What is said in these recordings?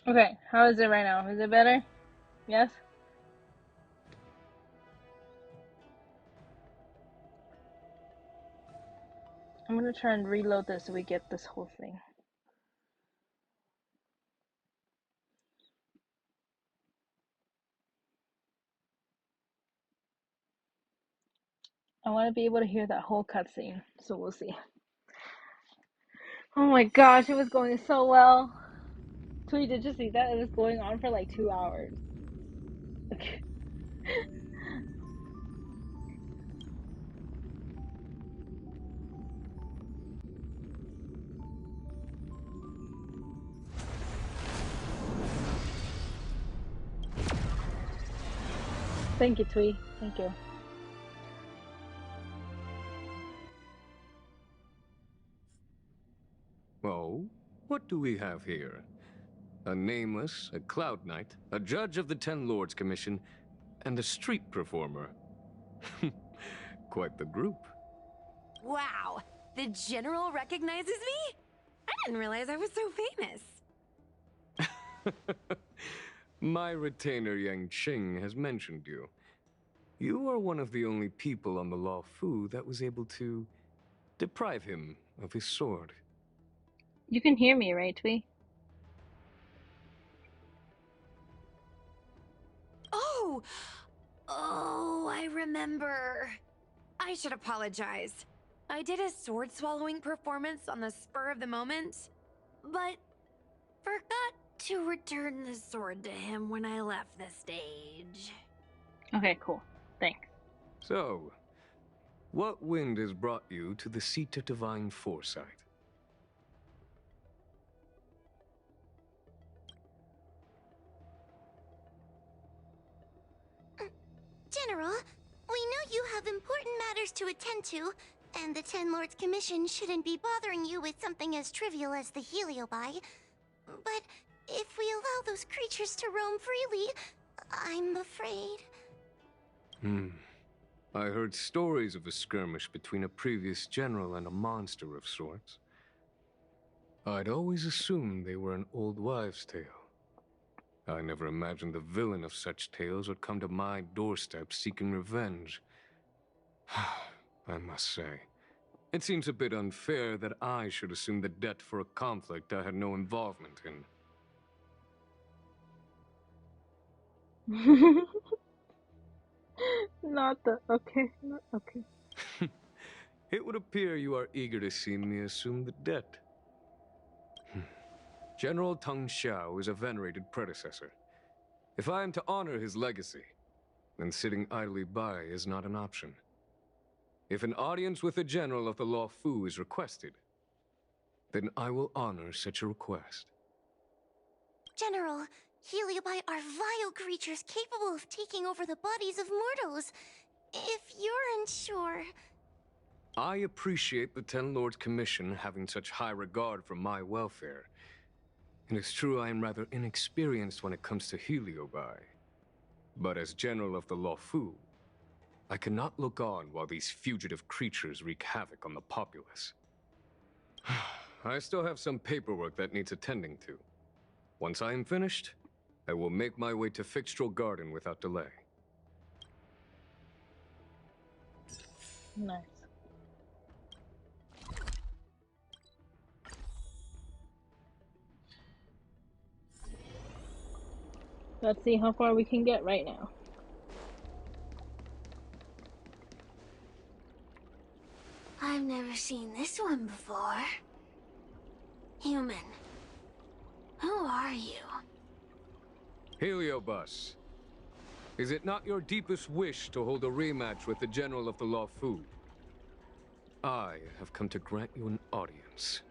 Okay, how is it right now? Is it better? Yes? I'm gonna try and reload this so we get this whole thing. I want to be able to hear that whole cutscene, so we'll see. Oh my gosh, it was going so well. Tweet, did you see that? It was going on for like 2 hours. Okay. Thank you, Twee. Thank you. Oh, what do we have here? A nameless, a cloud knight, a judge of the Ten Lords Commission, and a street performer. Quite the group. Wow, the General recognizes me? I didn't realize I was so famous. My retainer Yang Qing has mentioned you. You are one of the only people on the Law Fu that was able to deprive him of his sword. You can hear me, right, Twee? Oh! Oh, I remember. I should apologize. I did a sword swallowing performance on the spur of the moment, but forgot to return the sword to him when I left the stage. Okay, cool. Thanks. So, what wind has brought you to the seat of divine foresight? General, we know you have important matters to attend to, and the Ten Lords Commission shouldn't be bothering you with something as trivial as the Heliobi. But if we allow those creatures to roam freely, I'm afraid... I heard stories of a skirmish between a previous general and a monster of sorts. I'd always assumed they were an old wives' tale. I never imagined the villain of such tales would come to my doorstep seeking revenge. I must say, it seems a bit unfair that I should assume the debt for a conflict I had no involvement in. Not the okay. Not okay. It would appear you are eager to see me assume the debt. General Teng Xiao is a venerated predecessor. If I am to honor his legacy, then sitting idly by is not an option. If an audience with a general of the Law Fu is requested, then I will honor such a request. General, Heliobi are vile creatures capable of taking over the bodies of mortals. If you're unsure... I appreciate the Ten Lords Commission having such high regard for my welfare. It is true I am rather inexperienced when it comes to Heliobi. But as General of the Law Fu, I cannot look on while these fugitive creatures wreak havoc on the populace. I still have some paperwork that needs attending to. Once I am finished, I will make my way to Fixtral Garden without delay. Nice. Let's see how far we can get right now. I've never seen this one before. Human. Who are you? Heliobus, is it not your deepest wish to hold a rematch with the General of the Law Fu? I have come to grant you an audience.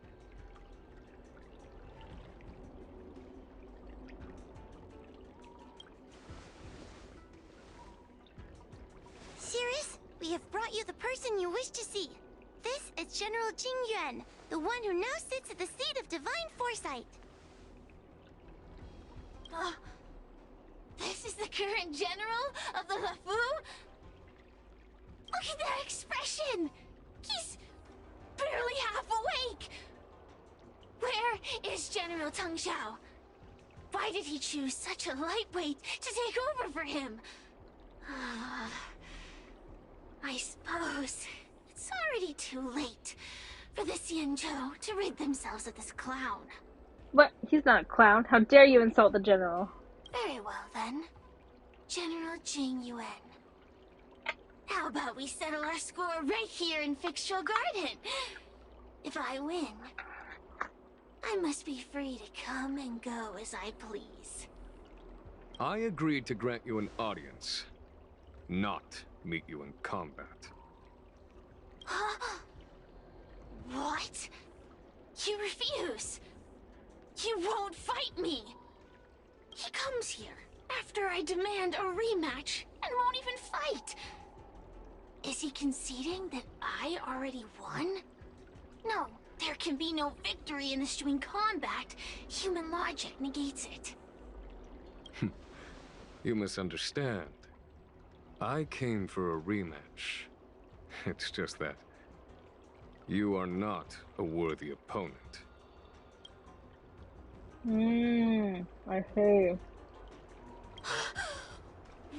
Cirrus, we have brought you the person you wish to see. This is General Jing Yuan, the one who now sits at the seat of divine foresight. This is the current general of the LeFou? Look at that expression! He's barely half awake! Where is General Teng Xiao? Why did he choose such a lightweight to take over for him? I suppose it's already too late for the Xianzhou to rid themselves of this clown. What? He's not a clown. How dare you insult the general? Very well then. General Jing Yuan. How about we settle our score right here in Fixtual Garden? If I win, I must be free to come and go as I please. I agreed to grant you an audience, not meet you in combat. What? You refuse? You won't fight me? He comes here after I demand a rematch and won't even fight. Is he conceding that I already won? No, there can be no victory in eschewing combat. Human logic negates it. You misunderstand. I came for a rematch. It's just that you are not a worthy opponent. I see.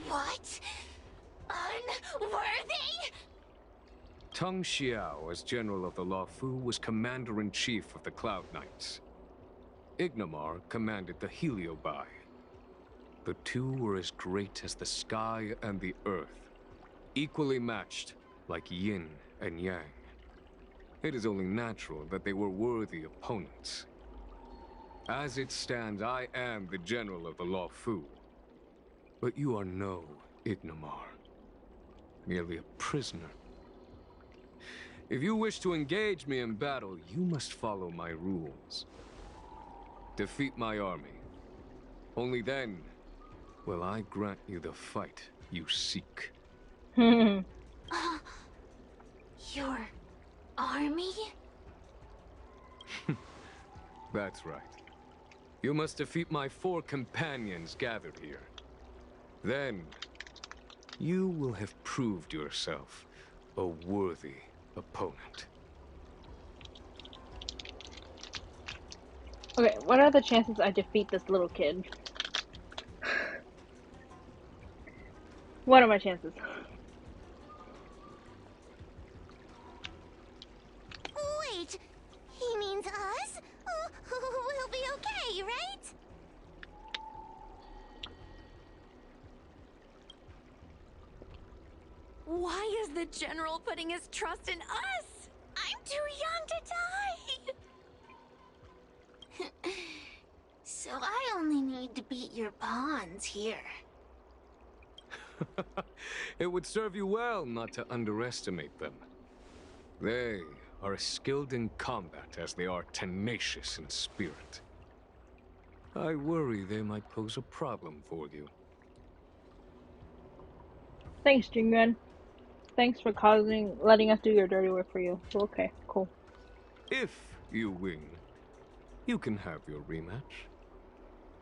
What? Unworthy? Teng Xiao, as General of the Luofu, was Commander-in-Chief of the Cloud Knights. Ignamar commanded the Heliobai. The two were as great as the sky and the earth, equally matched like yin and yang. It is only natural that they were worthy opponents. As it stands, I am the General of the Luofu. But you are no Ignamar, merely a prisoner. If you wish to engage me in battle, you must follow my rules. Defeat my army. Only then will I grant you the fight you seek. Your army? That's right. You must defeat my 4 companions gathered here. Then, you will have proved yourself a worthy opponent. Okay, what are the chances I defeat this little kid? What are my chances? Wait, he means us? We'll be okay, right? Why is the General putting his trust in us? I'm too young to die! So I only need to beat your pawns here. It would serve you well not to underestimate them. They are as skilled in combat as they are tenacious in spirit. I worry they might pose a problem for you. Thanks, Jingyuan. Thanks for letting us do your dirty work for you. Okay, cool. If you win, you can have your rematch.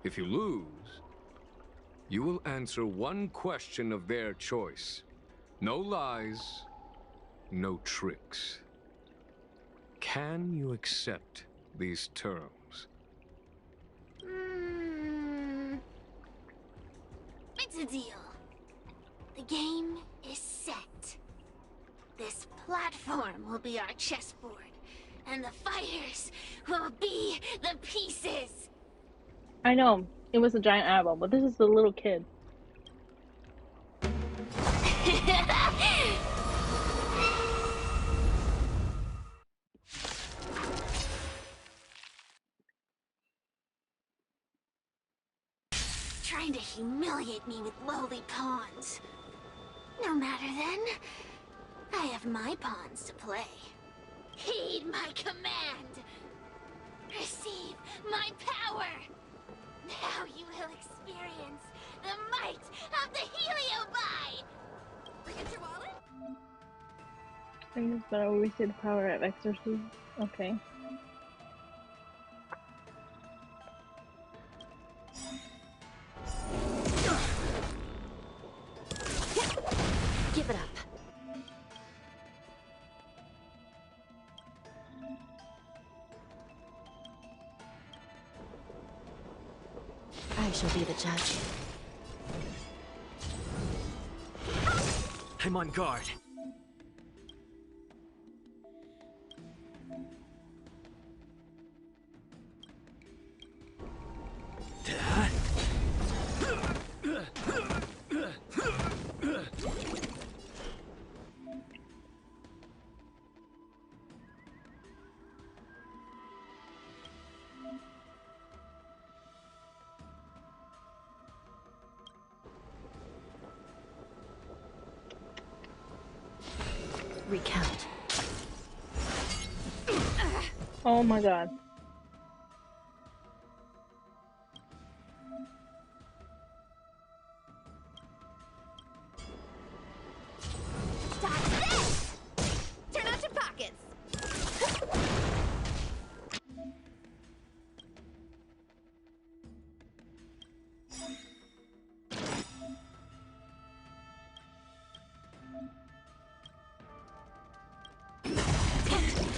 If you lose, you will answer one question of their choice. No lies, no tricks. Can you accept these terms? It's a deal. The game is set. This platform will be our chessboard, and the fighters will be the pieces. I know, it was a giant eyeball, but this is the little kid. Trying to humiliate me with lowly pawns. No matter then. I have my pawns to play. Heed my command! Receive my power! Now you will experience the might of the Heliobai! Forget your wallet? Things that always see the power of exorcism. Okay. Give it up. shall be the judge. I'm on guard. Recount. Oh my god. Stop this! Turn out your pockets!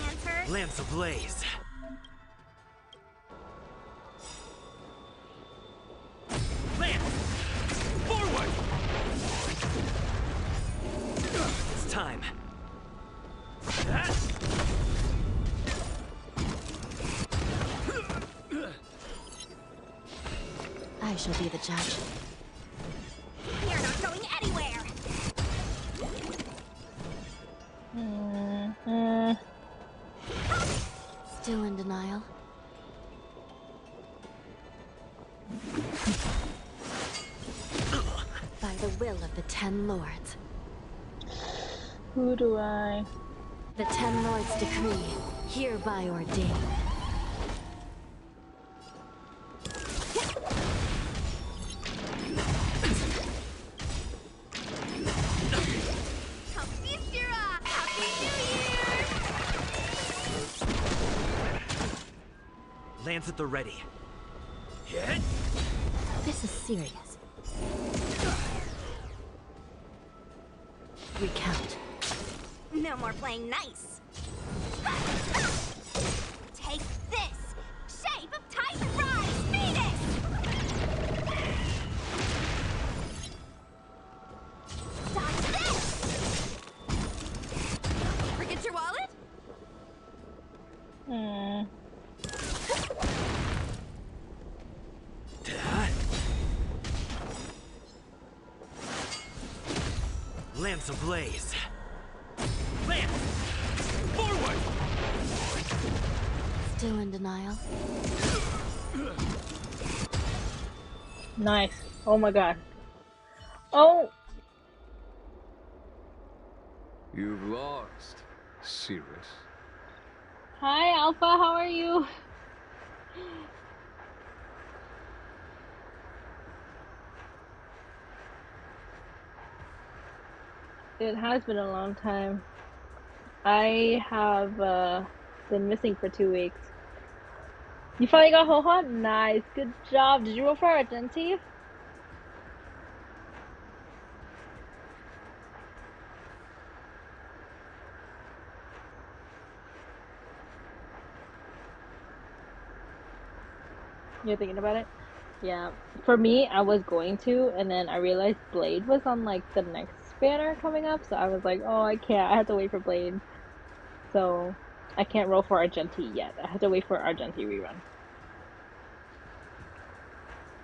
Answer. Lance ablaze. Lance! Forward! It's time. I shall be the judge. You're not going anywhere! Still in denial. By the will of the Ten Lords. Who do I? The Ten Lords decree, hereby ordained. Confiscura! Happy New Year! Lance at the ready. Hit! This is serious. Recount. No more playing nice. Take this! Shape of Titan Rise! Phoenix! Dodge this! Forget your wallet? Lance ablaze. Lance! Forward! Still in denial. Nice. Oh my god. Oh! You've lost, Cirrus. Hi, Alpha. How are you? It has been a long time. I have been missing for 2 weeks. You finally got Hoha? Nice. Good job. Did you roll for Argenti? You're thinking about it? Yeah. For me, I was going to, and then I realized Blade was on like the next banner coming up, so I was like, oh, I can't. I have to wait for Blade. So I can't roll for Argenti yet. I have to wait for Argenti rerun.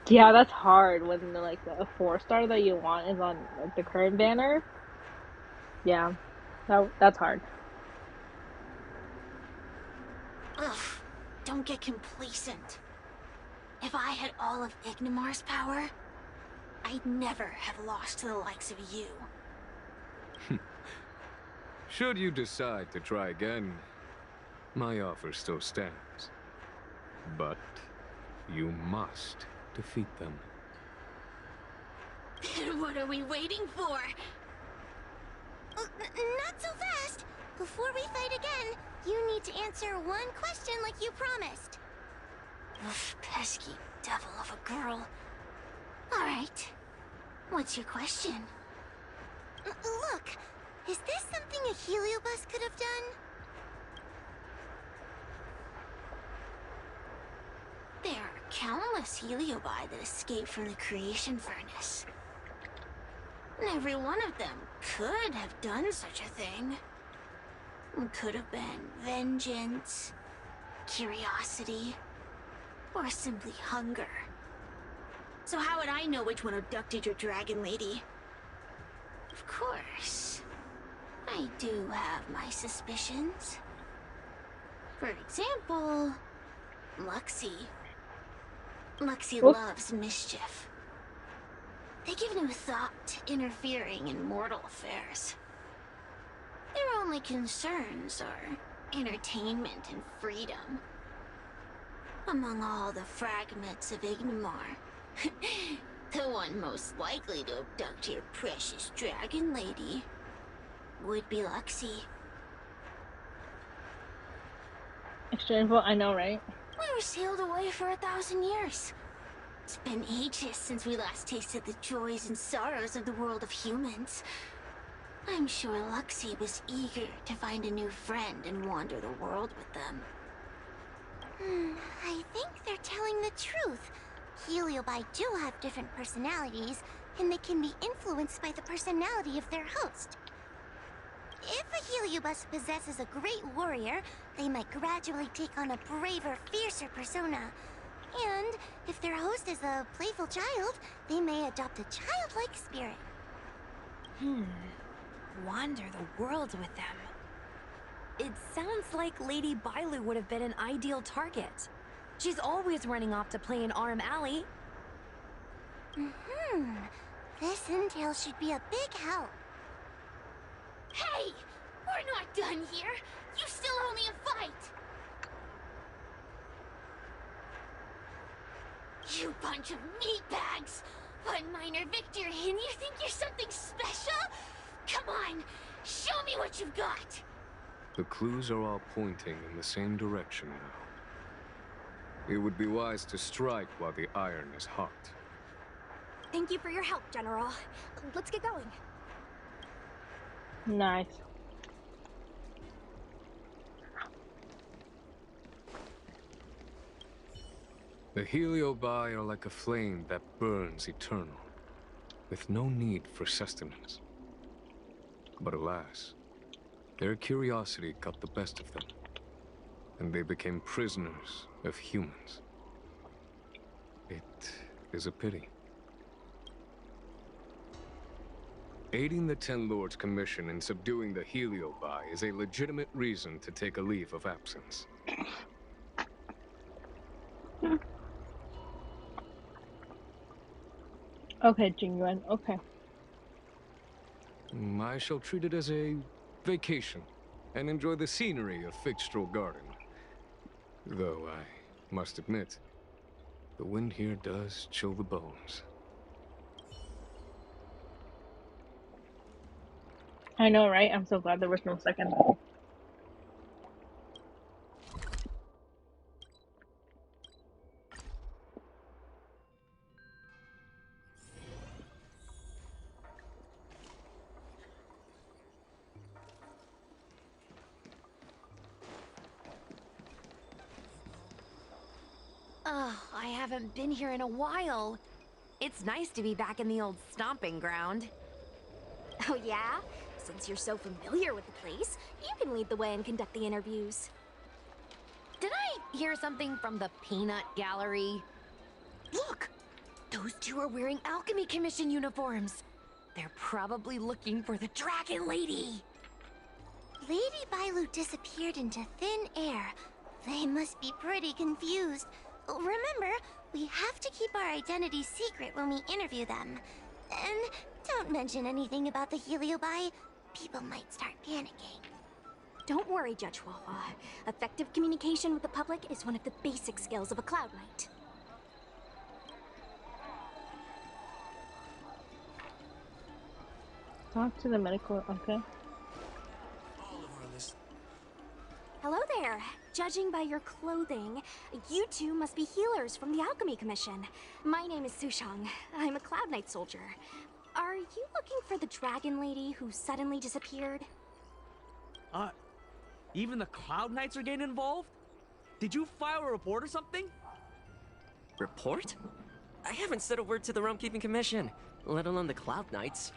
Yeah, that's hard when the, like the 4-star that you want is on like the current banner. Yeah, that's hard. Ugh, don't get complacent. If I had all of Ignimar's power, I'd never have lost to the likes of you. Should you decide to try again, my offer still stands. But you must defeat them. What are we waiting for? Not so fast! Before we fight again, you need to answer one question like you promised. Ugh, pesky devil of a girl. Alright. What's your question? Look, is this something a Heliobus could have done? There are countless countless Heliobi that escaped from the creation furnace. And every one of them could have done such a thing. It could have been vengeance, curiosity, or simply hunger. So how would I know which one abducted your dragon lady? Of course, I do have my suspicions. For example, Luxie. Luxie Oof. loves mischief. They give no thought to interfering in mortal affairs. Their only concerns are entertainment and freedom. Among all the fragments of Ignimar, the one most likely to abduct your precious dragon lady would be Luxie. Extra info, I know, right? We were sealed away for 1,000 years. It's been ages since we last tasted the joys and sorrows of the world of humans. I'm sure Luxie was eager to find a new friend and wander the world with them. I think they're telling the truth. Heliobi do have different personalities, and they can be influenced by the personality of their host. If a Heliobus possesses a great warrior, they might gradually take on a braver, fiercer persona. And if their host is a playful child, they may adopt a childlike spirit. Wander the world with them. It sounds like Lady Bailu would have been an ideal target. She's always running off to play in Arm Alley. This intel should be a big help. Hey! We're not done here! You still owe me a fight! You bunch of meatbags! One minor victory and you think you're something special? Come on! Show me what you've got! The clues are all pointing in the same direction now. It would be wise to strike while the iron is hot. Thank you for your help, General. Let's get going. Nice. The Heliobi are like a flame that burns eternal, with no need for sustenance. But alas, their curiosity got the best of them, and they became prisoners of humans. It is a pity. Aiding the Ten Lords' commission in subduing the Heliobi is a legitimate reason to take a leave of absence. Okay, Jingyuan, okay. I shall treat it as a vacation and enjoy the scenery of Fixtral Garden. Though I must admit, the wind here does chill the bones. I know, right? I'm so glad there was no second. Oh, I haven't been here in a while. It's nice to be back in the old stomping ground. Oh yeah? Since you're so familiar with the place, you can lead the way and conduct the interviews. Did I hear something from the Peanut Gallery? Look! Those two are wearing Alchemy Commission uniforms. They're probably looking for the Dragon Lady. Lady Bailu disappeared into thin air. They must be pretty confused. Remember, we have to keep our identities secret when we interview them. And don't mention anything about the Heliobi. People might start panicking. Don't worry, Judge Wawa. Effective communication with the public is one of the basic skills of a Cloud Knight. Talk to the medical, okay. Hello there. Judging by your clothing, you two must be healers from the Alchemy Commission. My name is Sushang. I'm a Cloud Knight soldier. Are you looking for the Dragon Lady who suddenly disappeared? Even the Cloud Knights are getting involved? Did you file a report or something? Report? I haven't said a word to the Realm Keeping Commission, let alone the Cloud Knights.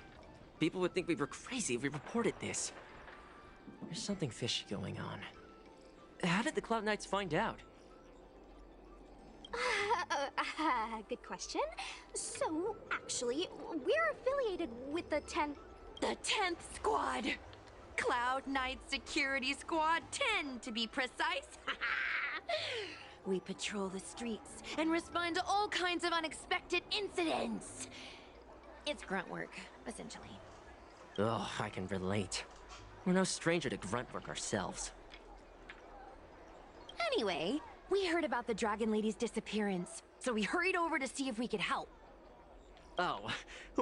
People would think we were crazy if we reported this. There's something fishy going on. How did the Cloud Knights find out? Good question. So, actually, we're affiliated with the 10th... The 10th Squad! Cloud Knight Security Squad 10, to be precise. We patrol the streets and respond to all kinds of unexpected incidents. It's grunt work, essentially. Oh, I can relate. We're no stranger to grunt work ourselves. Anyway, we heard about the Dragon Lady's disappearance, so we hurried over to see if we could help. Oh,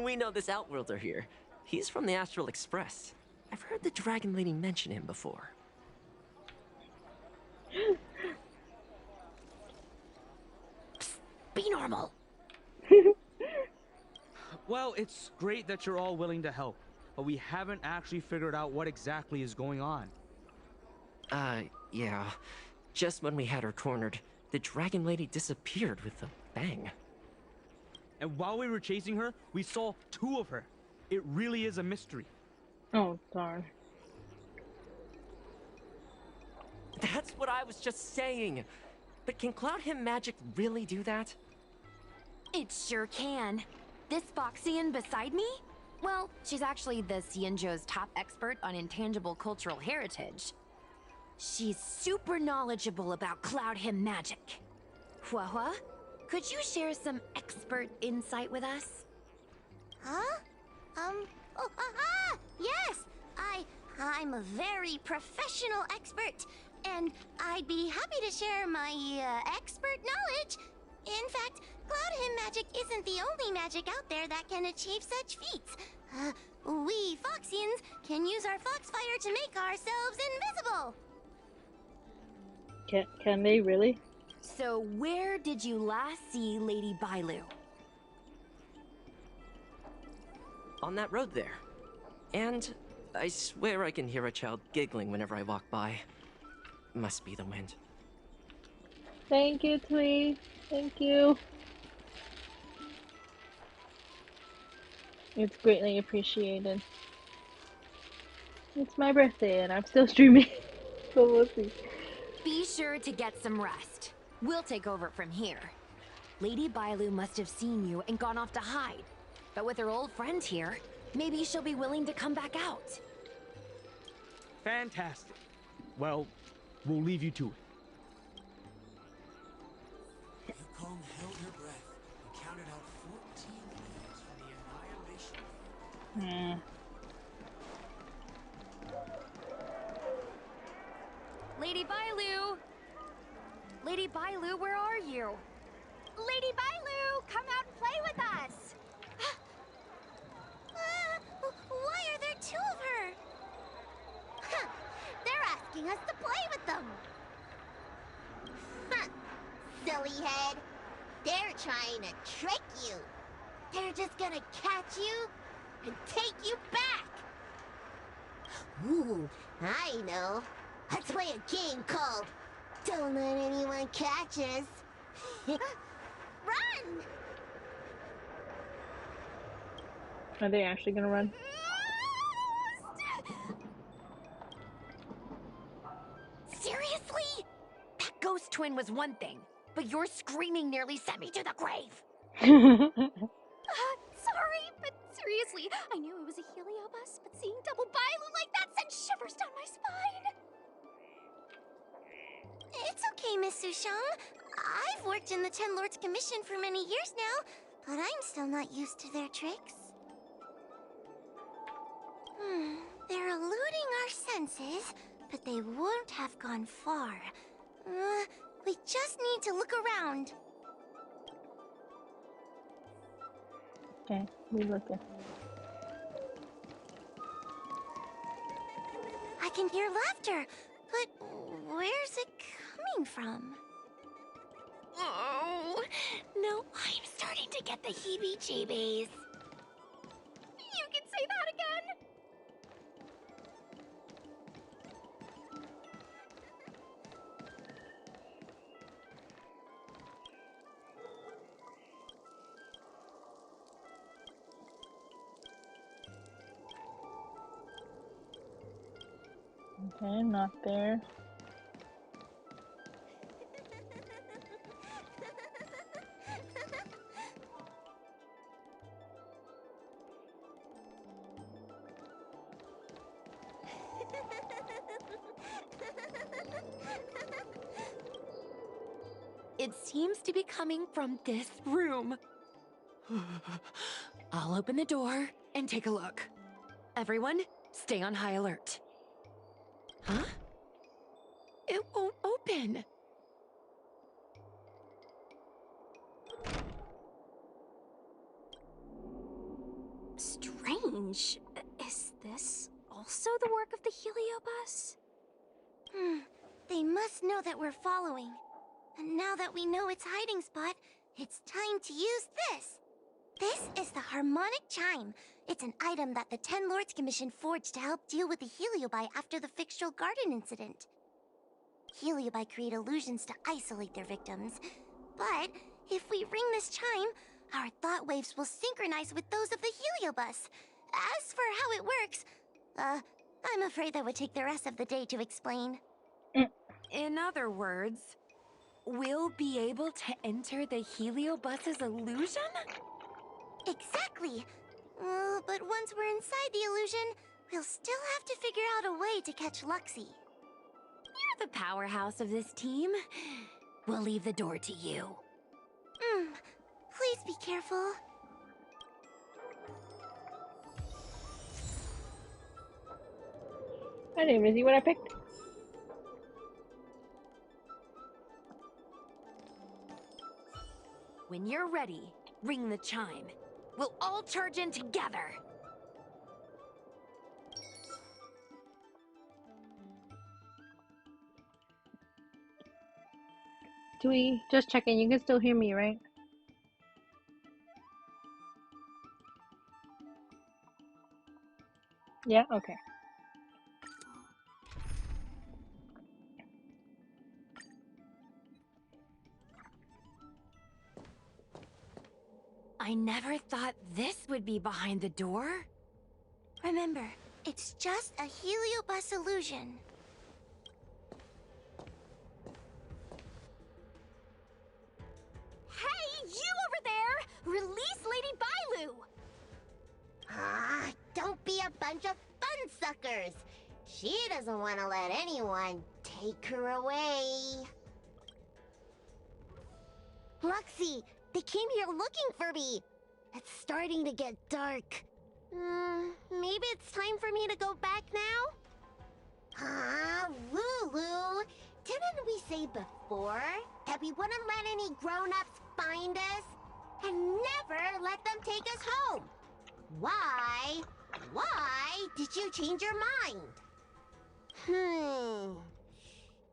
we know this Outworlder here. He's from the Astral Express. I've heard the Dragon Lady mention him before. Psst, be normal. Well, it's great that you're all willing to help, but we haven't actually figured out what exactly is going on. Yeah. Just when we had her cornered, the Dragon Lady disappeared with a bang. And while we were chasing her, we saw 2 of her. It really is a mystery. Oh, darn. That's what I was just saying. But can Cloud Hymn magic really do that? It sure can. This Foxian beside me? Well, she's actually the Xianzhou's top expert on intangible cultural heritage. She's super knowledgeable about Cloud Hymn magic. Huahua, could you share some expert insight with us? Huh? Oh, aha! Yes! I'm a very professional expert, and I'd be happy to share my, expert knowledge. In fact, Cloud Hymn magic isn't the only magic out there that can achieve such feats. We Foxians can use our Foxfire to make ourselves invisible. Can they really? So where did you last see Lady Bailu? On that road there. And I swear I can hear a child giggling whenever I walk by. Must be the wind. Thank you, Twee. Thank you. It's greatly appreciated. It's my birthday and I'm still streaming, so we'll see. Be sure to get some rest. We'll take over from here. Lady Bailu must have seen you and gone off to hide. But with her old friend here, maybe she'll be willing to come back out. Fantastic. Well, we'll leave you to it. Yukong held her breath and counted out 14 years from the annihilation. Lady Bailu! Lady Bailu, where are you? Lady Bailu, come out and play with us! Why are there 2 of her? Huh, they're asking us to play with them. Huh, silly head. They're trying to trick you. They're just gonna catch you and take you back. Ooh, I know. Let's play a game called Don't Let Anyone Catch Us. Run! Are they actually gonna run? Seriously? That ghost twin was one thing, but your screaming nearly sent me to the grave. Sorry, but seriously, I knew it was a Heliobus, but seeing double Bailu like that sent shivers down my spine. It's okay, Miss Sushang. I've worked in the Ten Lords Commission for many years now, but I'm still not used to their tricks. They're eluding our senses, but they won't have gone far. We just need to look around. Okay, we looking. I can hear laughter, but where's it coming from? Oh, no, I'm starting to get the heebie-jeebies. You can say that again! Okay, not there. It seems to be coming from this room. I'll open the door and take a look. Everyone, stay on high alert. Huh? It won't open. Strange. Is this also the work of the Heliobus? They must know that we're following. And now that we know its hiding spot, it's time to use this. This is the Harmonic Chime. It's an item that the Ten Lords Commission forged to help deal with the Heliobi after the Fictional Garden incident. Heliobi create illusions to isolate their victims. But if we ring this chime, our thought waves will synchronize with those of the Heliobus. As for how it works, I'm afraid that would take the rest of the day to explain. In other words, we'll be able to enter the Heliobus's illusion? Exactly. But once we're inside the illusion, we'll still have to figure out a way to catch Luxie. You're the powerhouse of this team. We'll leave the door to you. Please be careful. I didn't even see what I picked. When you're ready, ring the chime. We'll all charge in together. Dewey, just checking. You can still hear me, right? Yeah? Okay. I never thought this would be behind the door. Remember, it's just a Heliobus illusion. Hey, you over there! Release Lady Bailu! Don't be a bunch of fun suckers. She doesn't want to let anyone take her away. Luxie, they came here looking for me. It's starting to get dark. Maybe it's time for me to go back now? Lulu, didn't we say before that we wouldn't let any grown-ups find us? And never let them take us home? Why did you change your mind?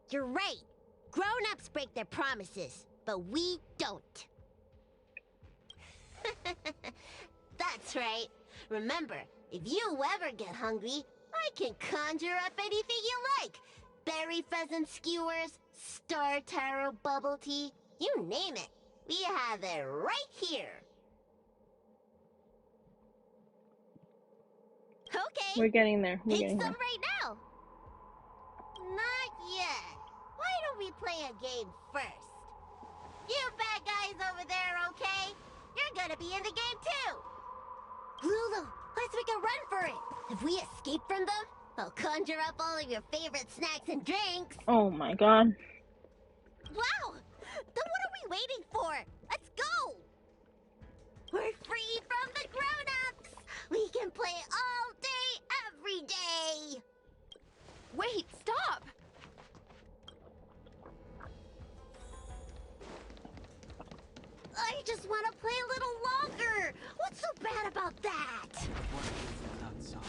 You're right. Grown-ups break their promises, but we don't. That's right. Remember, if you ever get hungry, I can conjure up anything you like. Berry pheasant skewers, star taro bubble tea, you name it. We have it right here. Okay. We're getting there. We're Pick getting some there. right now. Not yet. Why don't we play a game first? You bad guys over there, okay? You're gonna be in the game too. Lulu, let's make a run for it. If we escape from them, I'll conjure up all of your favorite snacks and drinks. Oh my god. Wow! Then what are we waiting for? Let's go! We're free from the grown-ups! We can play all day, every day! Wait, stop! I just want to play a little longer! What's so bad about that?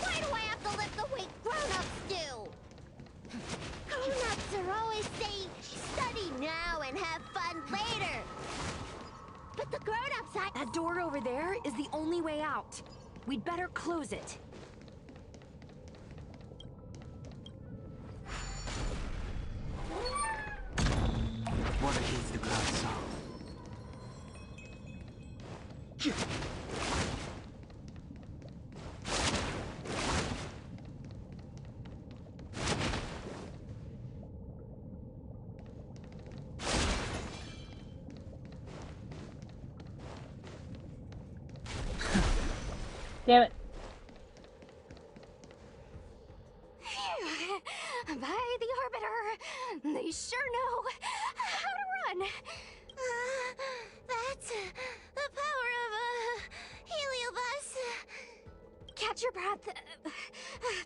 Why do I have to lift the weight grown-ups do? Grown-ups are always saying, study now and have fun later. But the grown-ups That door over there is the only way out. We'd better close it. What against the cloud song? Damn it. By the Arbiter, they sure know how to run. That's the power of a Heliobus. Catch your breath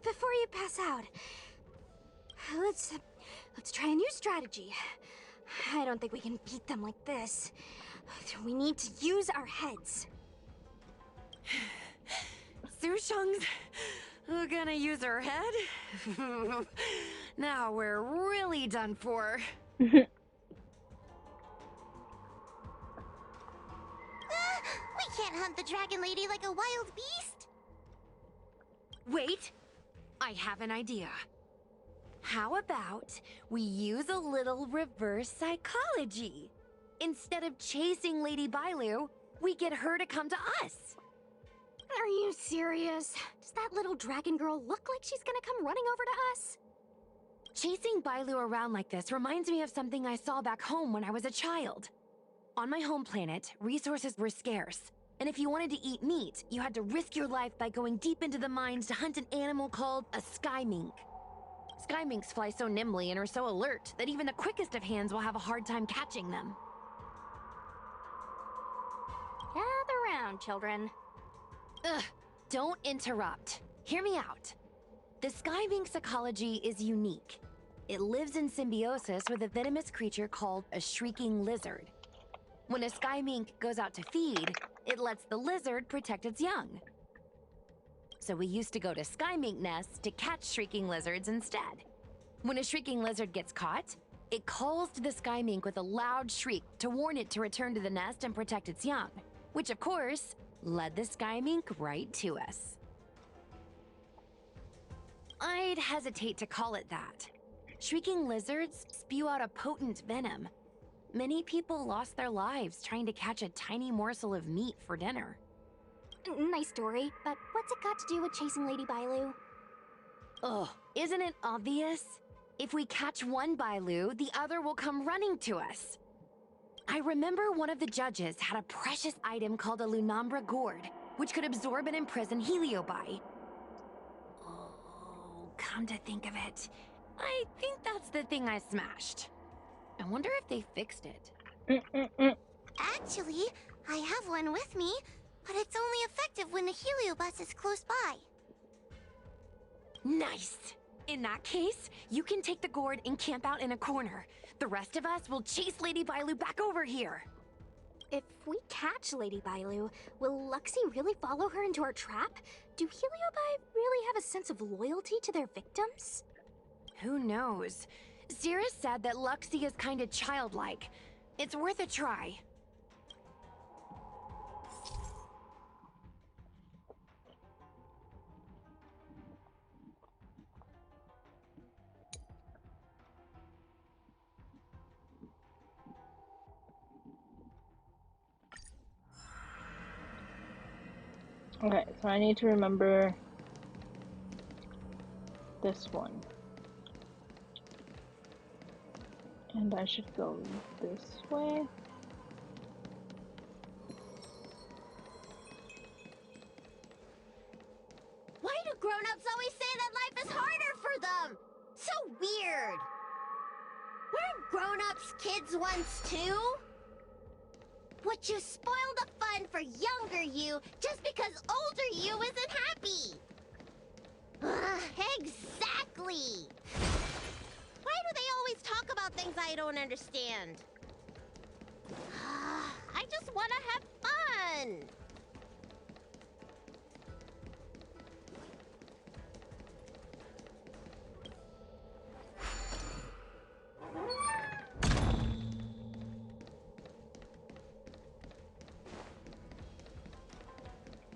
before you pass out. Let's try a new strategy. I don't think we can beat them like this. We need to use our heads. Sushang's gonna use her head? Now we're really done for. We can't hunt the dragon lady like a wild beast. Wait, I have an idea. How about we use a little reverse psychology? Instead of chasing Lady Bailu, we get her to come to us. Are you serious? Does that little dragon girl look like she's gonna come running over to us? Chasing Bailu around like this reminds me of something I saw back home when I was a child. On my home planet, resources were scarce, and if you wanted to eat meat, you had to risk your life by going deep into the mines to hunt an animal called a sky mink. Sky minks fly so nimbly and are so alert that even the quickest of hands will have a hard time catching them. Gather round, children. Ugh, don't interrupt. Hear me out. The sky mink's ecology is unique. It lives in symbiosis with a venomous creature called a shrieking lizard. When a sky mink goes out to feed, it lets the lizard protect its young. So we used to go to sky mink nests to catch shrieking lizards instead. When a shrieking lizard gets caught, it calls to the sky mink with a loud shriek to warn it to return to the nest and protect its young, which of course led the sky mink right to us. I'd hesitate to call it that. Shrieking lizards spew out a potent venom. Many people lost their lives trying to catch a tiny morsel of meat for dinner. Nice story, but what's it got to do with chasing Lady Bailu? Ugh, isn't it obvious? If we catch one Bailu, the other will come running to us. I remember one of the judges had a precious item called a Lunambra gourd, which could absorb and imprison Heliobi. Oh, come to think of it, I think that's the thing I smashed. I wonder if they fixed it. Actually, I have one with me, but it's only effective when the Heliobus is close by. Nice! In that case, you can take the gourd and camp out in a corner. The rest of us will chase Lady Bailu back over here. If we catch Lady Bailu, will Luxie really follow her into our trap? Do Heliobi really have a sense of loyalty to their victims? Who knows? Cirrus said that Luxie is kinda childlike. It's worth a try. Okay, so I need to remember this one. And I should go this way. Why do grown-ups always say that life is harder for them? So weird. Weren't grown-ups kids once too? Would you spoil the fun for younger you just because older you isn't happy? Exactly! Why do they always talk about things I don't understand? I just want to have fun!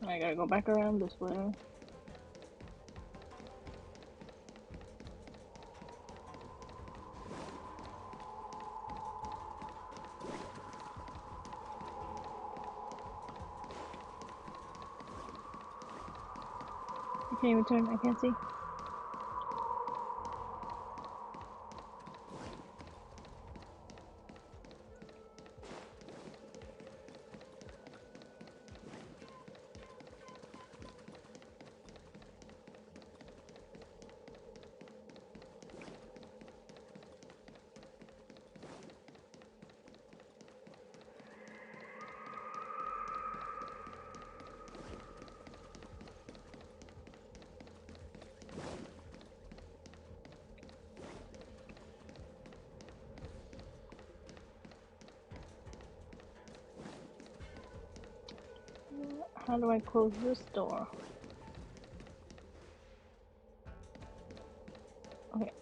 I gotta go back around this way. I can't even turn, I can't see. How do I close this door? Okay.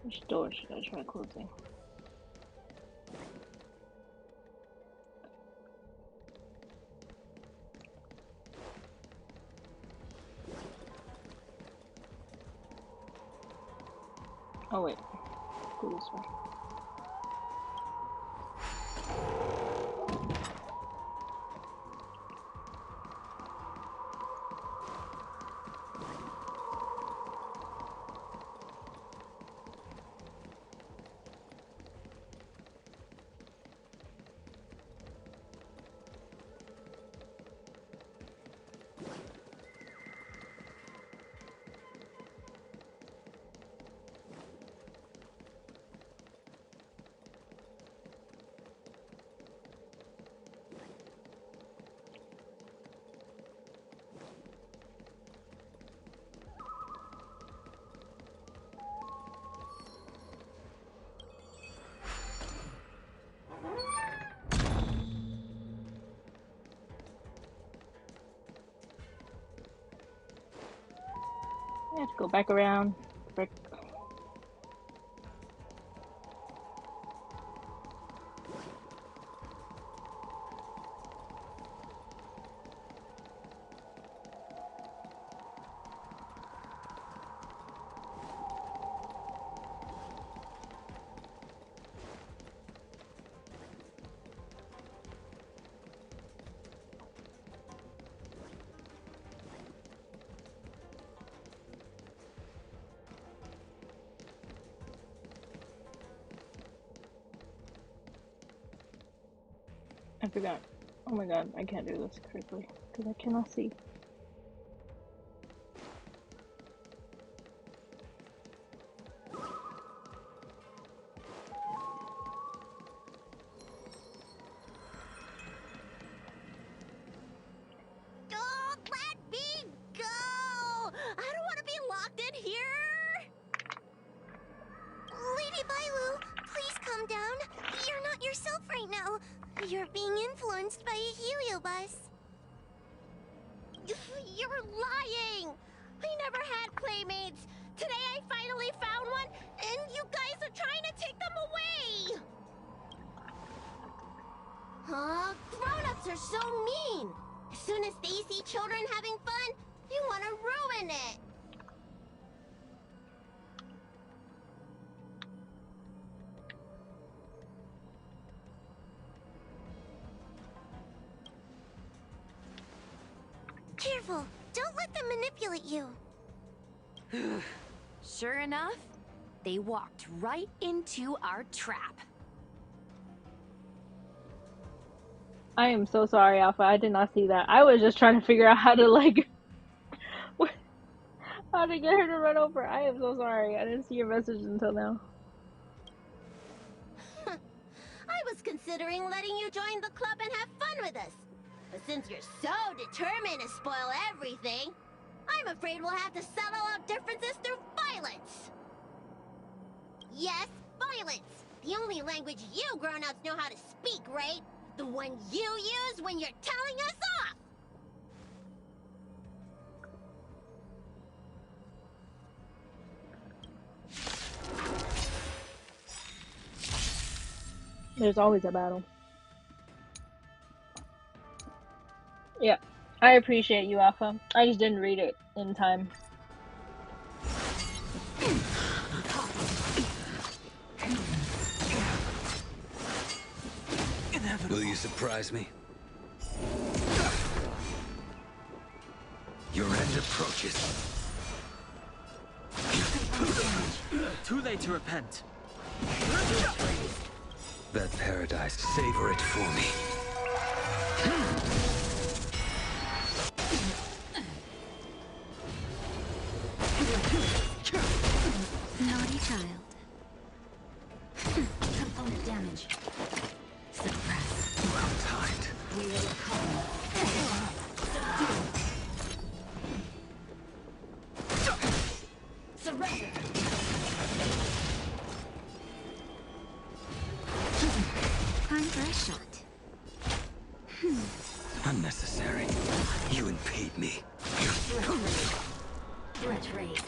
Which door should I try closing? Oh wait, go this way. I have to go back around. Frick. I forgot. Oh my god, I can't do this correctly because I cannot see. Oh, let me go! I don't want to be locked in here! Lady Bailu, please calm down. You're not yourself right now. You're being influenced by a heliobus. You're lying! I never had playmates. Today I finally found one, and you guys are trying to take them away! Grown-ups are so mean. As soon as they see children having fun, they want to ruin it. Careful, don't let them manipulate you. Sure enough, they walked right into our trap. I am so sorry, Alpha. I did not see that. I was just trying to figure out how to like how to get her to run over. I am so sorry. I didn't see your message until now. I was considering letting you join the club and have fun with us. But since you're so determined to spoil everything, I'm afraid we'll have to settle out differences through violence. Yes, violence. The only language you grown-ups know how to speak, right? The one you use when you're telling us off! There's always a battle. Yeah, I appreciate you, Alpha. I just didn't read it in time. Will you surprise me? Your end approaches. Too late to repent. That paradise, savor it for me. Naughty child. Component damage. Suppress. Well timed. We will come. Surrender. Time for a shot. Unnecessary. You impede me. Threat raised.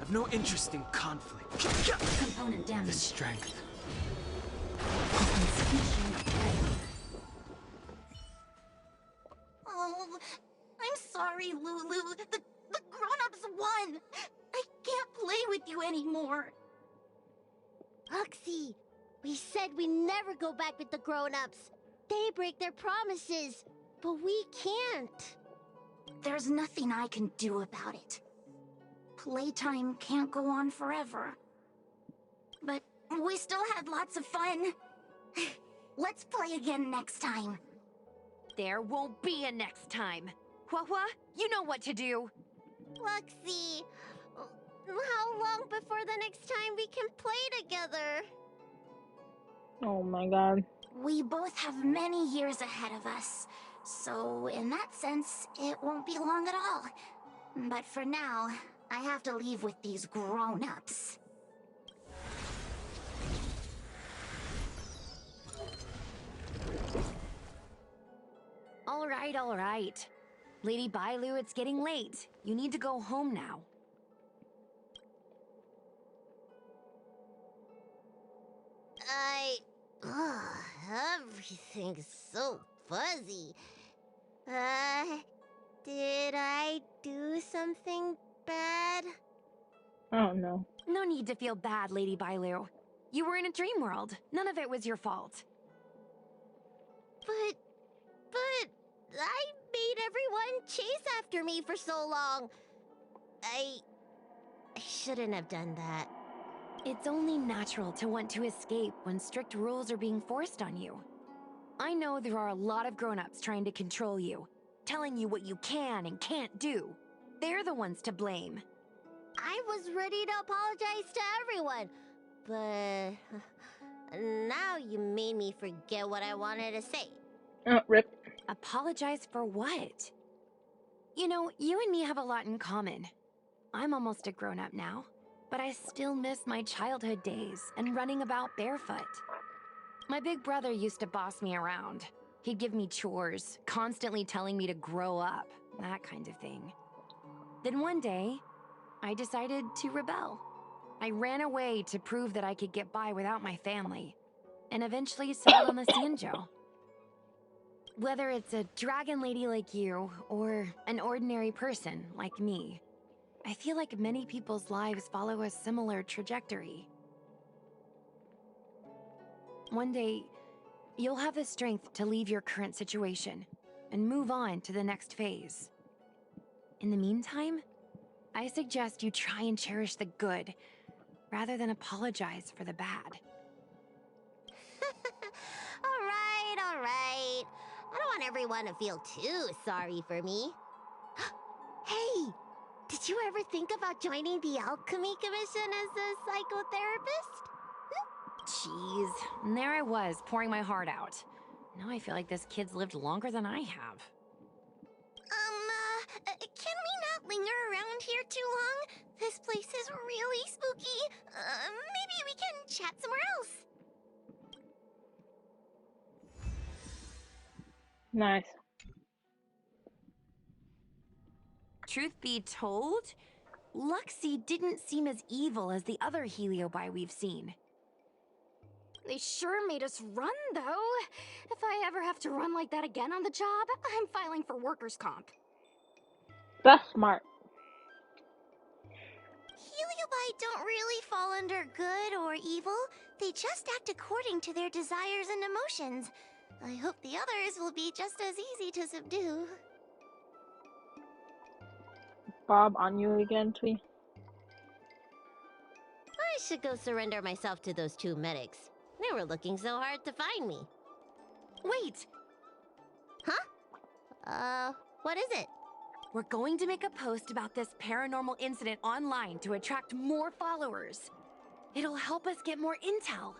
I've no interest in conflict. Component The damage. strength. Insufficient prey. Oh, I'm sorry, Lulu. The grown-ups won. I can't play with you anymore. Luxie, we said we never go back with the grown-ups. They break their promises, but we can't. There's nothing I can do about it. Playtime can't go on forever. But we still had lots of fun. Let's play again next time. There won't be a next time. Hua-Hua, you know what to do. Luxie, how long before the next time we can play together? Oh my god. We both have many years ahead of us, so in that sense, it won't be long at all. But for now, I have to leave with these grown-ups. All right. Lady Bailu, it's getting late. You need to go home now. Everything's so fuzzy. Did I do something bad? Oh no. No need to feel bad, Lady Bailu. You were in a dream world. None of it was your fault. But I made everyone chase after me for so long. I shouldn't have done that. It's only natural to want to escape when strict rules are being forced on you. I know there are a lot of grown-ups trying to control you, telling you what you can and can't do. They're the ones to blame. I was ready to apologize to everyone, but now you made me forget what I wanted to say. Rip. Apologize for what? You know, you and me have a lot in common. I'm almost a grown-up now, but I still miss my childhood days and running about barefoot. My big brother used to boss me around. He'd give me chores, constantly telling me to grow up, that kind of thing. Then one day, I decided to rebel. I ran away to prove that I could get by without my family, and eventually settled on the Sanjo. Whether it's a dragon lady like you, or an ordinary person like me, I feel like many people's lives follow a similar trajectory. One day, you'll have the strength to leave your current situation and move on to the next phase. In the meantime, I suggest you try and cherish the good, rather than apologize for the bad. All right. I don't want everyone to feel too sorry for me. Hey, did you ever think about joining the Alchemy Commission as a psychotherapist? Jeez, and there I was, pouring my heart out. Now I feel like this kid's lived longer than I have. Can we not linger around here too long? This place is really spooky. Maybe we can chat somewhere else. Nice. Truth be told, Luxie didn't seem as evil as the other Heliobi we've seen. They sure made us run, though. If I ever have to run like that again on the job, I'm filing for workers' comp. That's smart. Heliobi don't really fall under good or evil. They just act according to their desires and emotions. I hope the others will be just as easy to subdue. Bob, on you again, Twee. I should go surrender myself to those two medics. They were looking so hard to find me. Wait! Huh? What is it? We're going to make a post about this paranormal incident online to attract more followers. It'll help us get more intel.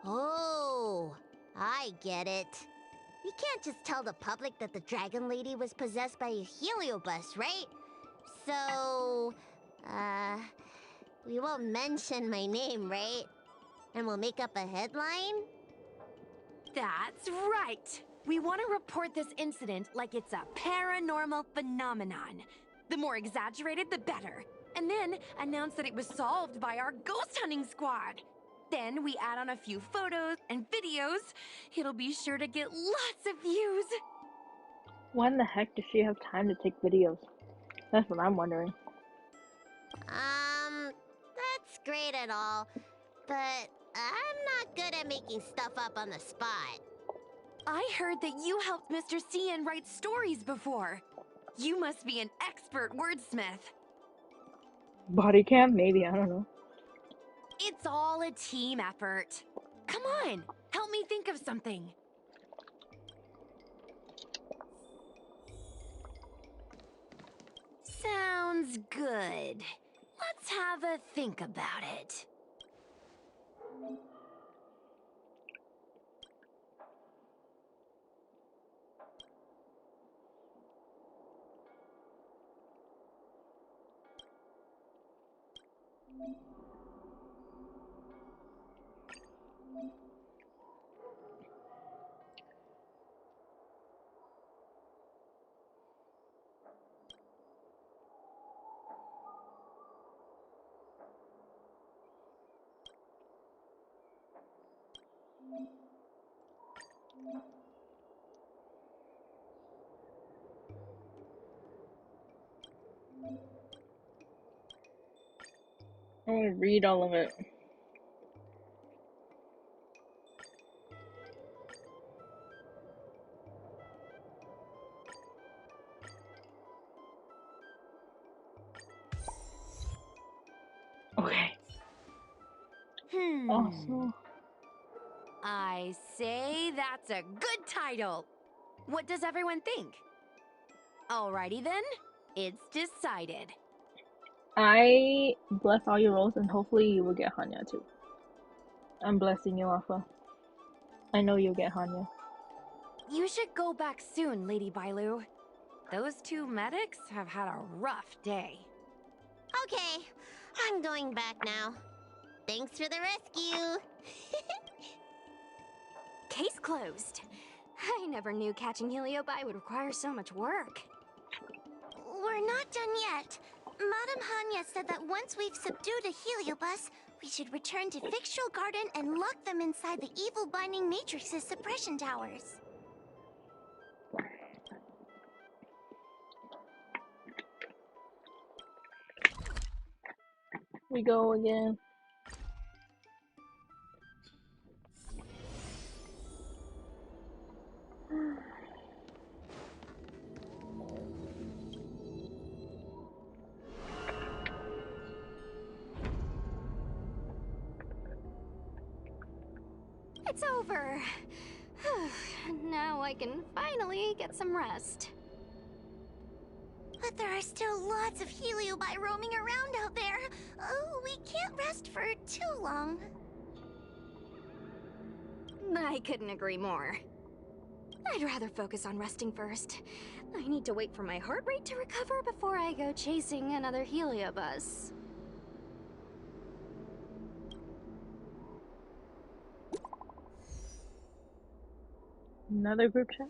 Oh, I get it. We can't just tell the public that the Dragon Lady was possessed by a Heliobus, right? So, We won't mention my name, right? And we'll make up a headline? That's right! We want to report this incident like it's a paranormal phenomenon. The more exaggerated, the better. And then announce that it was solved by our ghost hunting squad. Then we add on a few photos and videos. It'll be sure to get lots of views. When the heck does she have time to take videos? That's what I'm wondering. That's great and all, but I'm not good at making stuff up on the spot. I heard that you helped Mr. Cian write stories before. You must be an expert wordsmith. Body cam? Maybe, I don't know. It's all a team effort. Come on, help me think of something. Sounds good. Let's have a think about it. I want to read all of it. Okay. Also, I say that's a good title. What does everyone think? Alrighty then, it's decided. I bless all your rolls and hopefully you will get Hanya too. I'm blessing you, Alpha. I know you'll get Hanya. You should go back soon, Lady Bailu. Those two medics have had a rough day. Okay, I'm going back now. Thanks for the rescue. Case closed. I never knew catching Heliobi would require so much work. We're not done yet. Madame Hanya said that once we've subdued a Heliobus, we should return to Fixtral Garden and lock them inside the evil binding matrix's suppression towers. We go again. It's over. Now I can finally get some rest. But there are still lots of Heliobi roaming around out there. Oh, we can't rest for too long. I couldn't agree more. I'd rather focus on resting first. I need to wait for my heart rate to recover before I go chasing another Heliobus. Another group chat?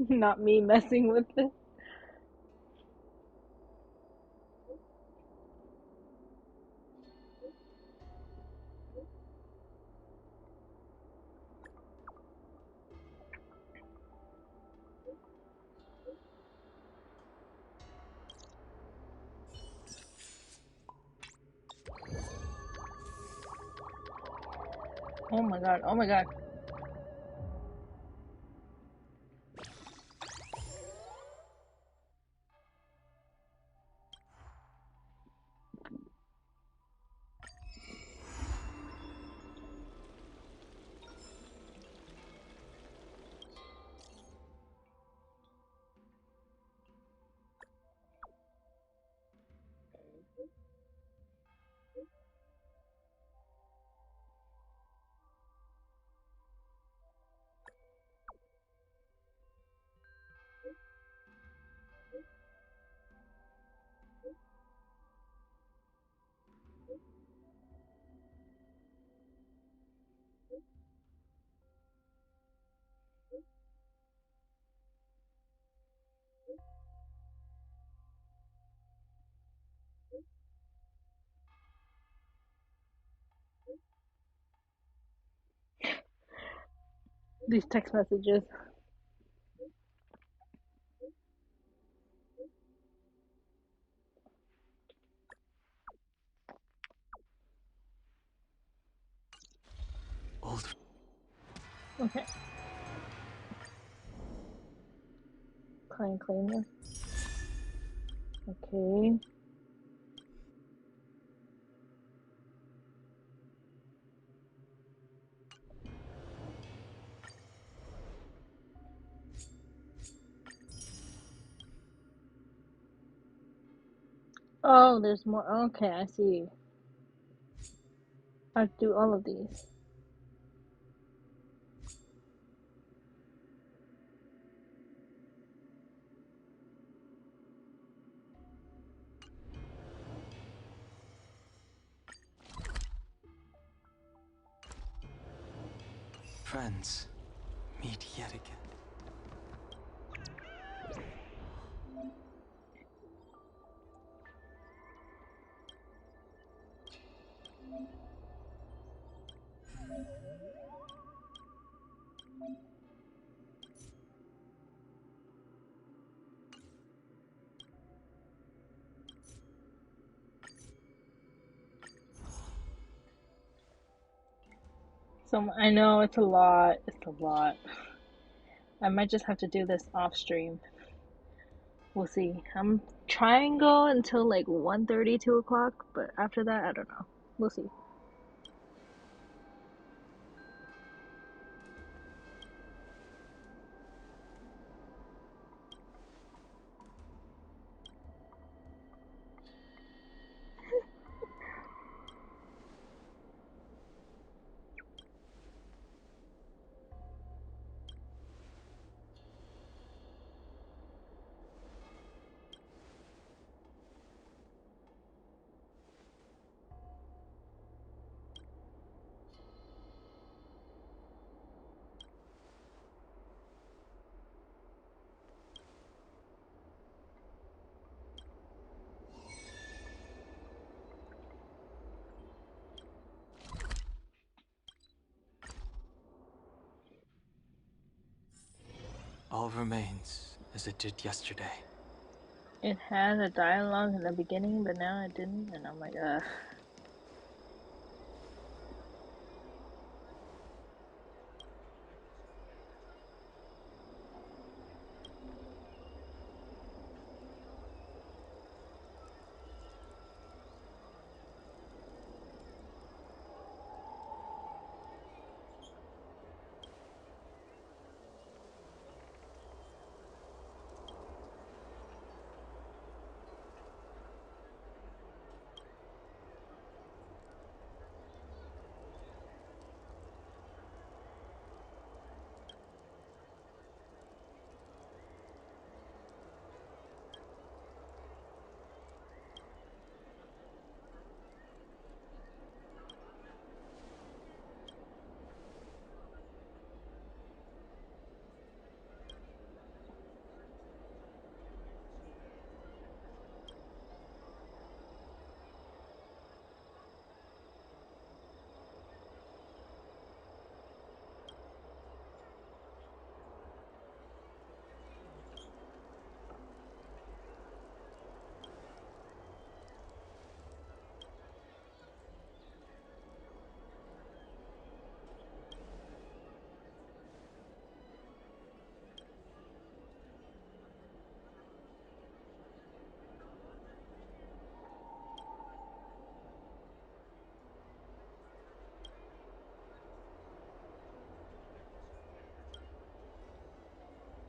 Not me messing with this. Oh my god, oh my god. These text messages. Old. Okay. Client claim this. Okay. Oh, there's more. Okay, I see. I have to do all of these. Friends, meet yet again. So I know it's a lot. It's a lot. I might just have to do this off stream. We'll see. I'm trying to go until like 1:30, 2 o'clock, but after that, I don't know. We'll see. All remains as it did yesterday. It had a dialogue in the beginning, but now it didn't, and I'm like, ugh.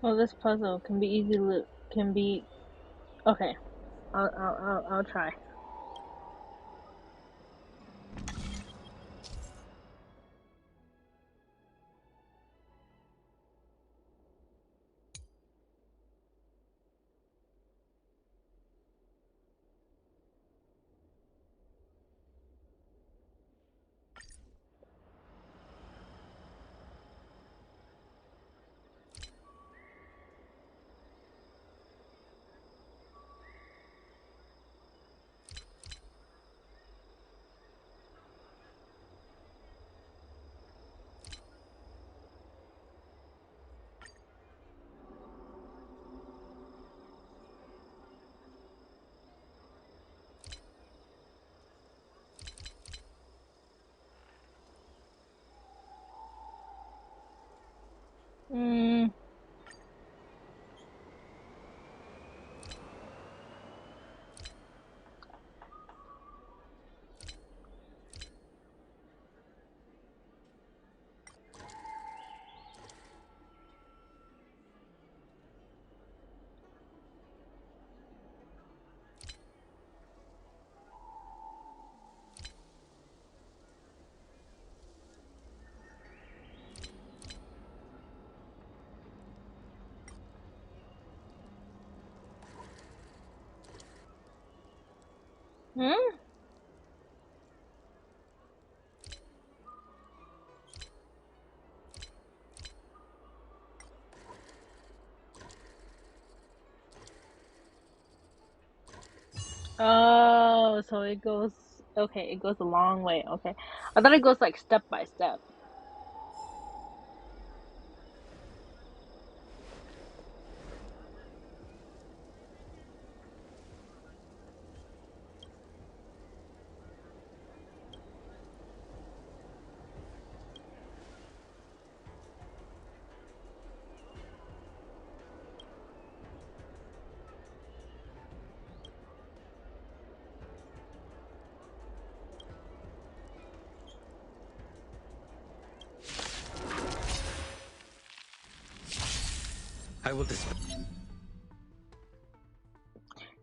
Well, this puzzle can be easily can be okay. I'll try. Hmm? Oh, so it goes, okay, it goes a long way. Okay. I thought it goes like step by step. I will dispel.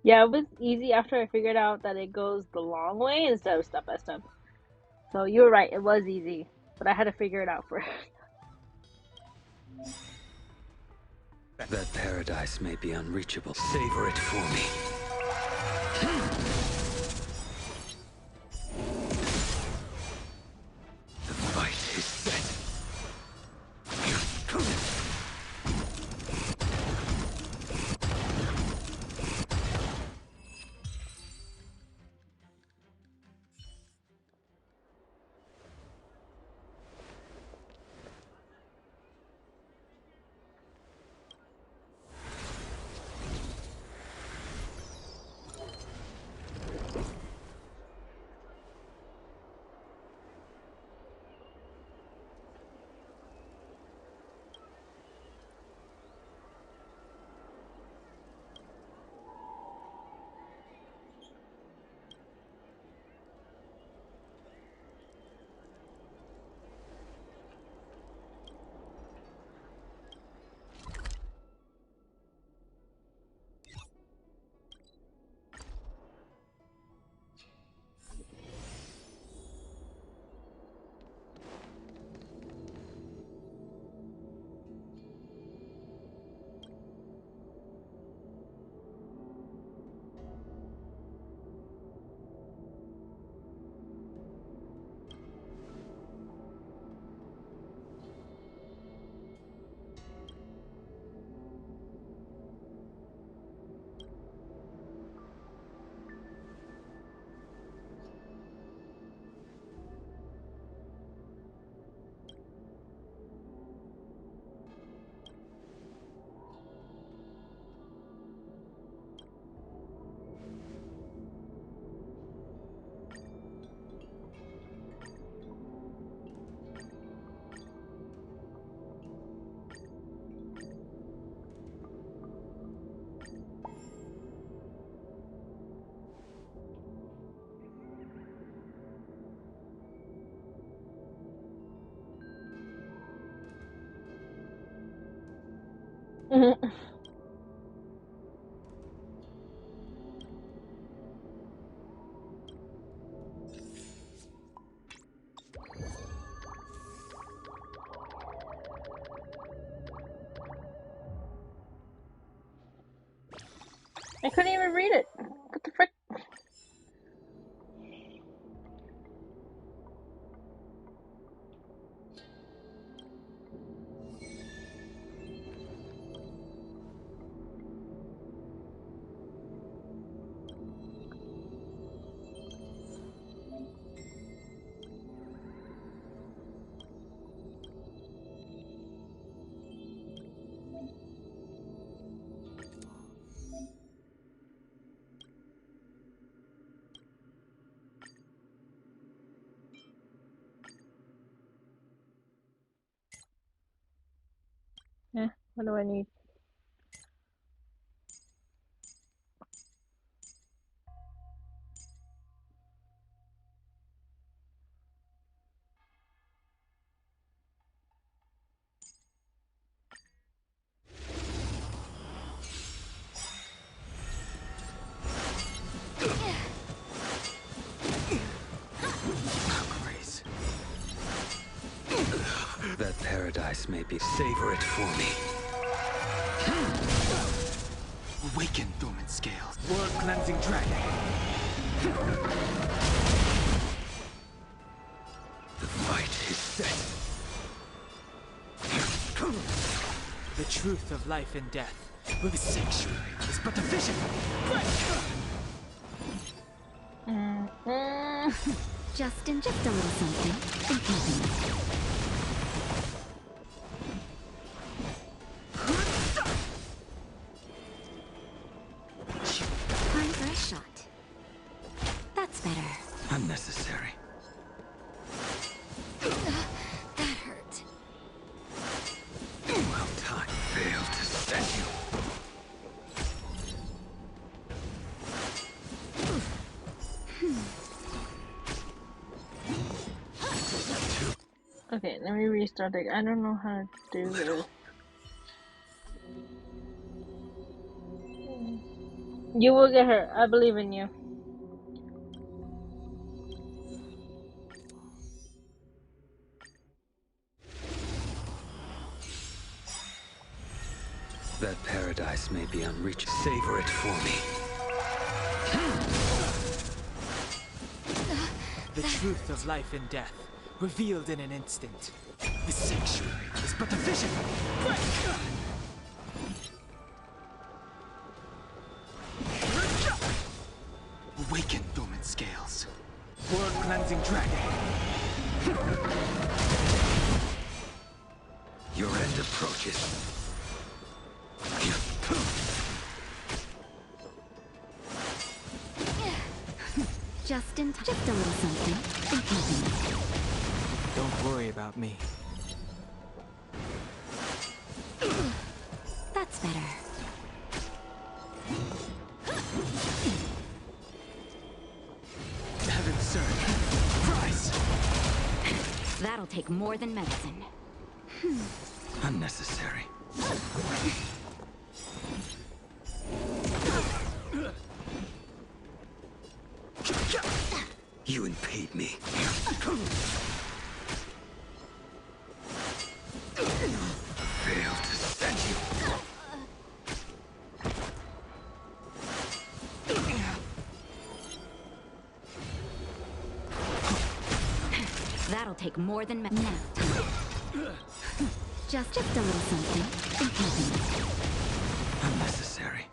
Yeah, it was easy after I figured out that it goes the long way instead of step by step. So you were right, it was easy, but I had to figure it out first. That paradise may be unreachable. Savor it for me. The fight is set. I couldn't even read it. What the frick? What do I need? Grace. That paradise may be. Savor it for me. Awaken, dormant scales. Word cleansing dragon. The fight is set. The truth of life and death with a sanctuary is but a vision. Justin, just a little something. Think nothing. Time for a shot. That's better. Unnecessary. That hurt. Well done. Failed to set you. Okay, let me restart it. I don't know how to do this. You will get her. I believe in you. That paradise may be unreachable. Savor it for me. The truth of life and death, revealed in an instant. The sanctuary is but a vision. Awaken, dormant scales. World-cleansing dragon. Your end approaches. Justin, just a little something. Think nothing. Don't worry about me. That's better. Heaven serve. Rise! That'll take more than medicine. Unnecessary. You impede me. Fail to set you. That'll take more than now. Just a little something. Think nothing. Unnecessary.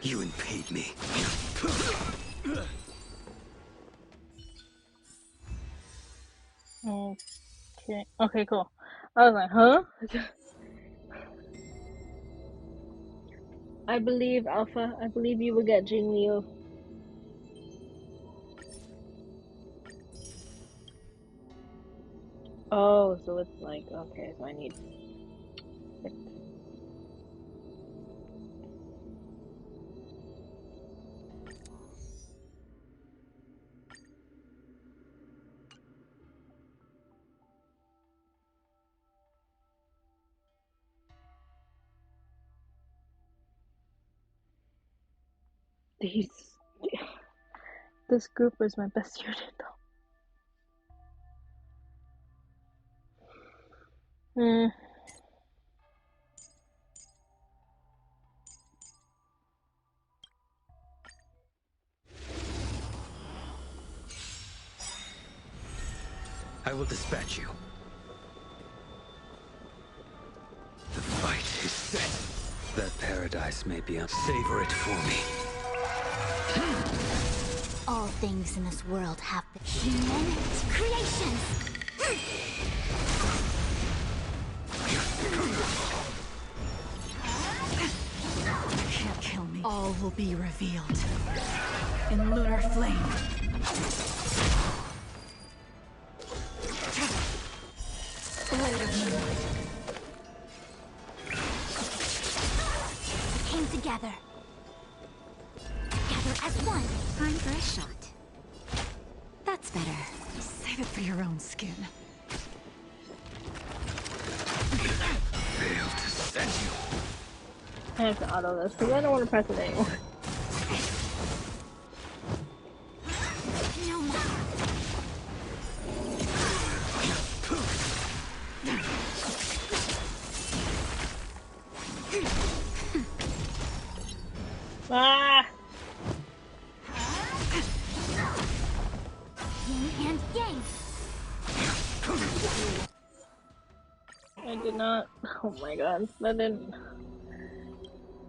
You impede me. Okay. Okay, cool. I was like, huh? I believe, Alpha. I believe you will get Jingliu. Oh, so it's like, okay, so I need 6. This group is my best unit though. I will dispatch you. The fight is set. That paradise may be savor it for me. All things in this world have been human creations. Can't kill me. All will be revealed in lunar flame. Blade of moonlight. We came together. Together as one. Time for a shot. That's better. Save it for your own skin. Fail to set you. I have to auto this because I don't want to press it anymore. No more. did not. Oh my god, that didn't. This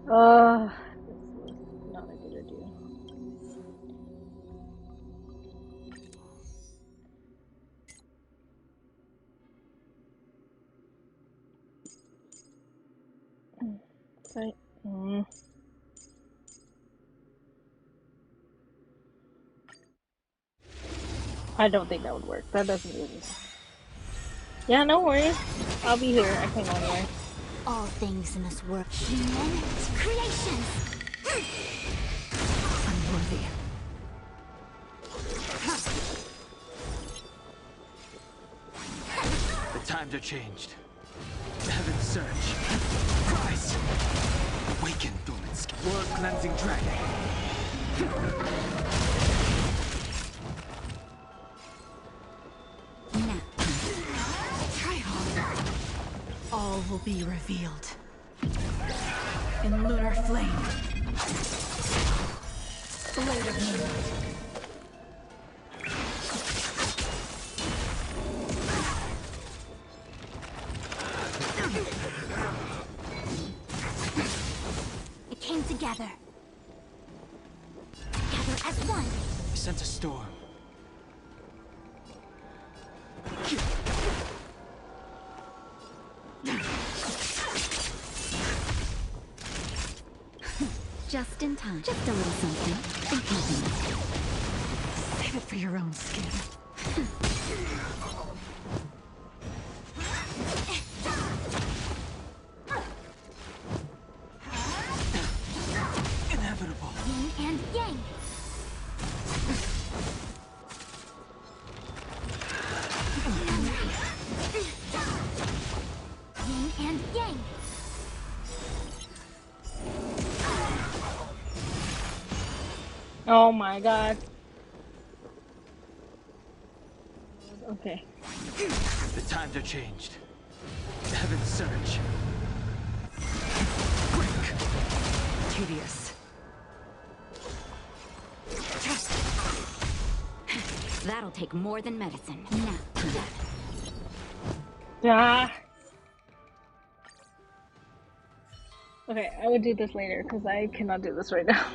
was not a good idea. Right. I don't think that would work. That doesn't really. Yeah, no worries. I'll be here. I can't go anywhere. All things in this world. Human creations. Unworthy. The times are changed. Heaven's surge. Rise! Awaken, dormant skin. World-cleansing dragon. Now. Try harder. All will be revealed. In lunar flame. Blade of moonlight. It came together. Together as one. I sense a storm. Just in time. Just a little something. Think nothing. Save it for your own skin. Inevitable. Yin and yang. Yin and yang. Oh my god. Okay. The times are changed. Heaven's surge. Quick! Tedious. That'll take more than medicine. Now, to that. Ah. Okay, I would do this later because I cannot do this right now.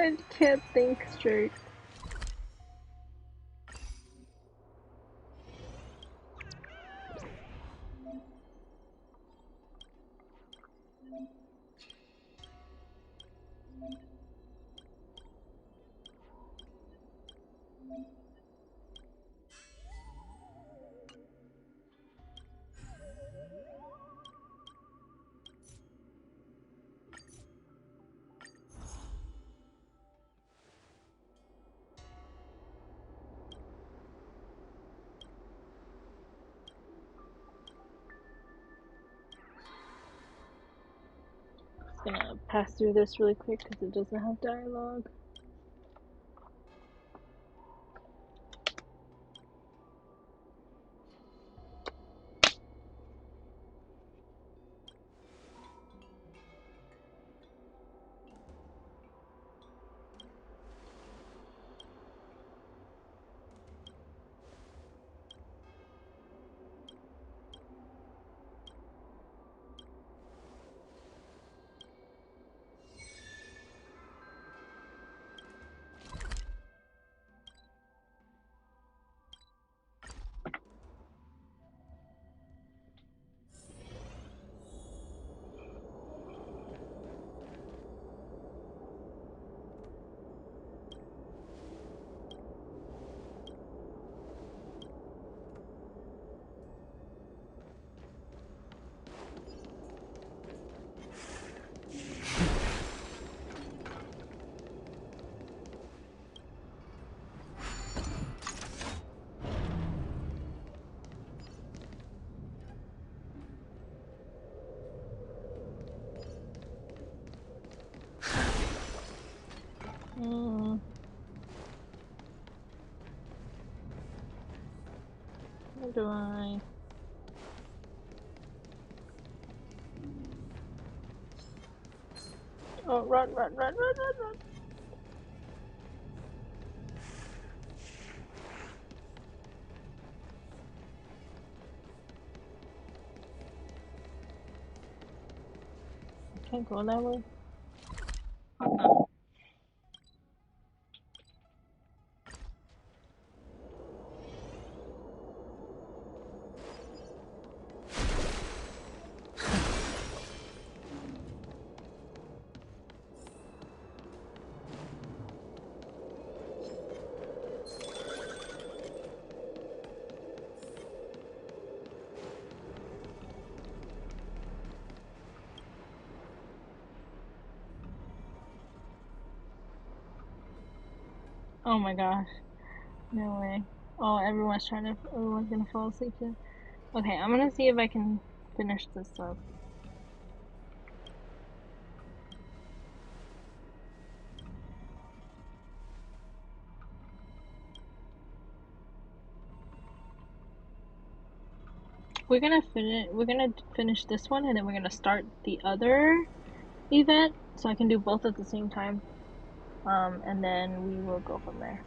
I can't think straight. Just gonna pass through this really quick because it doesn't have dialogue. How do I? Oh, run, run, run, run, run, run. Can't go that way. Oh my gosh. No way. Oh, everyone's gonna fall asleep soon. Okay, I'm gonna see if I can finish this up. We're gonna finish this one and then we're gonna start the other event so I can do both at the same time. And then we will go from there.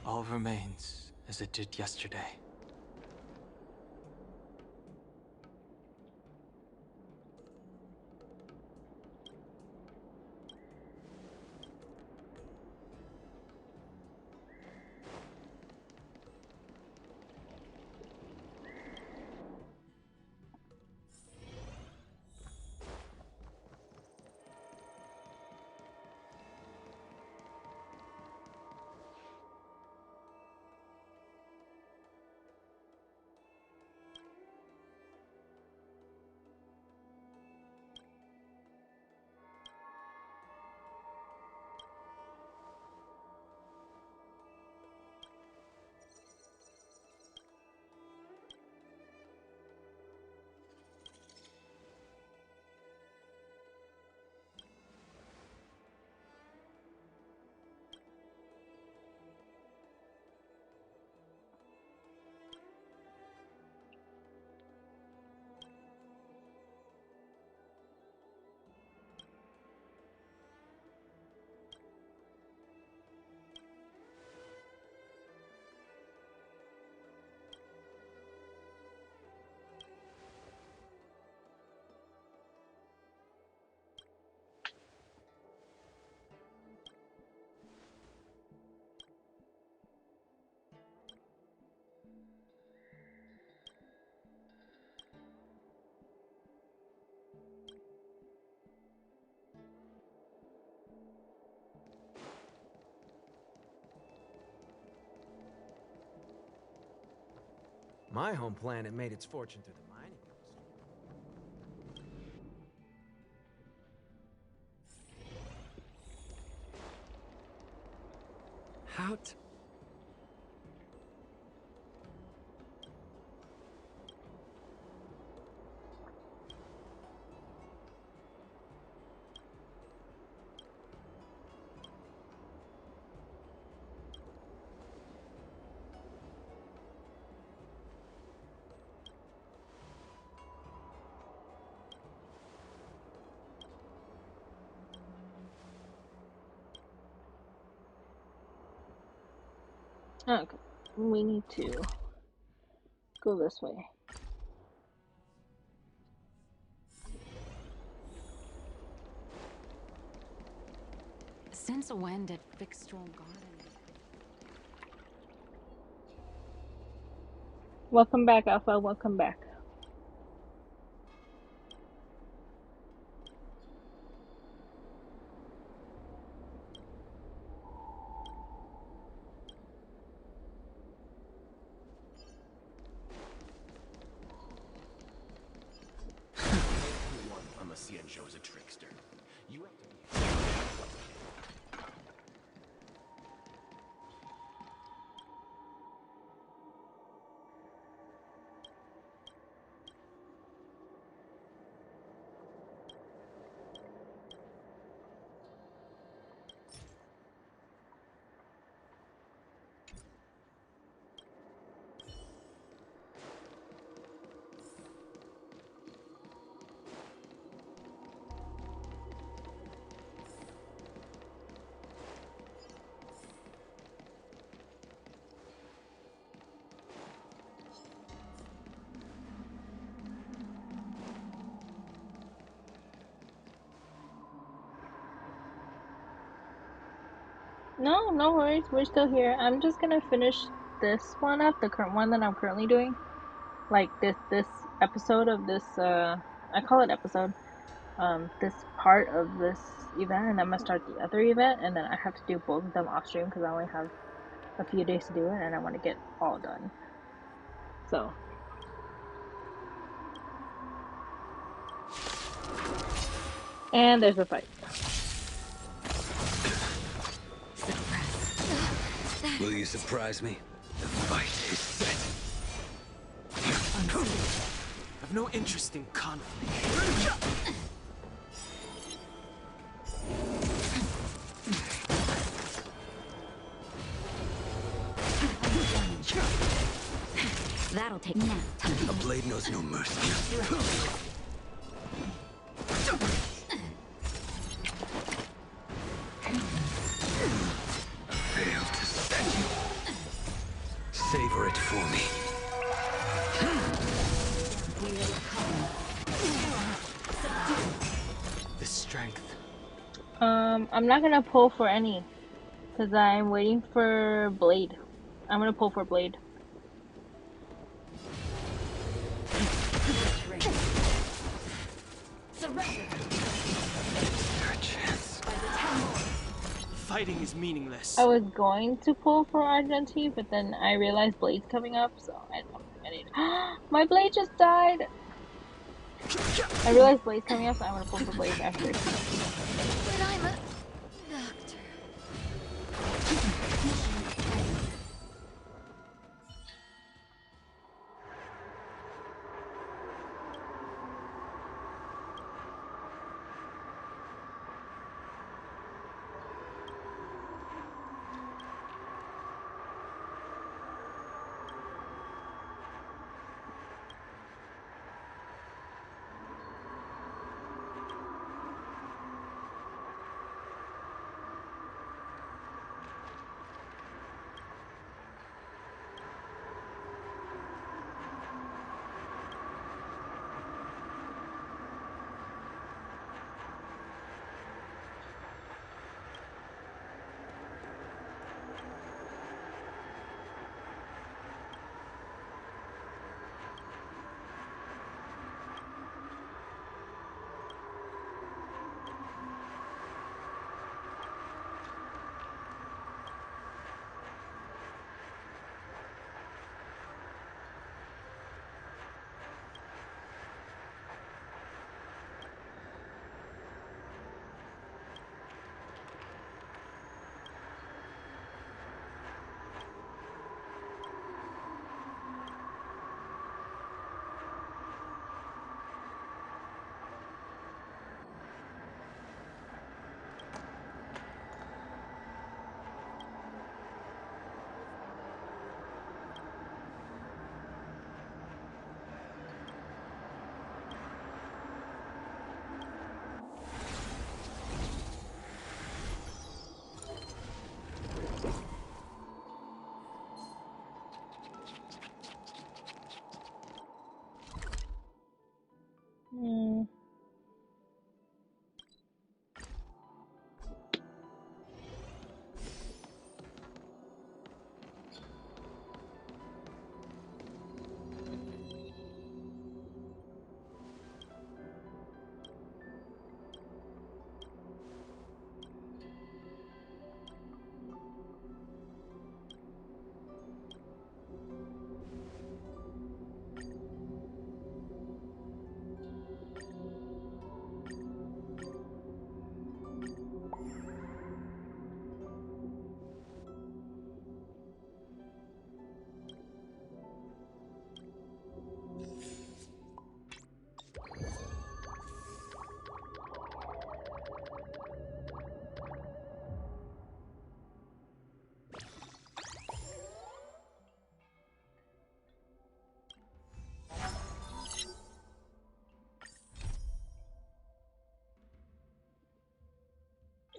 All remains as it did yesterday. My home planet made its fortune through the mining industry. How t- Okay, we need to go this way. Since when did Fixstrom Garden? Welcome back, Alpha. Welcome back. Everyone on the Cienjo is a trickster. You have to be... No, no worries. We're still here. I'm just gonna finish this one up, the current one that I'm currently doing. Like this episode of this I call it episode. This part of this event, and I'm gonna start the other event, and then I have to do both of them off stream because I only have a few days to do it, and I want to get all done. So. And there's a fight. Will you surprise me? The fight is set. I've no interest in conflict. That'll take nap time. A blade knows no mercy. Failed to set you. Savor it for me. The strength. I'm not gonna pull for any, because I'm waiting for Blade. I'm gonna pull for Blade. Fighting is meaningless. I was going to pull for Argentine, but then I realized Blade's coming up, so I'm need. My Blade just died! I realized Blade's coming up, so I'm gonna pull for Blade after. But I'm a doctor.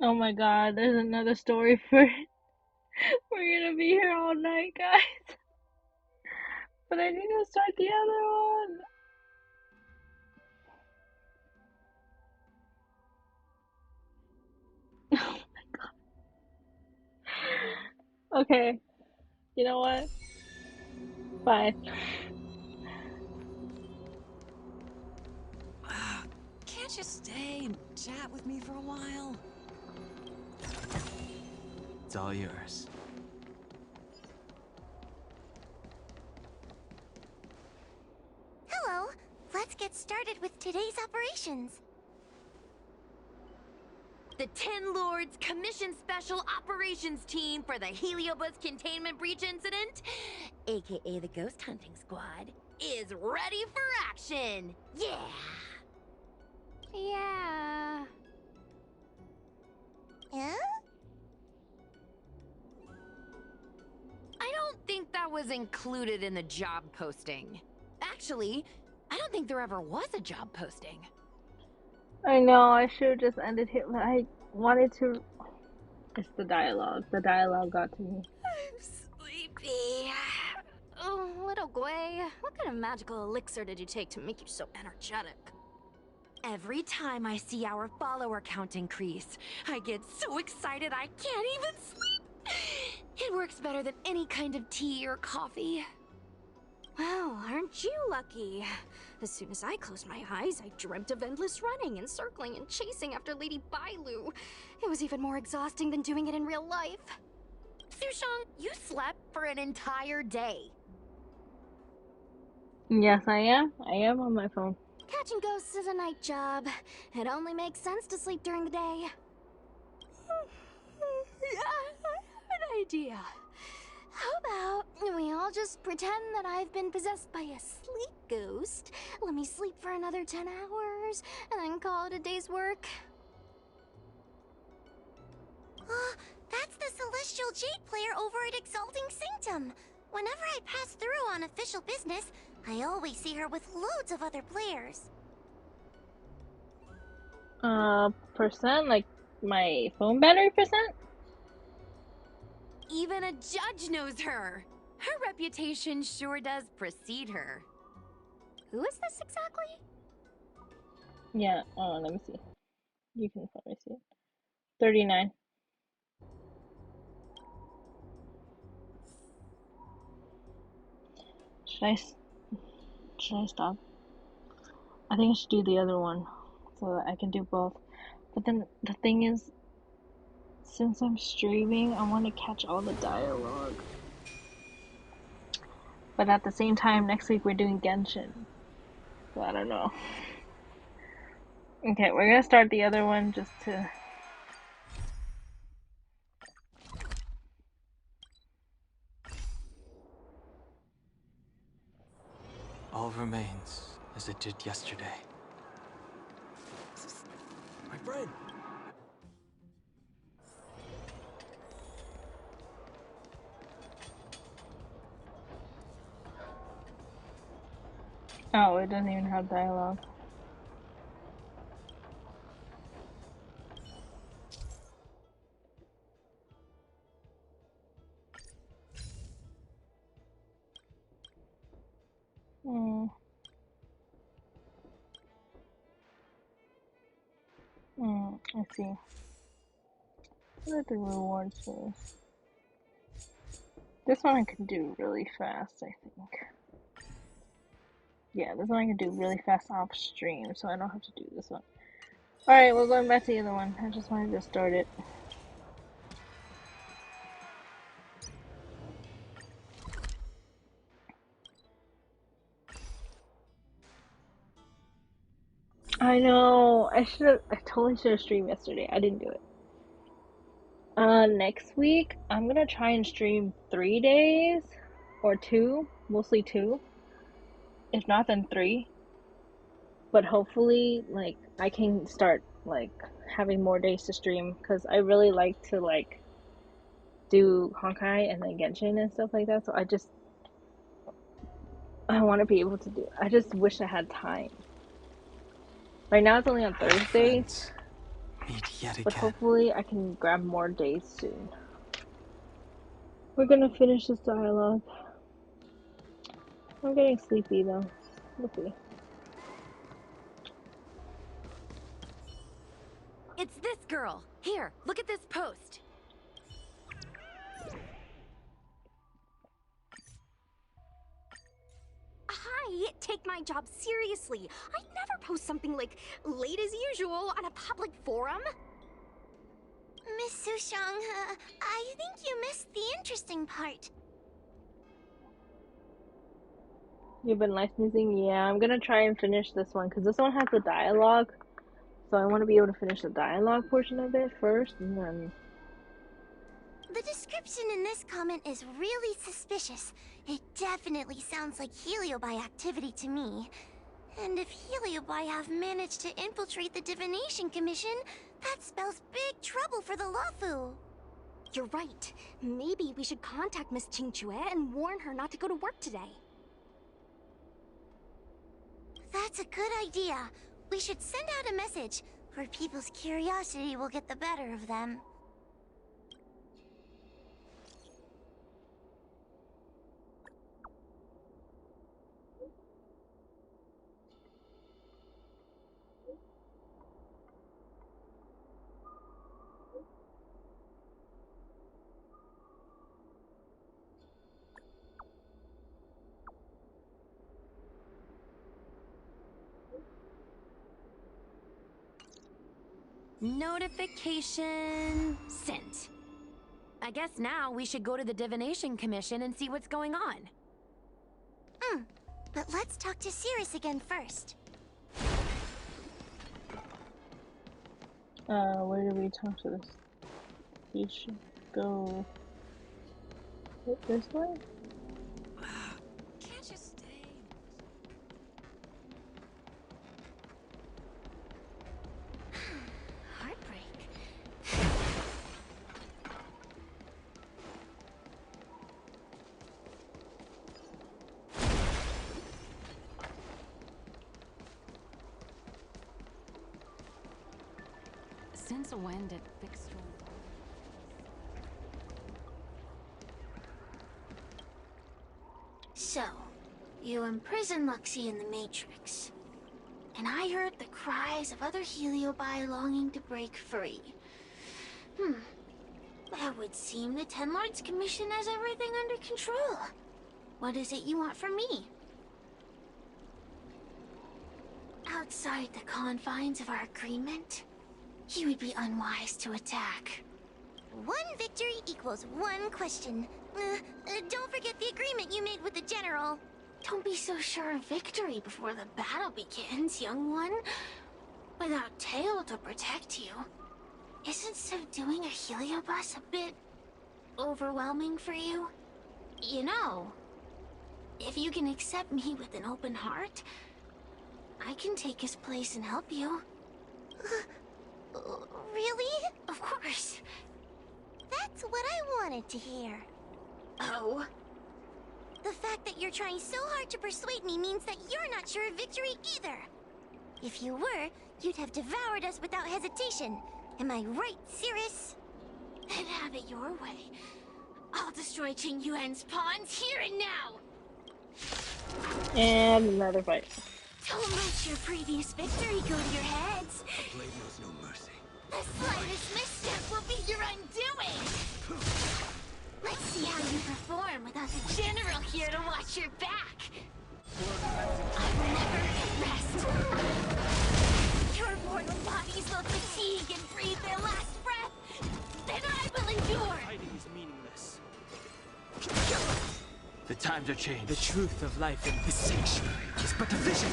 Oh my god, there's another story for it. We're gonna be here all night, guys. But I need to start the other one. Oh my god. Okay, you know what? Bye. Can't you stay and chat with me for a while? It's all yours. Hello. Let's get started with today's operations. The Ten Lords Commission Special Operations Team for the Heliobus Containment Breach Incident, aka the Ghost Hunting Squad, is ready for action! Yeah! Yeah. Yeah? I don't think that was included in the job posting. Actually, I don't think there ever was a job posting. I know, I should have just ended here, but I wanted to. It's the dialogue. The dialogue got to me. I'm sleepy. Oh, little Gwei, what kind of magical elixir did you take to make you so energetic? Every time I see our follower count increase, I get so excited I can't even sleep. It works better than any kind of tea or coffee. Well, aren't you lucky? As soon as I closed my eyes, I dreamt of endless running and circling and chasing after Lady Bailu. It was even more exhausting than doing it in real life. Sushang, you slept for an entire day. Yes, I am. I am on my phone. Catching ghosts is a night job. It only makes sense to sleep during the day. Yeah, I have an idea. How about we all just pretend that I've been possessed by a sleep ghost? Let me sleep for another 10 hours, and then call it a day's work. That's the Celestial Jade player over at Exalting Sanctum. Whenever I pass through on official business, I always see her with loads of other players. Percent? Like my phone battery percent? Even a judge knows her. Her reputation sure does precede her. Who is this exactly? Yeah, let me see. You can probably see it. 39. Should I stop? I think I should do the other one so that I can do both. But then the thing is, since I'm streaming, I want to catch all the dialogue. But at the same time, next week we're doing Genshin. So I don't know. Okay, we're gonna start the other one just to... All remains as it did yesterday. My friend! Oh, it doesn't even have dialogue. I see. What are the rewards for this? This one I can do really fast, I think. Yeah, this one I can do really fast off stream, so I don't have to do this one. Alright, we're going back to the other one. I just wanted to start it. I know. I totally should have streamed yesterday. I didn't do it. Next week, I'm gonna try and stream 3 days or 2, mostly 2. If not, then 3. But hopefully, like, I can start, like, having more days to stream because I really like to, like, do Honkai and then Genshin and stuff like that. So I want to be able to do it. I just wish I had time. Right now it's only on Thursdays, but hopefully I can grab more days soon. We're gonna finish this dialogue. I'm getting sleepy though. Sleepy. It's this girl. Here, look at this post. take my job seriously. I'd never post something like late as usual on a public forum. Miss Sushang, I think you missed the interesting part. You've been licensing? Yeah, I'm gonna try and finish this one because this one has the dialogue. So I want to be able to finish the dialogue portion of it first, and then... The description in this comment is really suspicious. It definitely sounds like Heliobi activity to me. And if Heliobi have managed to infiltrate the Divination Commission, that spells big trouble for the Luofu. You're right. Maybe we should contact Miss Qingque and warn her not to go to work today. That's a good idea. We should send out a message, or people's curiosity will get the better of them. Notification sent. I guess now we should go to the Divination Commission and see what's going on. But let's talk to Cirrus again first. Where do we talk to this? We should go... this way? Can't you stay? Heartbreak. Since when did Fixstrom... So, you imprisoned Luxie in the Matrix. And I heard the cries of other Heliobi longing to break free. That would seem the Ten Lords Commission has everything under control. What is it you want from me? Outside the confines of our agreement, you would be unwise to attack. One victory equals one question. Don't forget the agreement you made with the General. Don't be so sure of victory before the battle begins, young one. Without Tail to protect you, isn't subduing a Heliobus a bit overwhelming for you? You know, if you can accept me with an open heart, I can take his place and help you. Really? Of course. That's what I wanted to hear. Oh? The fact that you're trying so hard to persuade me means that you're not sure of victory either. If you were, you'd have devoured us without hesitation. Am I right, Cirrus? Then have it your way. I'll destroy Qing Yuan's pawns here and now! And another fight. Don't let your previous victory go to your heads. The blade knows no mercy. The slightest misstep will be your undoing! Let's see how you perform without the General here to watch your back! I will never rest! Your mortal bodies will fatigue and breathe their last breath! Then I will endure! Fighting is meaningless. The times are changed. The truth of life in this sanctuary is but a vision.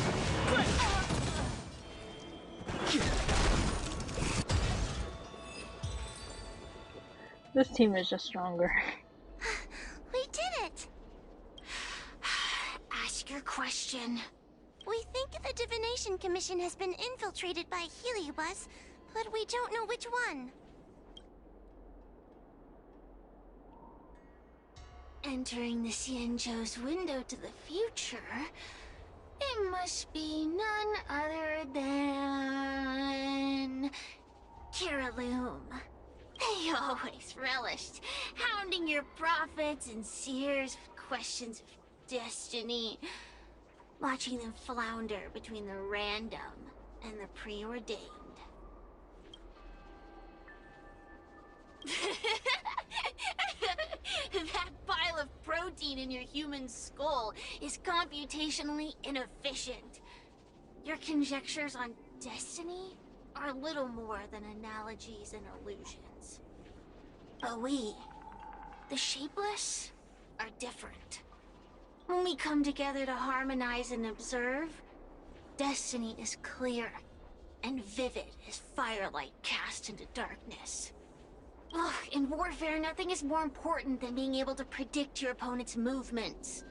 This team is just stronger. We did it! Ask your question. We think the Divination Commission has been infiltrated by Heliobus, but we don't know which one. Entering the Xianzhou's window to the future, it must be none other than... Kiraloom. They always relished hounding your prophets and seers with questions of destiny, watching them flounder between the random and the preordained. That pile of protein in your human skull is computationally inefficient. Your conjectures on destiny are little more than analogies and illusions. But we, the Shapeless, are different. When we come together to harmonize and observe, destiny is clear and vivid as firelight cast into darkness. Ugh, in warfare, nothing is more important than being able to predict your opponent's movements.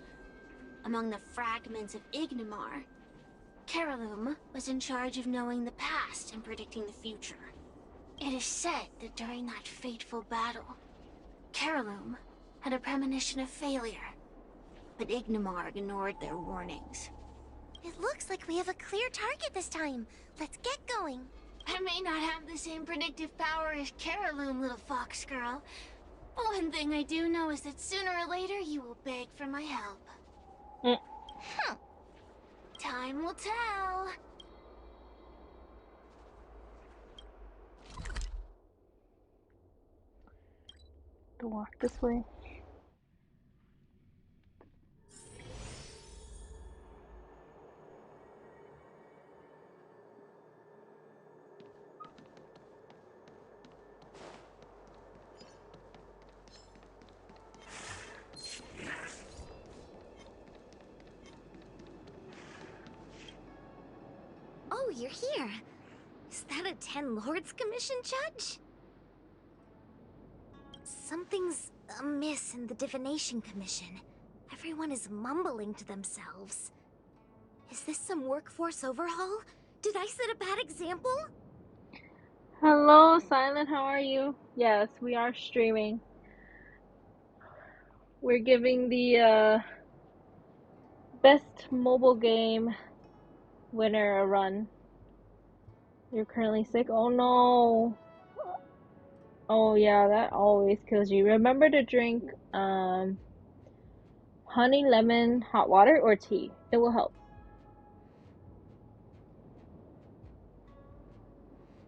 Among the fragments of Ignimar, Carolum was in charge of knowing the past and predicting the future. It is said that during that fateful battle, Carolum had a premonition of failure, but Ignimar ignored their warnings. It looks like we have a clear target this time. Let's get going. I may not have the same predictive power as Carolum, little fox girl. But one thing I do know is that sooner or later you will beg for my help. Time will tell. To walk this way. Oh, you're here. Is that a Ten Lords Commission judge? Something's amiss in the Divination Commission. Everyone is mumbling to themselves. Is this some workforce overhaul? Did I set a bad example? Hello, Silent, how are you? Yes, we are streaming. We're giving the best mobile game winner a run. You're currently sick? Oh no! Oh yeah, that always kills you. Remember to drink honey, lemon, hot water, or tea. It will help.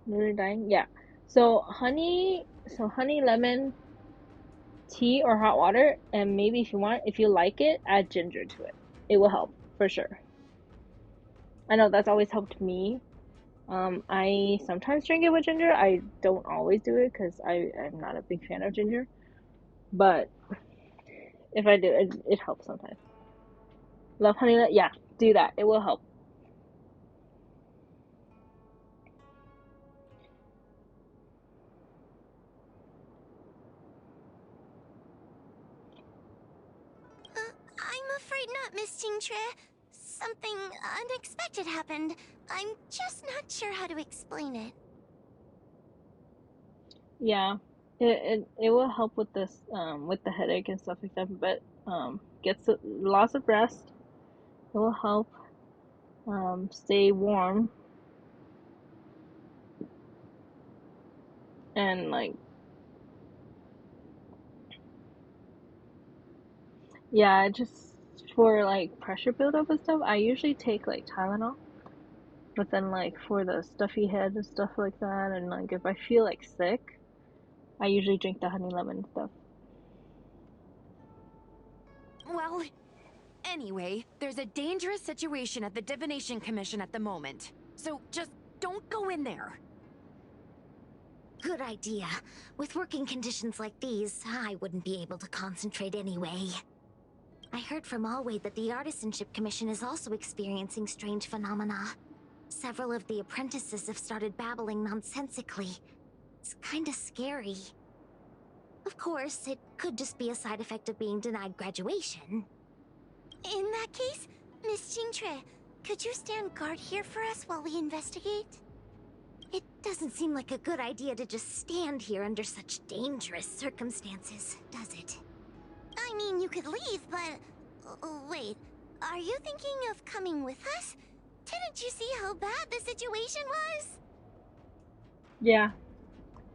You're dying? Yeah. So honey, lemon, tea, or hot water, and maybe if you want, if you like it, add ginger to it. It will help for sure. I know that's always helped me. I sometimes drink it with ginger. I don't always do it because I'm not a big fan of ginger. But if I do, it helps sometimes. Love honey, yeah, do that. It will help. I'm afraid not, Miss Jingtre. Something unexpected happened. I'm just not sure how to explain it. Yeah, it will help with this with the headache and stuff like that. But get lots of rest. It will help. Stay warm and like yeah, just for like pressure buildup and stuff. I usually take like Tylenol. But then, like, for the stuffy head and stuff like that, and like if I feel like sick, I usually drink the honey lemon stuff. Well, anyway, there's a dangerous situation at the Divination Commission at the moment. So just don't go in there. Good idea. With working conditions like these, I wouldn't be able to concentrate anyway. I heard from Alway that the Artisanship Commission is also experiencing strange phenomena. Several of the apprentices have started babbling nonsensically. It's kinda scary. Of course, it could just be a side effect of being denied graduation. In that case, Miss Jingtre, could you stand guard here for us while we investigate? It doesn't seem like a good idea to just stand here under such dangerous circumstances, does it? I mean, you could leave, but... wait, are you thinking of coming with us? Didn't you see how bad the situation was? Yeah,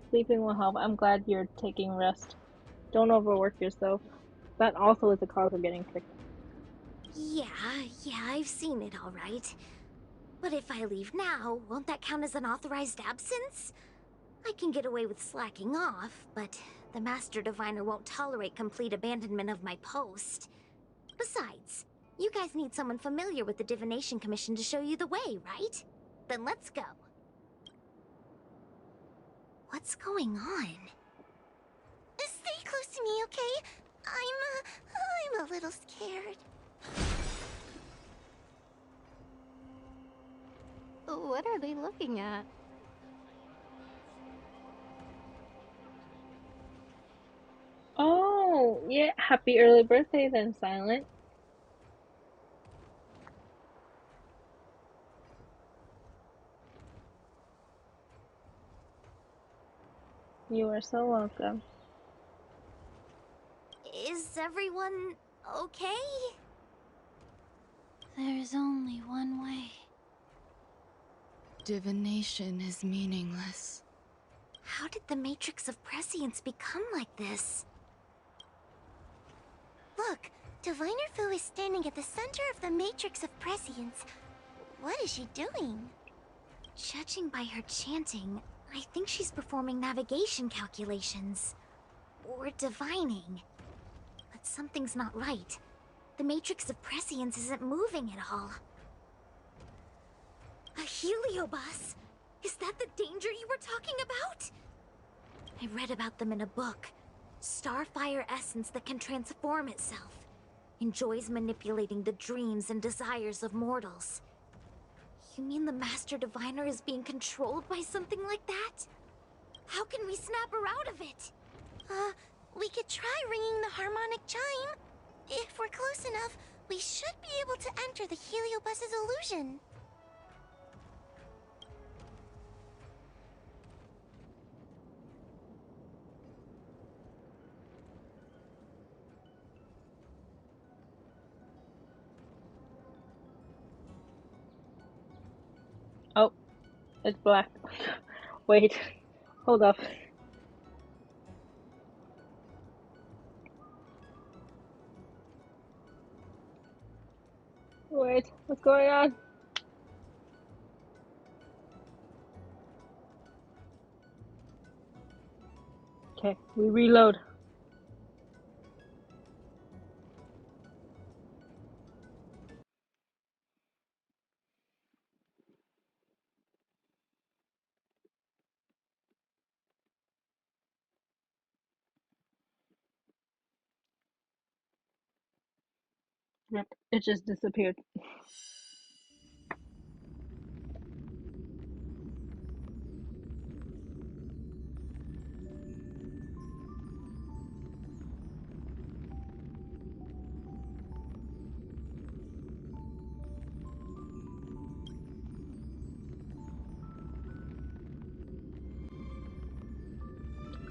sleeping will help. I'm glad you're taking rest. Don't overwork yourself. That also is a cause of getting sick. Yeah, I've seen it all right. But if I leave now, won't that count as an authorized absence? I can get away with slacking off, but the Master Diviner won't tolerate complete abandonment of my post. Besides, you guys need someone familiar with the Divination Commission to show you the way, right? Then let's go. What's going on? Stay close to me, okay? I'm a little scared. What are they looking at? Oh, yeah. Happy early birthday then, Silent. You are so welcome. Is everyone okay? There's only one way. Divination is meaningless. How did the Matrix of Prescience become like this? Look, Diviner Fu is standing at the center of the Matrix of Prescience. What is she doing? Judging by her chanting, I think she's performing navigation calculations. Or divining. But something's not right. The Matrix of Prescience isn't moving at all. A heliobus? Is that the danger you were talking about? I read about them in a book. Starfire essence that can transform itself. Enjoys manipulating the dreams and desires of mortals. You mean the Master Diviner is being controlled by something like that? How can we snap her out of it? We could try ringing the harmonic chime. If we're close enough, we should be able to enter the heliobus's illusion. Oh, it's black. Wait, hold up. Wait, what's going on? Okay, we reload. Yep, it just disappeared.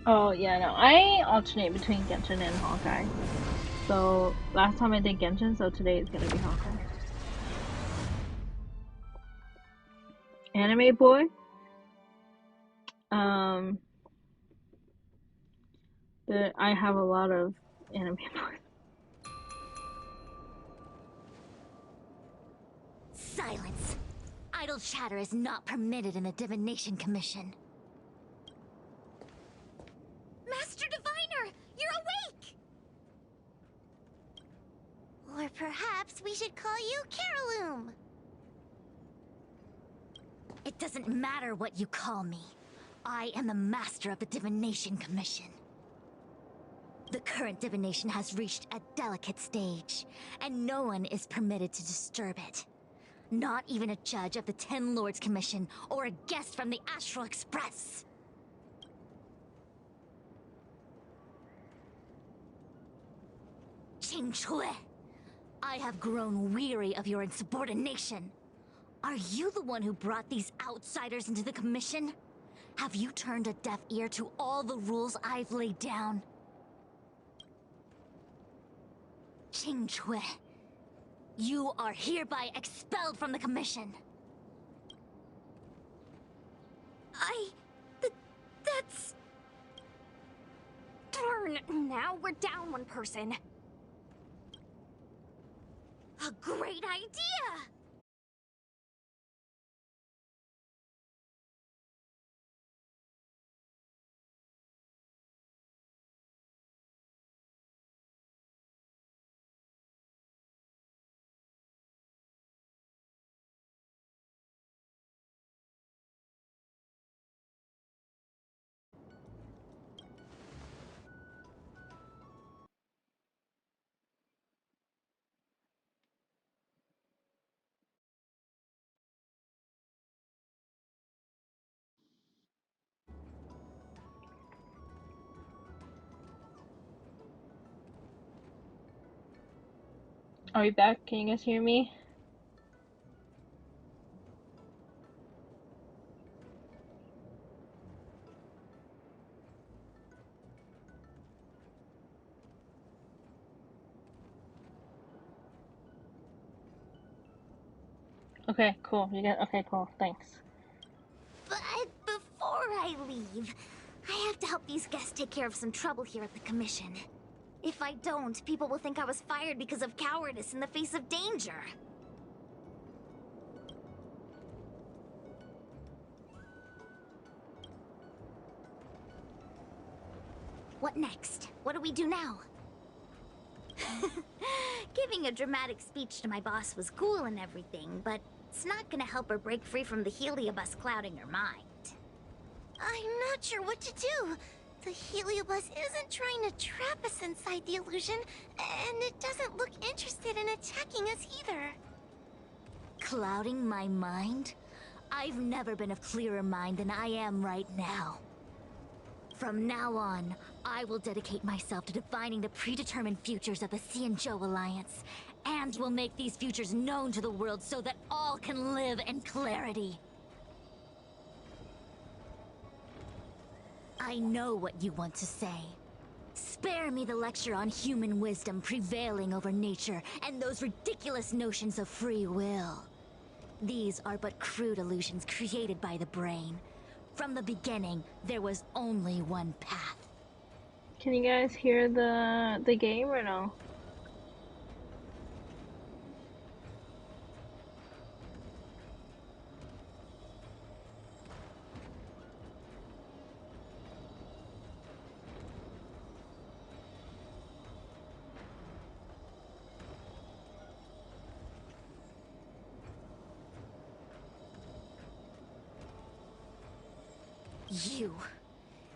Oh, yeah, no. I alternate between Genshin and Hawkeye. So, last time I did Genshin, so today it's gonna be Hawkeye. Anime boy? Um, I have a lot of anime boys. Silence! Idle chatter is not permitted in the Divination Commission. Master Diviner! You're awake! Or perhaps we should call you Caraloom. It doesn't matter what you call me. I am the master of the Divination Commission. The current divination has reached a delicate stage, and no one is permitted to disturb it. Not even a judge of the Ten Lords Commission or a guest from the Astral Express. Qing Chui, I have grown weary of your insubordination. Are you the one who brought these outsiders into the Commission? Have you turned a deaf ear to all the rules I've laid down? Qing Chui, you are hereby expelled from the Commission. That's... Darn, now we're down one person. A great idea! Are we back? Can you guys hear me? Okay, cool. You got okay, cool. Thanks. But before I leave, I have to help these guests take care of some trouble here at the Commission. If I don't, people will think I was fired because of cowardice in the face of danger. What next? What do we do now? Giving a dramatic speech to my boss was cool and everything, but it's not gonna help her break free from the heliobus clouding her mind. I'm not sure what to do. The heliobus isn't trying to trap us inside the illusion, and it doesn't look interested in attacking us either. Clouding my mind? I've never been of clearer mind than I am right now. From now on, I will dedicate myself to defining the predetermined futures of the Xianzhou Alliance, and will make these futures known to the world so that all can live in clarity. I know what you want to say. Spare me the lecture on human wisdom prevailing over nature and those ridiculous notions of free will. These are but crude illusions created by the brain. From the beginning, there was only one path. Can you guys hear the game or no?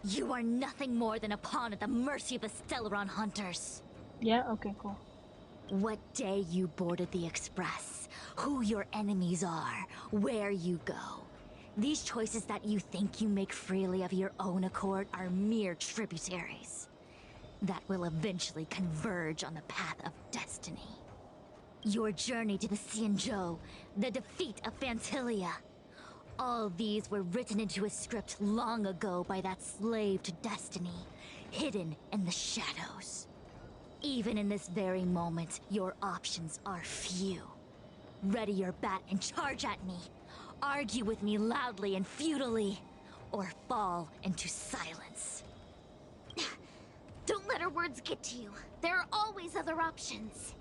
You are nothing more than a pawn at the mercy of the Stellaron hunters. Yeah, okay, cool. What day you boarded the Express, who your enemies are, where you go. These choices that you think you make freely of your own accord are mere tributaries that will eventually converge on the path of destiny. Your journey to the Xianzhou, the defeat of Phantilia. All these were written into a script long ago by that slave to destiny, hidden in the shadows. Even in this very moment, your options are few. Ready your bat and charge at me. Argue with me loudly and futilely, or fall into silence. Don't let her words get to you. There are always other options.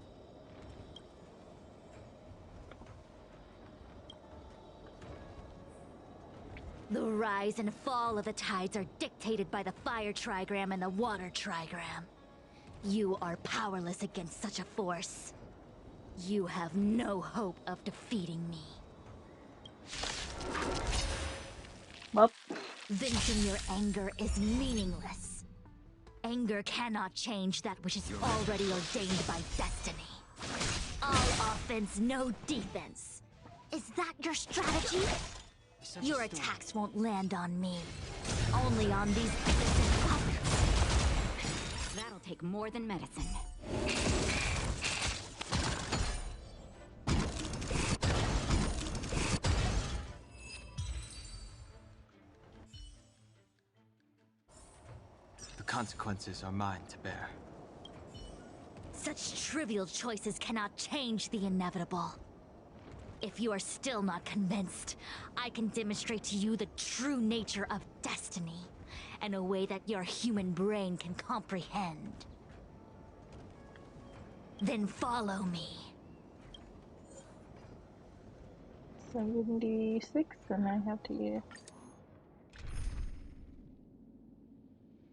The rise and fall of the tides are dictated by the fire trigram and the water trigram. You are powerless against such a force. You have no hope of defeating me. Well, venting your anger is meaningless. Anger cannot change that which is already ordained by destiny. All offense, no defense. Is that your strategy? Your attacks won't land on me. Only on these innocent puppets. That'll take more than medicine. The consequences are mine to bear. Such trivial choices cannot change the inevitable. If you are still not convinced, I can demonstrate to you the true nature of destiny, in a way that your human brain can comprehend. Then follow me. 76, and I have to get...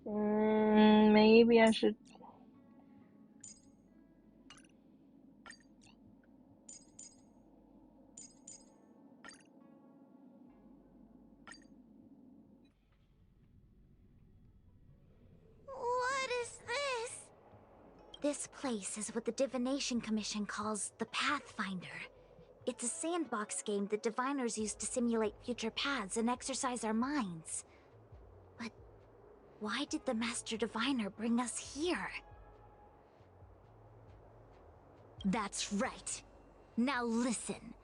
maybe I should... What is this? This place is what the Divination Commission calls the Pathfinder. It's a sandbox game that diviners use to simulate future paths and exercise our minds. But why did the Master Diviner bring us here? That's right. Now listen.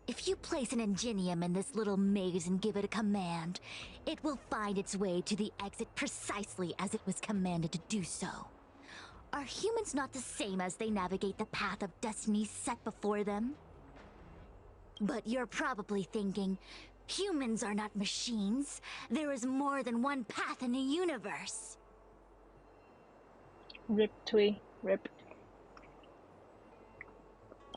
If you place an Ingenium in this little maze and give it a command, it will find its way to the exit precisely as it was commanded to do so. Are humans not the same as they navigate the path of destiny set before them? But you're probably thinking, humans are not machines. There is more than one path in the universe. Rip, Twee. Rip.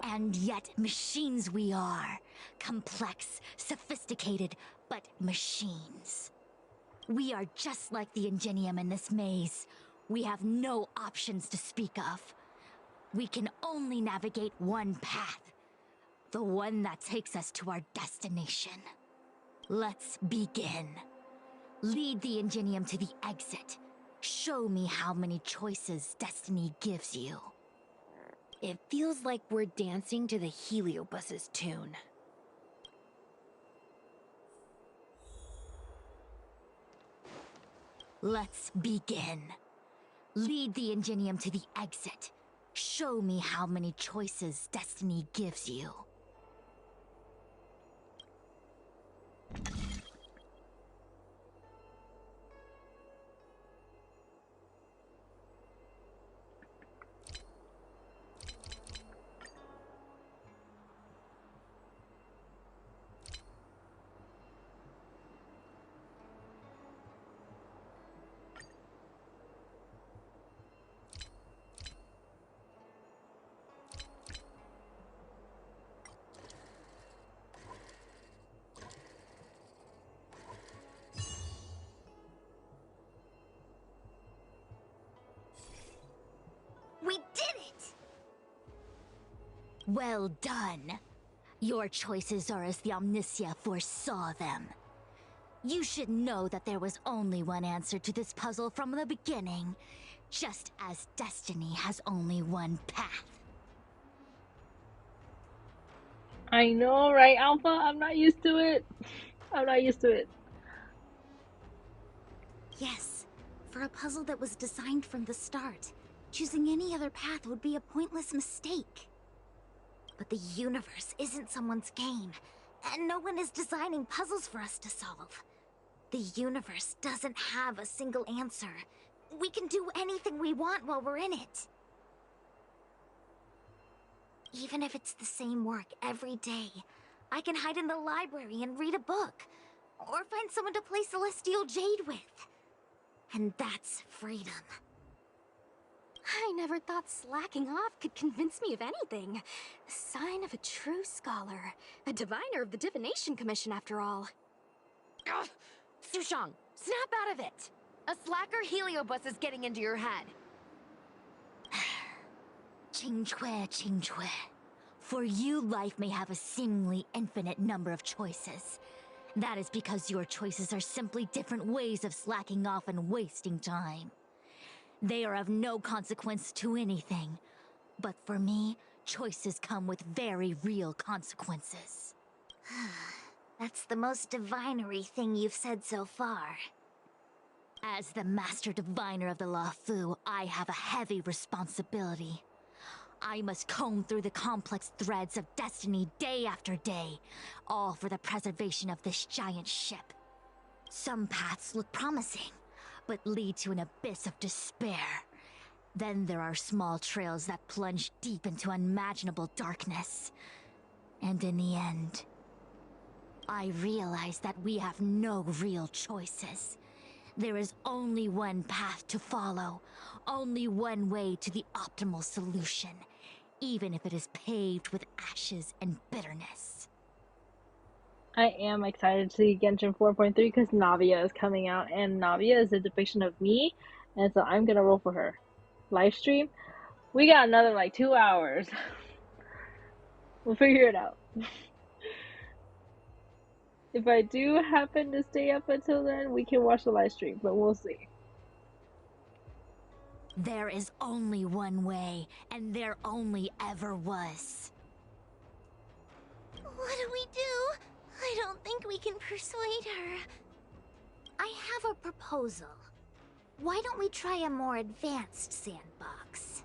And yet, machines we are. Complex, sophisticated, but machines. We are just like the Ingenium in this maze. We have no options to speak of. We can only navigate one path. The one that takes us to our destination. Let's begin. Lead the Ingenium to the exit. Show me how many choices destiny gives you. It feels like we're dancing to the Heliobus's tune. Let's begin. Lead the Ingenium to the exit. Show me how many choices destiny gives you. We did it! Well done. Your choices are as the Omnicia foresaw them. You should know that there was only one answer to this puzzle from the beginning, just as destiny has only one path. I know, right, Alpha? I'm not used to it. I'm not used to it. Yes, for a puzzle that was designed from the start, choosing any other path would be a pointless mistake. But the universe isn't someone's game, and no one is designing puzzles for us to solve. The universe doesn't have a single answer. We can do anything we want while we're in it. Even if it's the same work every day, I can hide in the library and read a book, or find someone to play Celestial Jade with. And that's freedom. I never thought slacking off could convince me of anything. Sign of a true scholar. A diviner of the Divination Commission, after all. Ugh! Sushang, snap out of it! A slacker Heliobus is getting into your head. Qingque. For you, life may have a seemingly infinite number of choices. That is because your choices are simply different ways of slacking off and wasting time. They are of no consequence to anything. But for me, choices come with very real consequences. That's the most divinery thing you've said so far. As the Master Diviner of the Luofu, I have a heavy responsibility. I must comb through the complex threads of destiny day after day, all for the preservation of this giant ship. Some paths look promising, but lead to an abyss of despair. Then there are small trails that plunge deep into unimaginable darkness. And in the end, I realize that we have no real choices. There is only one path to follow, only one way to the optimal solution, even if it is paved with ashes and bitterness. I am excited to see Genshin 4.3 because Navia is coming out, and Navia is a depiction of me, and so I'm gonna roll for her. Live stream? We got another like 2 hours. We'll figure it out. If I do happen to stay up until then, we can watch the live stream, but we'll see. There is only one way, and there only ever was. What do we do? I don't think we can persuade her. I have a proposal. Why don't we try a more advanced sandbox?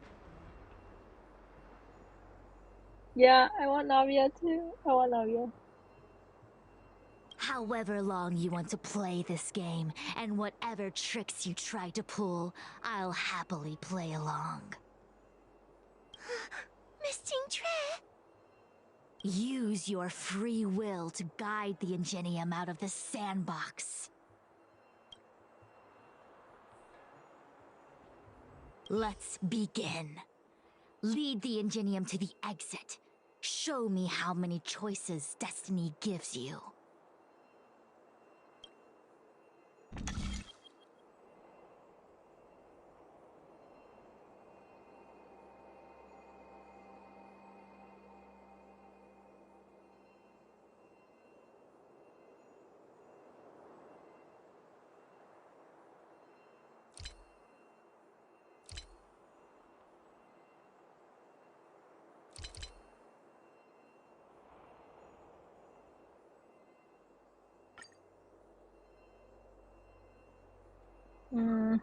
Yeah, I want Navia too. I want Navia. However long you want to play this game, and whatever tricks you try to pull, I'll happily play along. Miss Jingtre! Use your free will to guide the Ingenium out of the sandbox. Let's begin. Lead the Ingenium to the exit. Show me how many choices destiny gives you. Mm.